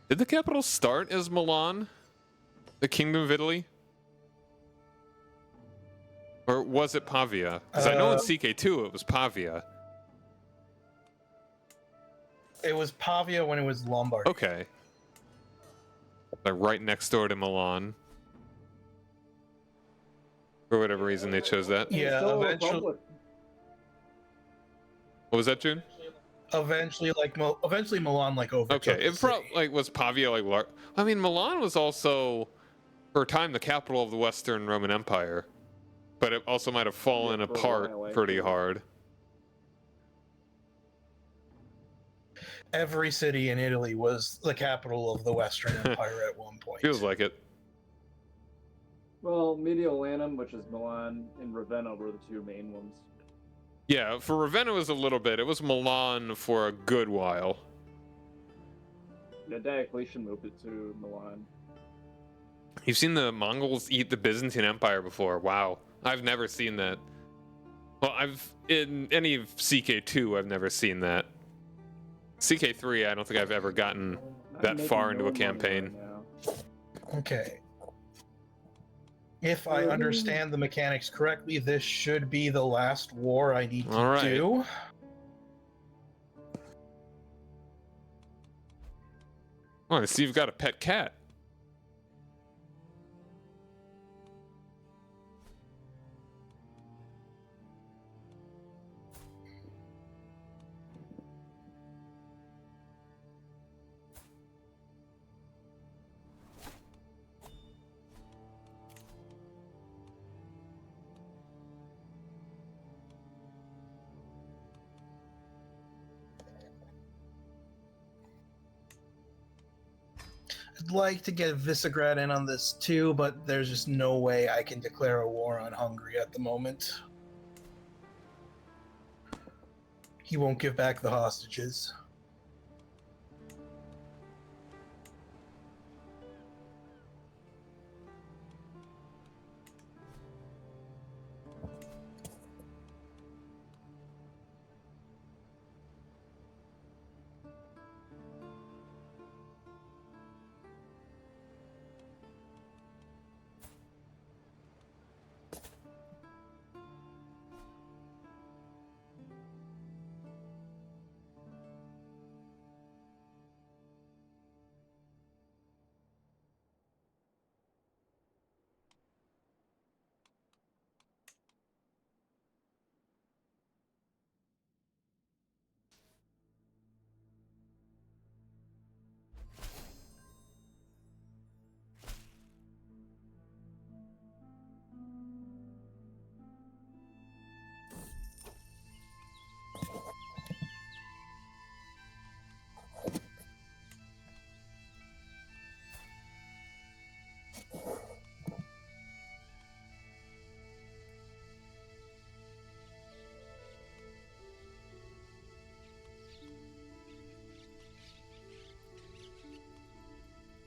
Did the capital start as Milan, the Kingdom of Italy? Or was it Pavia? Because I know in CK2 it was Pavia. It was Pavia when it was Lombardy. Okay. Like right next door to Milan. For whatever reason they chose that. It's Yeah, still a eventually, republic. What was that, June? eventually Milan like overtook. Okay, the it probably city. like was Pavia like I mean Milan was also for a time the capital of the Western Roman Empire, but it also might have fallen Yeah, for a apart while, pretty actually. hard. Every city in Italy was the capital of the Western Empire at one point. Feels like it. Well, Mediolanum, which is Milan, and Ravenna were the two main ones. Yeah, for Ravenna was a little bit. It was Milan for a good while. Yeah, Diocletian moved it to Milan. You've seen the Mongols eat the Byzantine Empire before. Wow. I've never seen that. Well, in any of CK2, I've never seen that. CK3, I don't think I've ever gotten I'm that making far into no a money campaign. right now. Okay. If I understand the mechanics correctly, this should be the last war I need to All right. do. Oh, I see you've got a pet cat. I'd like to get Visegrad in on this too, but there's just no way I can declare a war on Hungary at the moment. He won't give back the hostages.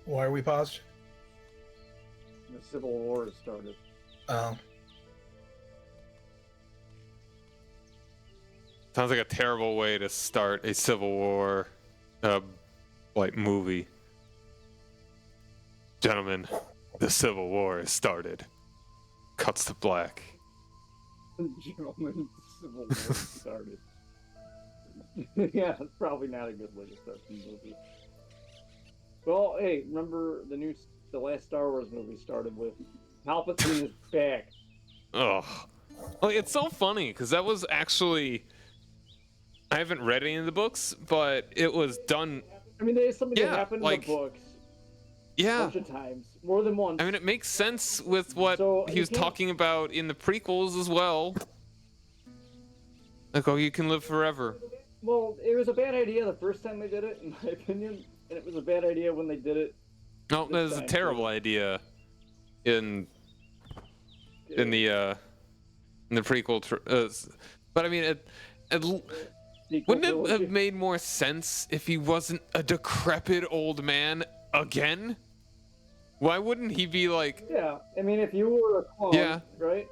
Why are we paused? The Civil War has started. Sounds like a terrible way to start a Civil War, like movie. Gentlemen, the Civil War has started. Cuts to black. Gentlemen, the Civil War started. Yeah, it's probably not a good way to start the movie. Well, hey, remember the last Star Wars movie started with Palpatine is back. Ugh. Like, it's so funny because that was actually. I haven't read any of the books, but it was done. I mean, there's something Yeah, that happened like- in the books a Yeah. bunch of times, more than once. I mean, it makes sense with what So, he you was can't- talking about in the prequels as well. Like, oh, you can live forever. Well, it was a bad idea the first time they did it, in my opinion, and it was a bad idea when they did it. No, that was a time, terrible too. idea in the prequel. But I mean, wouldn't it Sequel have made more sense if he wasn't a decrepit old man again? Why wouldn't he be like? Yeah, I mean, if you were a clone, Yeah. right?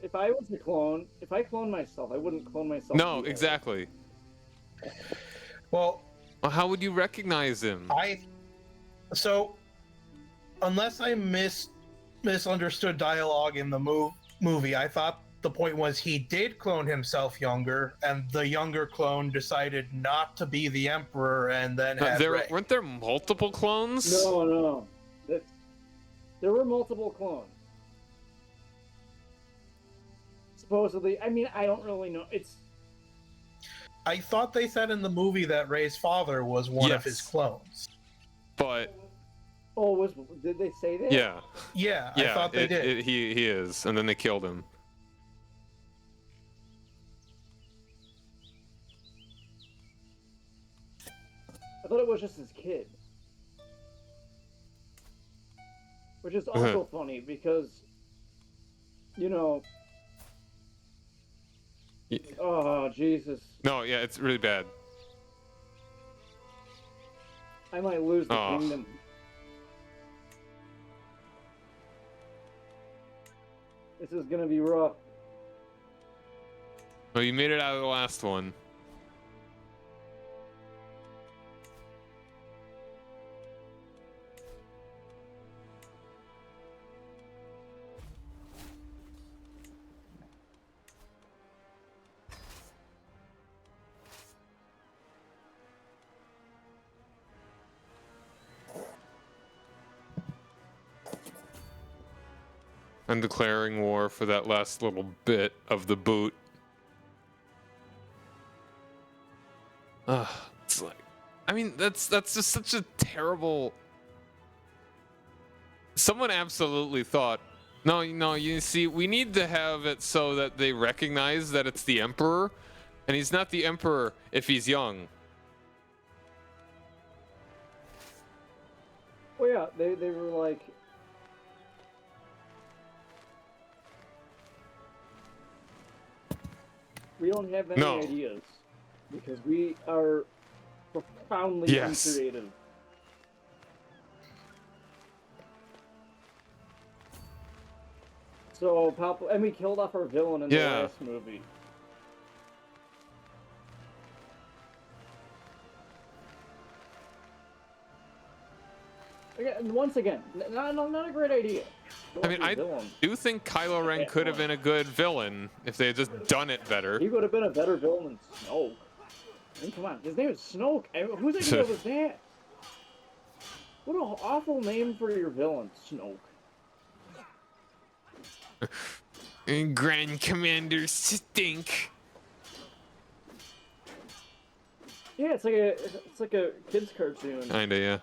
If I was a clone, if I cloned myself, I wouldn't clone myself. No, either. exactly. Well, Well, how would you recognize him? So, unless I misunderstood dialogue in the movie, I thought the point was he did clone himself younger, and the younger clone decided not to be the emperor, and then had Rey. Weren't there multiple clones? No. There were multiple clones. Supposedly, I mean, I don't really know. I thought they said in the movie that Rey's father was one of his Yes. clones. But did they say that? yeah, Yeah, I thought they did. He is, and then they killed him. I thought it was just his kid. Which is also funny because, you know. Oh, Jesus. No, yeah, it's really bad. I might lose the kingdom. This is gonna be rough. Oh, you made it out of the last one. I'm declaring war for that last little bit of the boot. It's like, I mean, that's just such a terrible. Someone absolutely thought, no, you see, we need to have it so that they recognize that it's the Emperor, and he's not the Emperor if he's young. Well, yeah, they were like. We don't have any ideas because we are profoundly uncreative. So, and we killed off our villain in the last movie. Once again, not a great idea. I mean, I do think Kylo Ren could have been a good villain if they had just done it better. He would have been a better villain than Snoke. I mean, come on, his name is Snoke. Whose idea was that? What an awful name for your villain, Snoke. Grand Commander Stink. Yeah, it's like a kids cartoon. Kinda, yeah.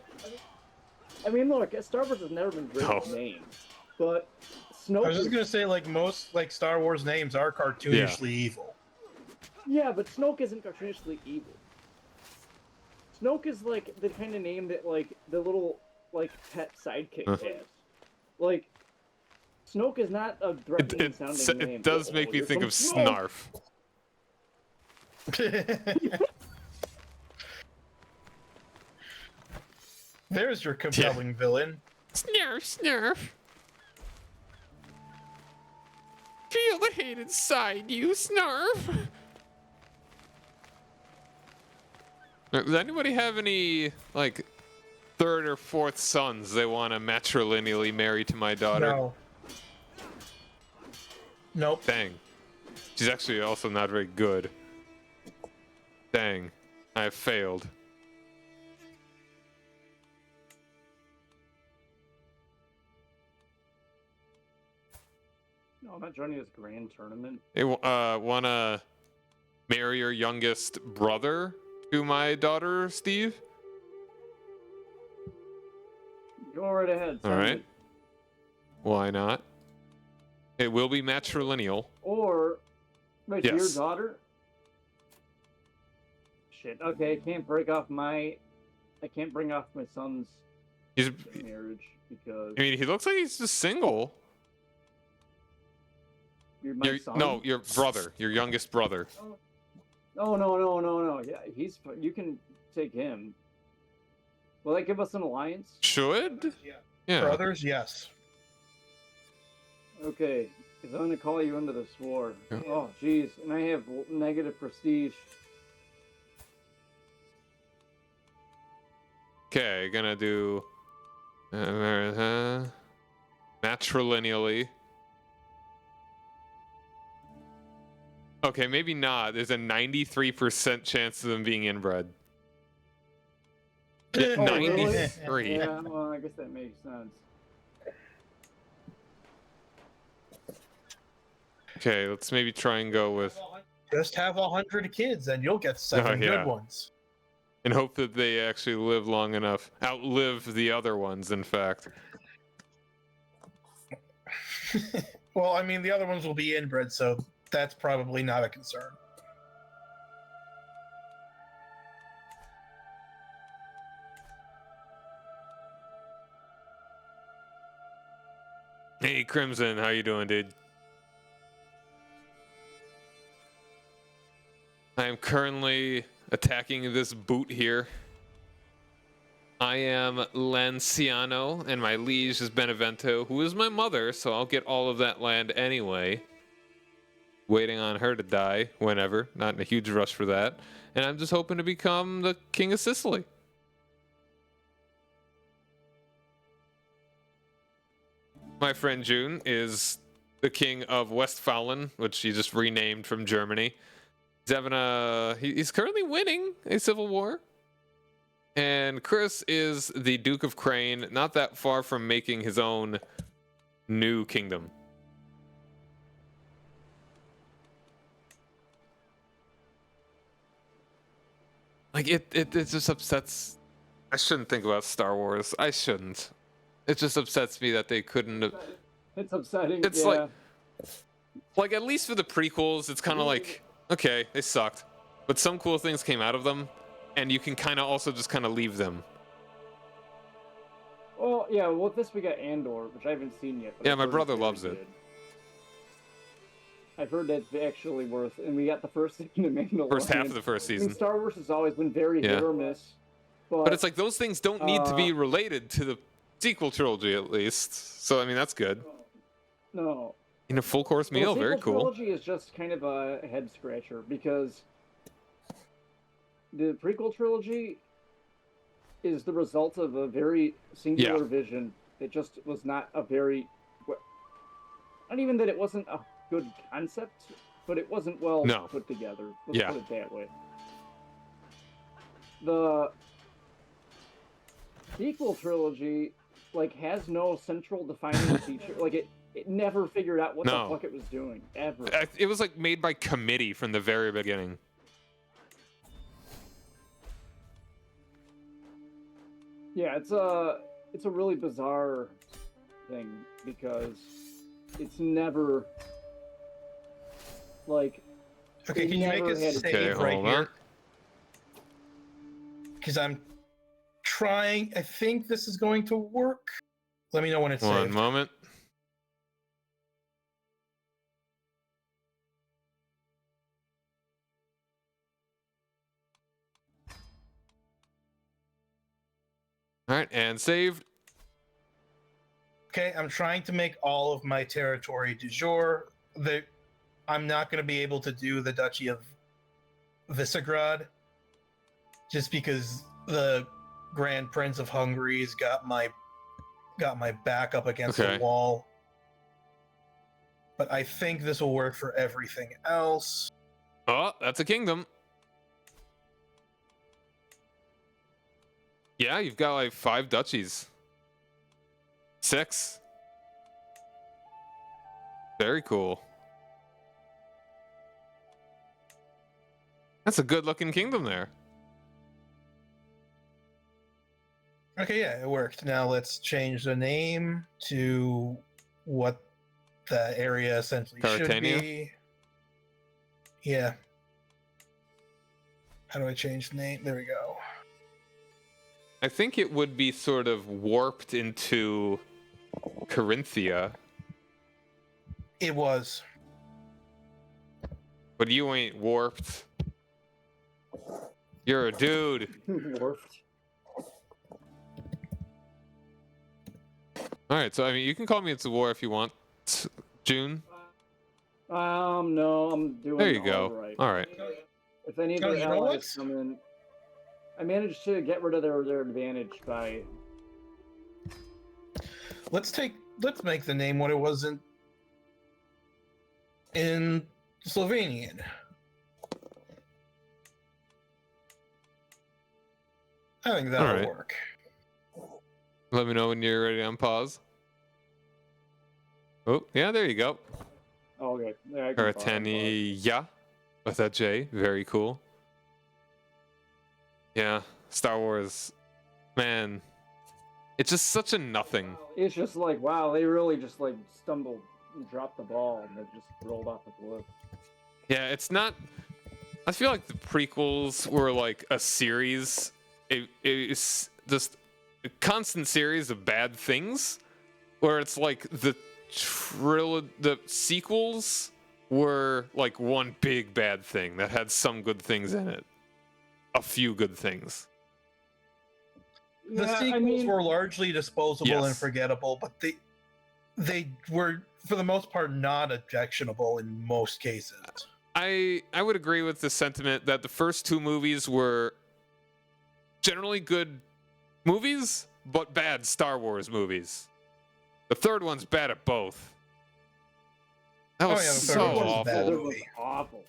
I mean, look, Star Wars has never been great named, but Snoke. I was just gonna say, like most Star Wars names are cartoonishly evil. Yeah, but Snoke isn't cartoonishly evil. Snoke is like the kind of name that like the little like pet sidekick has. Like, Snoke is not a threatening sounding name. It does make me think of Snarf. There's your compelling villain. Snarf. Feel the hate inside you, Snarf. Does anybody have any, like, third or fourth sons they want to matrilineally marry to my daughter? No. Nope. Dang. She's actually also not very good. Dang. I have failed. No, I'm not joining this grand tournament. Hey, wanna marry your youngest brother to my daughter, Steve? Go right ahead. All right. Why not? It will be matrilineal. Or, wait, Yes. your daughter? Shit. Okay, I can't bring off my son's marriage because. I mean, he looks like he's just single. You're my son? No, your brother, your youngest brother. No. Yeah, you can take him. Will that give us an alliance? Should? Yeah. Brothers, yes. Okay, because I'm gonna call you into this war. Yeah. Oh, jeez, and I have negative prestige. Okay, gonna do Matrilineally. Okay, maybe not. There's a 93% chance of them being inbred. Oh, really? 93. Yeah, well, I guess that makes sense. Okay, let's maybe try and go with Just have 100 kids and you'll get 7 yeah. good ones. and hope that they actually live long enough, outlive the other ones. In fact, Well, I mean, the other ones will be inbred, so that's probably not a concern. hey Crimson, how you doing, dude? I am currently attacking this boot here. I am Lanciano, and my liege is Benevento, who is my mother, so I'll get all of that land anyway. Waiting on her to die whenever, not in a huge rush for that. And I'm just hoping to become the King of Sicily. My friend June is the King of Westfalen, which he just renamed from Germany. He's having he's currently winning a civil war. And Chris is the Duke of Crane, not that far from making his own new kingdom. Like it just upsets. I shouldn't think about Star Wars. I shouldn't. It just upsets me that they couldn't have. It's upsetting. It's yeah. like at least for the prequels, it's kind of like, okay, they sucked, but some cool things came out of them, and you can kind of also just kind of leave them. Well, yeah. Well, with this we got Andor, which I haven't seen yet. But Yeah, I've my heard brother it's very loves it. good. I've heard that's actually worth, and we got the first season of Mandalorian. First half of the first I mean, season. Star Wars has always been very hit Yeah. or miss, But it's like those things don't need to be Uh, related to the sequel trilogy, at least. So I mean, that's good. no. In a full course Well, meal, the very sequel cool. trilogy is just kind of a head scratcher because the prequel trilogy is the result of a very singular Yeah. vision. It just was not a very, not even that it wasn't a good concept, but it wasn't well No. put together. Let's Yeah. put it that way. The sequel trilogy like has no central defining feature. Like it never figured out what No. the fuck it was doing ever. It was like made by committee from the very beginning. Yeah, it's a really bizarre thing because it's never like Okay, It can you make never a had- save Okay, right hold here? on. Because I'm trying. I think this is going to work. Let me know when it's One saved. moment. All right, and saved. Okay, I'm trying to make all of my territory du jour. I'm not going to be able to do the Duchy of Visegrad just because the Grand Prince of Hungary's got my back up against Okay. the wall. But I think this will work for everything else. Oh, that's a kingdom. Yeah, you've got like 5 duchies. 6. Very cool. That's a good looking kingdom there. Okay, yeah, it worked. Now let's change the name to what the area essentially should Caritania? be. Yeah. How do I change the name? There we go. I think it would be sort of warped into Carinthia, It was. but you ain't warped. You're a dude. Dwarfed. All right, so I mean, you can call me It's a War if you want, June. No, I'm doing. There you all go. right. All right. If any of Oh, their you know allies what? come in, I managed to get rid of their advantage by let's make the name what it was in Slovenian. I think that'll Alright. work. Let me know when you're ready on pause. Oh, yeah, there you go. Oh, okay. Yeah, I can pause. Karatania with that J. Very cool. Yeah, Star Wars. Man, it's just such a nothing. It's just like, wow, they really just like stumbled and dropped the ball and it just rolled off the cliff. Yeah, it's not. I feel like the prequels were like a series. It's just a constant series of bad things, where it's like the sequels were like one big bad thing that had some good things in it, a few good things. The Yeah, sequels were largely disposable and Yes. forgettable, but they were for the most part not objectionable in most cases. I would agree with the sentiment that the first two movies were generally good movies, but bad Star Wars movies. The third one's bad at both. That was yeah, the so third one's awful. bad. The third one's awful.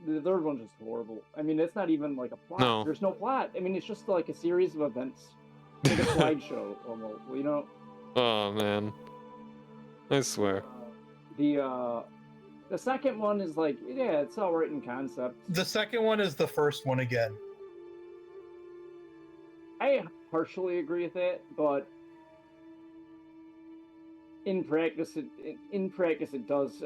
The third one's just horrible. I mean, it's not even like a plot. No. There's no plot. I mean, it's just like a series of events, like a slideshow almost. You know. Oh man, I swear. The second one is like, yeah, it's all right in concept. The second one is the first one again. I partially agree with that, but in practice, it does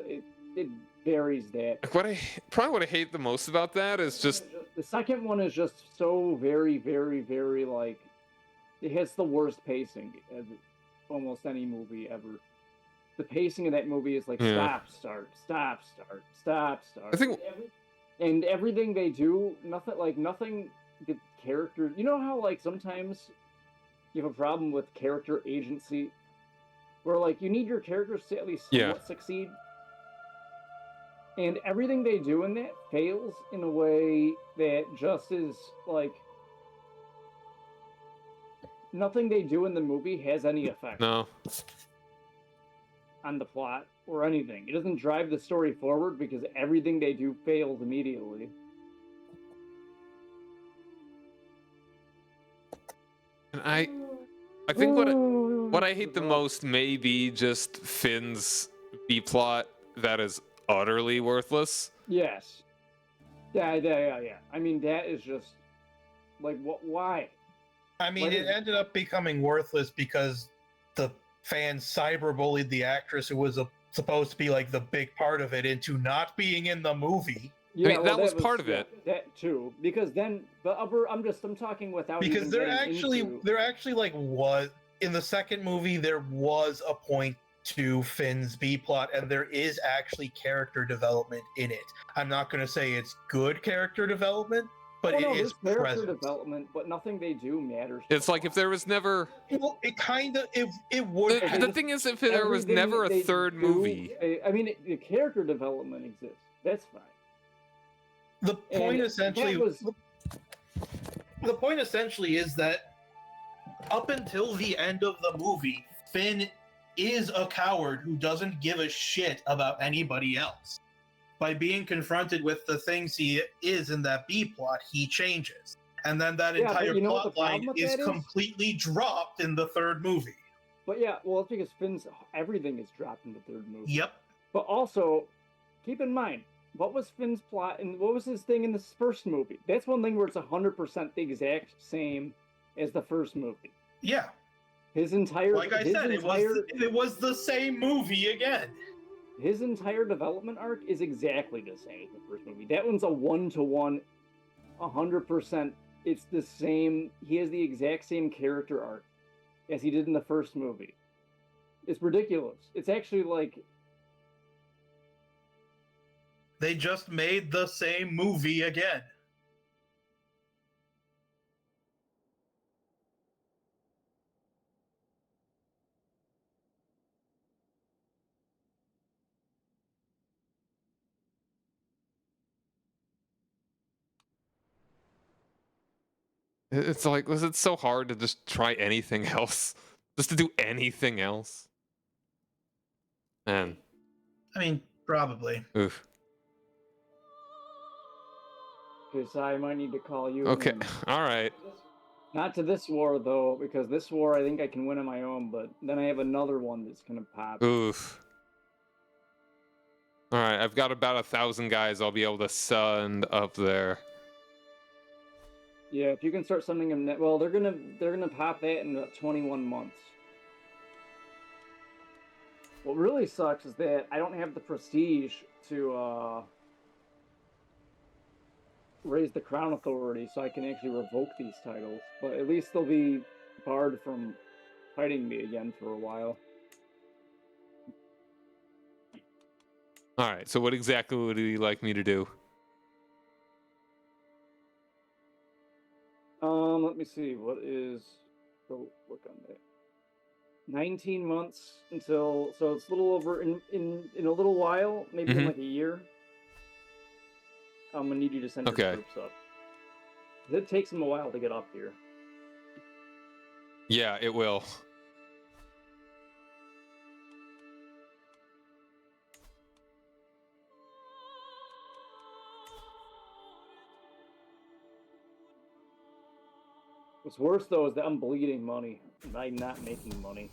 it varies that. What I hate the most about that is just The second one is just so very, very, very like it has the worst pacing of almost any movie ever. The pacing of that movie is like Yeah. stop, start, stop, start, stop, start. I think- and everything they do, nothing. The character, you know how like sometimes you have a problem with character agency, where like you need your characters to at least Yeah. somewhat succeed. And everything they do in that fails in a way that just is like nothing they do in the movie has any effect no. on the plot or anything. It doesn't drive the story forward because everything they do fails immediately. And I think what I hate the most may be just Finn's B plot that is utterly worthless. Yes. Yeah. I mean, that is just like what? Why? I mean, What it is- ended up becoming worthless because the fans cyberbullied the actress who was supposed to be like the big part of it into not being in the movie. Yeah, that was part of it. That too, because then the upper. I'm talking without Because even there getting actually like was in the second movie there was a point to Finn's B plot, and there is actually character development in it. I'm not going to say it's good character development, but it is there's character present. development, but nothing they do matters. It's like if there was never Well, it kind of it would. the, have- the thing is if there was Everything never a they third do- movie. I mean, the character development exists. That's fine. The point And essentially that was- the point essentially is that up until the end of the movie, Finn is a coward who doesn't give a shit about anybody else. By being confronted with the things he is in that B plot, he changes. And then that Yeah, but entire you know what plot the problem line with is that is? completely dropped in the third movie. But yeah, well, it's because Finn's everything is dropped in the third movie. Yep. But also, keep in mind, what was Finn's plot and what was his thing in this first movie? That's one thing where it's 100% the exact same as the first movie. Yeah. His entire, Like I his said, entire, it was the same movie again. his entire development arc is exactly the same as the first movie. That one's a 1-to-1, 100%. It's the same. He has the exact same character arc as he did in the first movie. It's ridiculous. It's actually like, They just made the same movie again. It's like, was it so hard to just try anything else? Just to do anything else? Man, I mean, probably. oof. Because I might need to call you. Okay, in. all right. Not to this war though, because this war I think I can win on my own. But then I have another one that's gonna pop. Oof. All right, I've got about 1,000 guys I'll be able to send up there. Yeah, if you can start sending them. Well, they're gonna pop that in about 21 months. What really sucks is that I don't have the prestige to raise the crown authority, so I can actually revoke these titles. But at least they'll be barred from fighting me again for a while. All right, so what exactly would you like me to do? Let me see. What is? Go look on that. 19 months until, so it's a little over in a little while, maybe in Mhm. like a year. I'm gonna need you to send your Okay. troops up. It takes them a while to get up here. Yeah, it will. What's worse though is that I'm bleeding money. I'm not making money.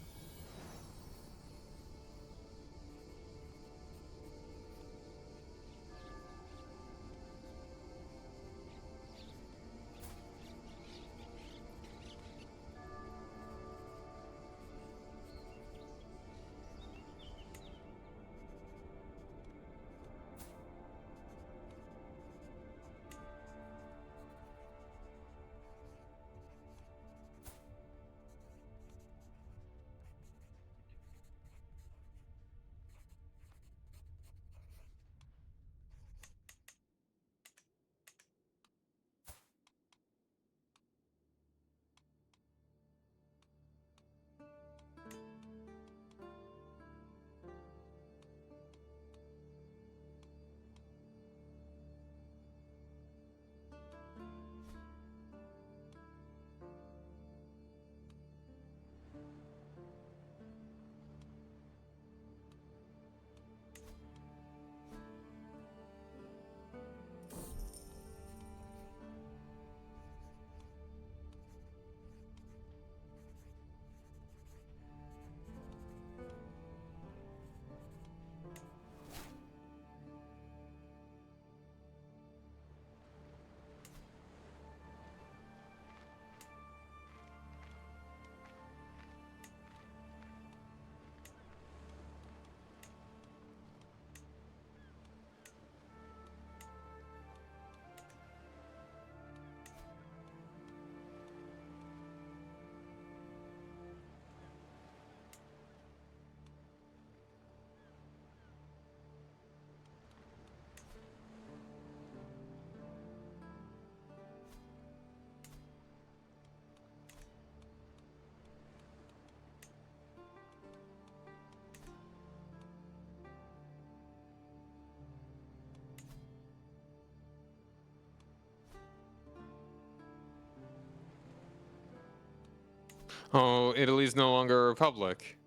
Oh, Italy's no longer a republic.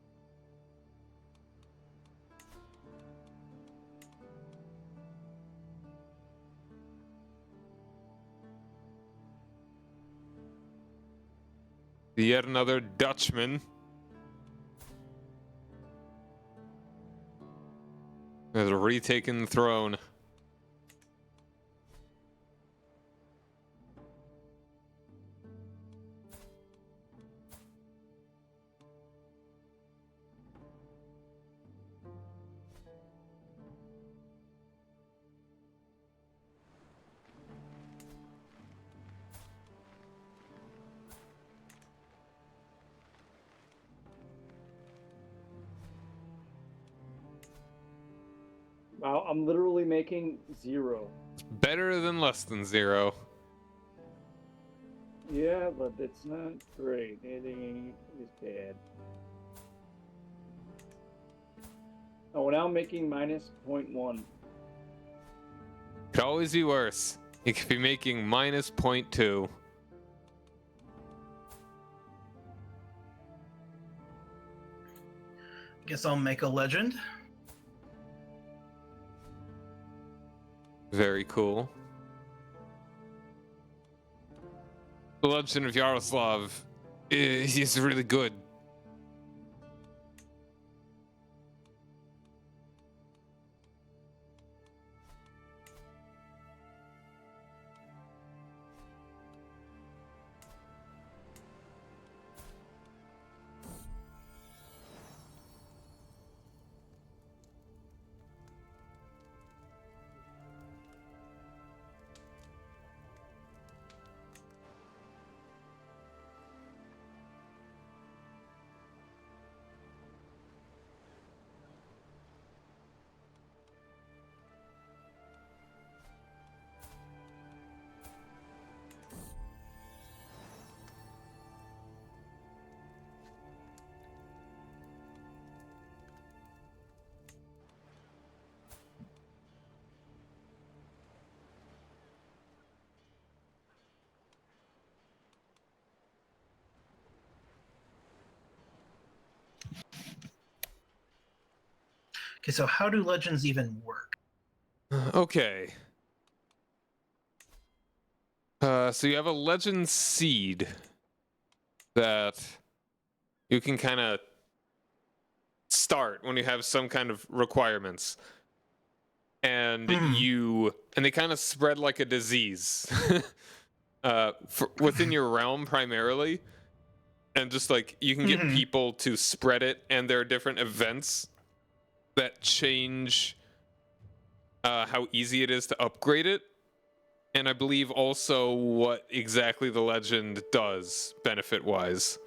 Yet another Dutchman has retaken the throne. Wow, I'm literally making 0. Better than less than 0. Yeah, but it's not great. It is bad. Oh, now I'm making minus 0.1. Could always be worse. You could be making minus 0.2. Guess I'll make a legend. Very cool. The Legend of Yaroslav is really good. Okay, so how do legends even work? Okay. So you have a legend seed that you can kind of start when you have some kind of requirements. And they kind of spread like a disease within your realm primarily. And just like you can get people to spread it, and there are different events that change how easy it is to upgrade it. And I believe also what exactly the legend does benefit-wise.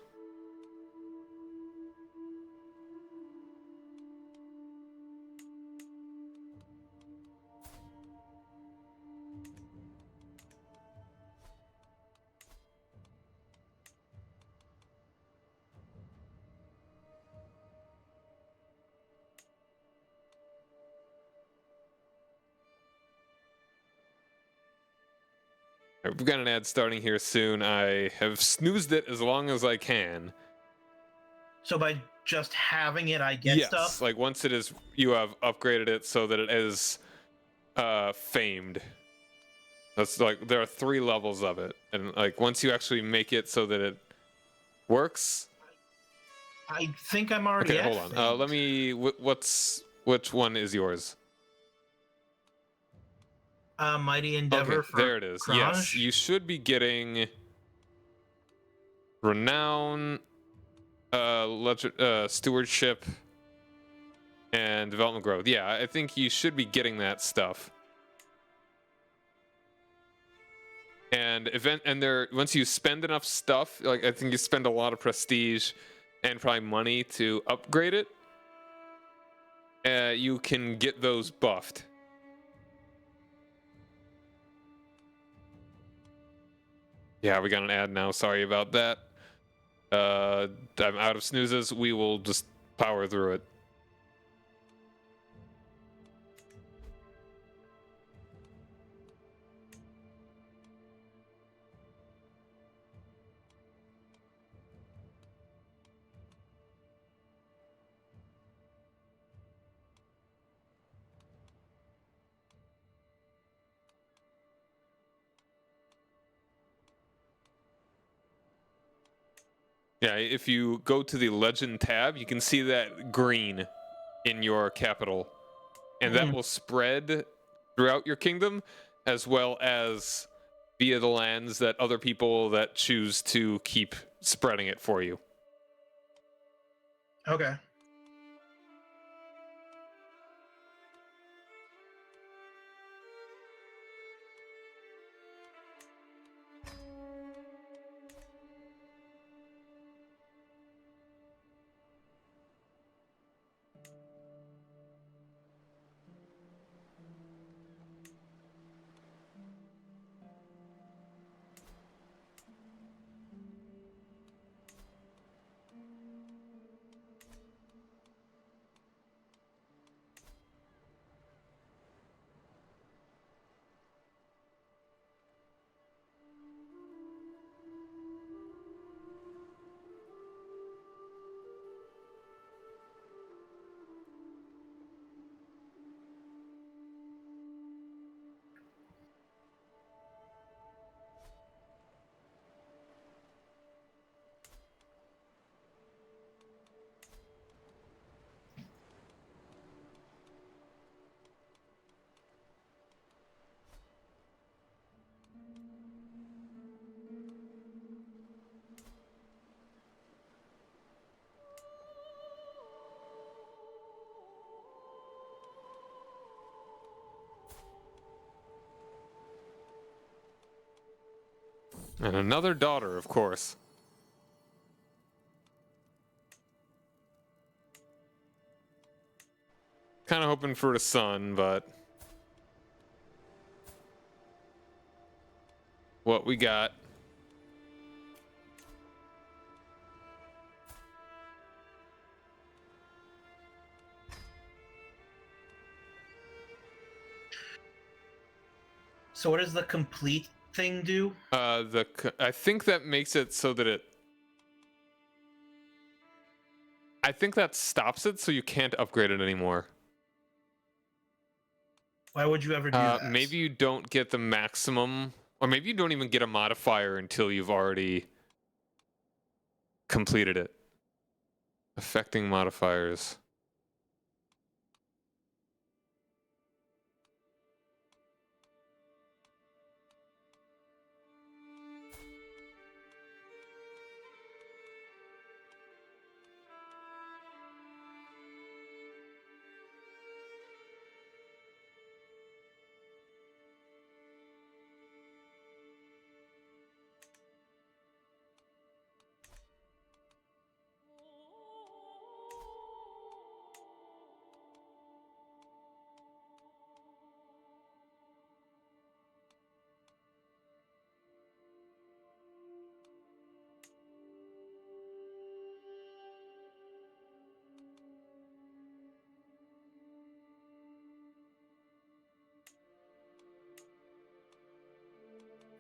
We've got an ad starting here soon. I have snoozed it as long as I can. So by just having it, I get Yes, stuff? like once it is, you have upgraded it so that it is famed. That's like, there are 3 levels of it. And like once you actually make it so that it works. I think I'm already Okay, at hold on. famed. Let me, which one is yours? Mighty Endeavor Okay, for there it is. Yes, Kranj. you should be getting Renown, Stewardship, and Development Growth. Yeah, I think you should be getting that stuff. And once you spend enough stuff, like I think you spend a lot of prestige and probably money to upgrade it, you can get those buffed. Yeah, we got an ad now. Sorry about that. I'm out of snoozes. We will just power through it. Yeah, if you go to the Legend tab, you can see that green in your capital. And that will spread throughout your kingdom, as well as via the lands that other people that choose to keep spreading it for you. Okay. And another daughter, of course. Kind of hoping for a son, but what we got. So what does the complete thing do? I think that makes it so that I think that stops it so you can't upgrade it anymore. Why would you ever do that? Maybe you don't get the maximum, or maybe you don't even get a modifier until you've already completed it. Affecting modifiers.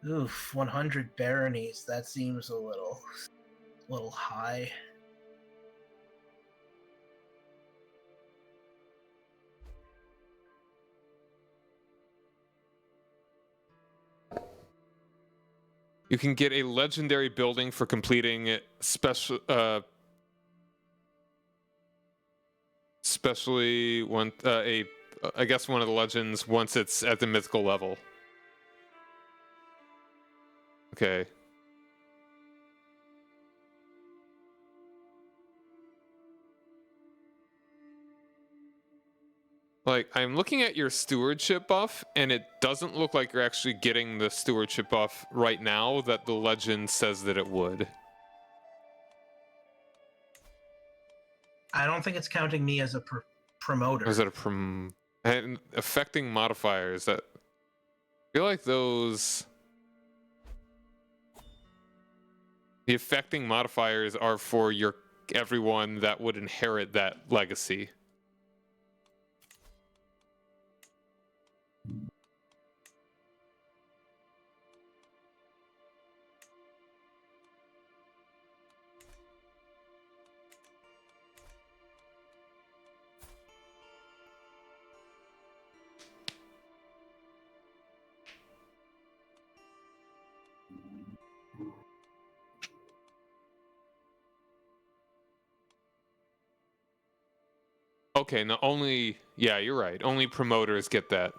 Oof, 100 baronies. That seems a little high. You can get a legendary building for completing specially one I guess one of the legends once it's at the mythical level. Okay. Like, I'm looking at your stewardship buff, and it doesn't look like you're actually getting the stewardship buff right now that the legend says that it would. I don't think it's counting me as a promoter. Or is it and affecting modifiers? That I feel like those. The affecting modifiers are for everyone that would inherit that legacy. Okay, not only, yeah, you're right. Only promoters get that.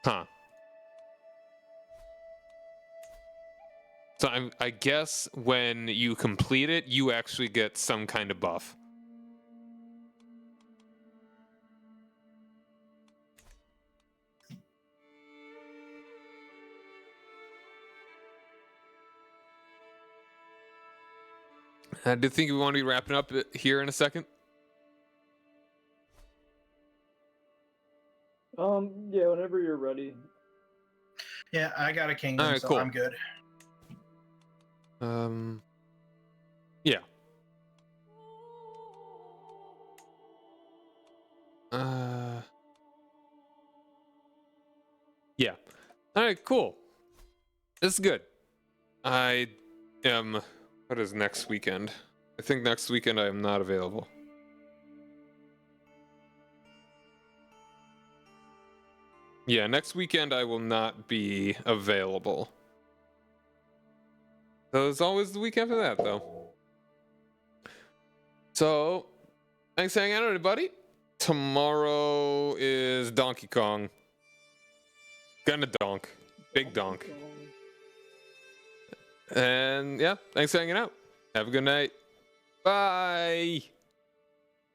Huh. So I guess when you complete it, you actually get some kind of buff. I do think we want to be wrapping up here in a second. Yeah, whenever you're ready. Yeah, I got a kingdom, Alright, so cool. I'm good. Yeah. Yeah. All right, cool. This is good. I am. What is next weekend? I think next weekend I am not available. Yeah, next weekend I will not be available. So there's always the week after that, though. So, thanks for hanging out, everybody. Tomorrow is Donkey Kong. Gonna donk. Big donk. And yeah, thanks for hanging out. Have a good night. Bye.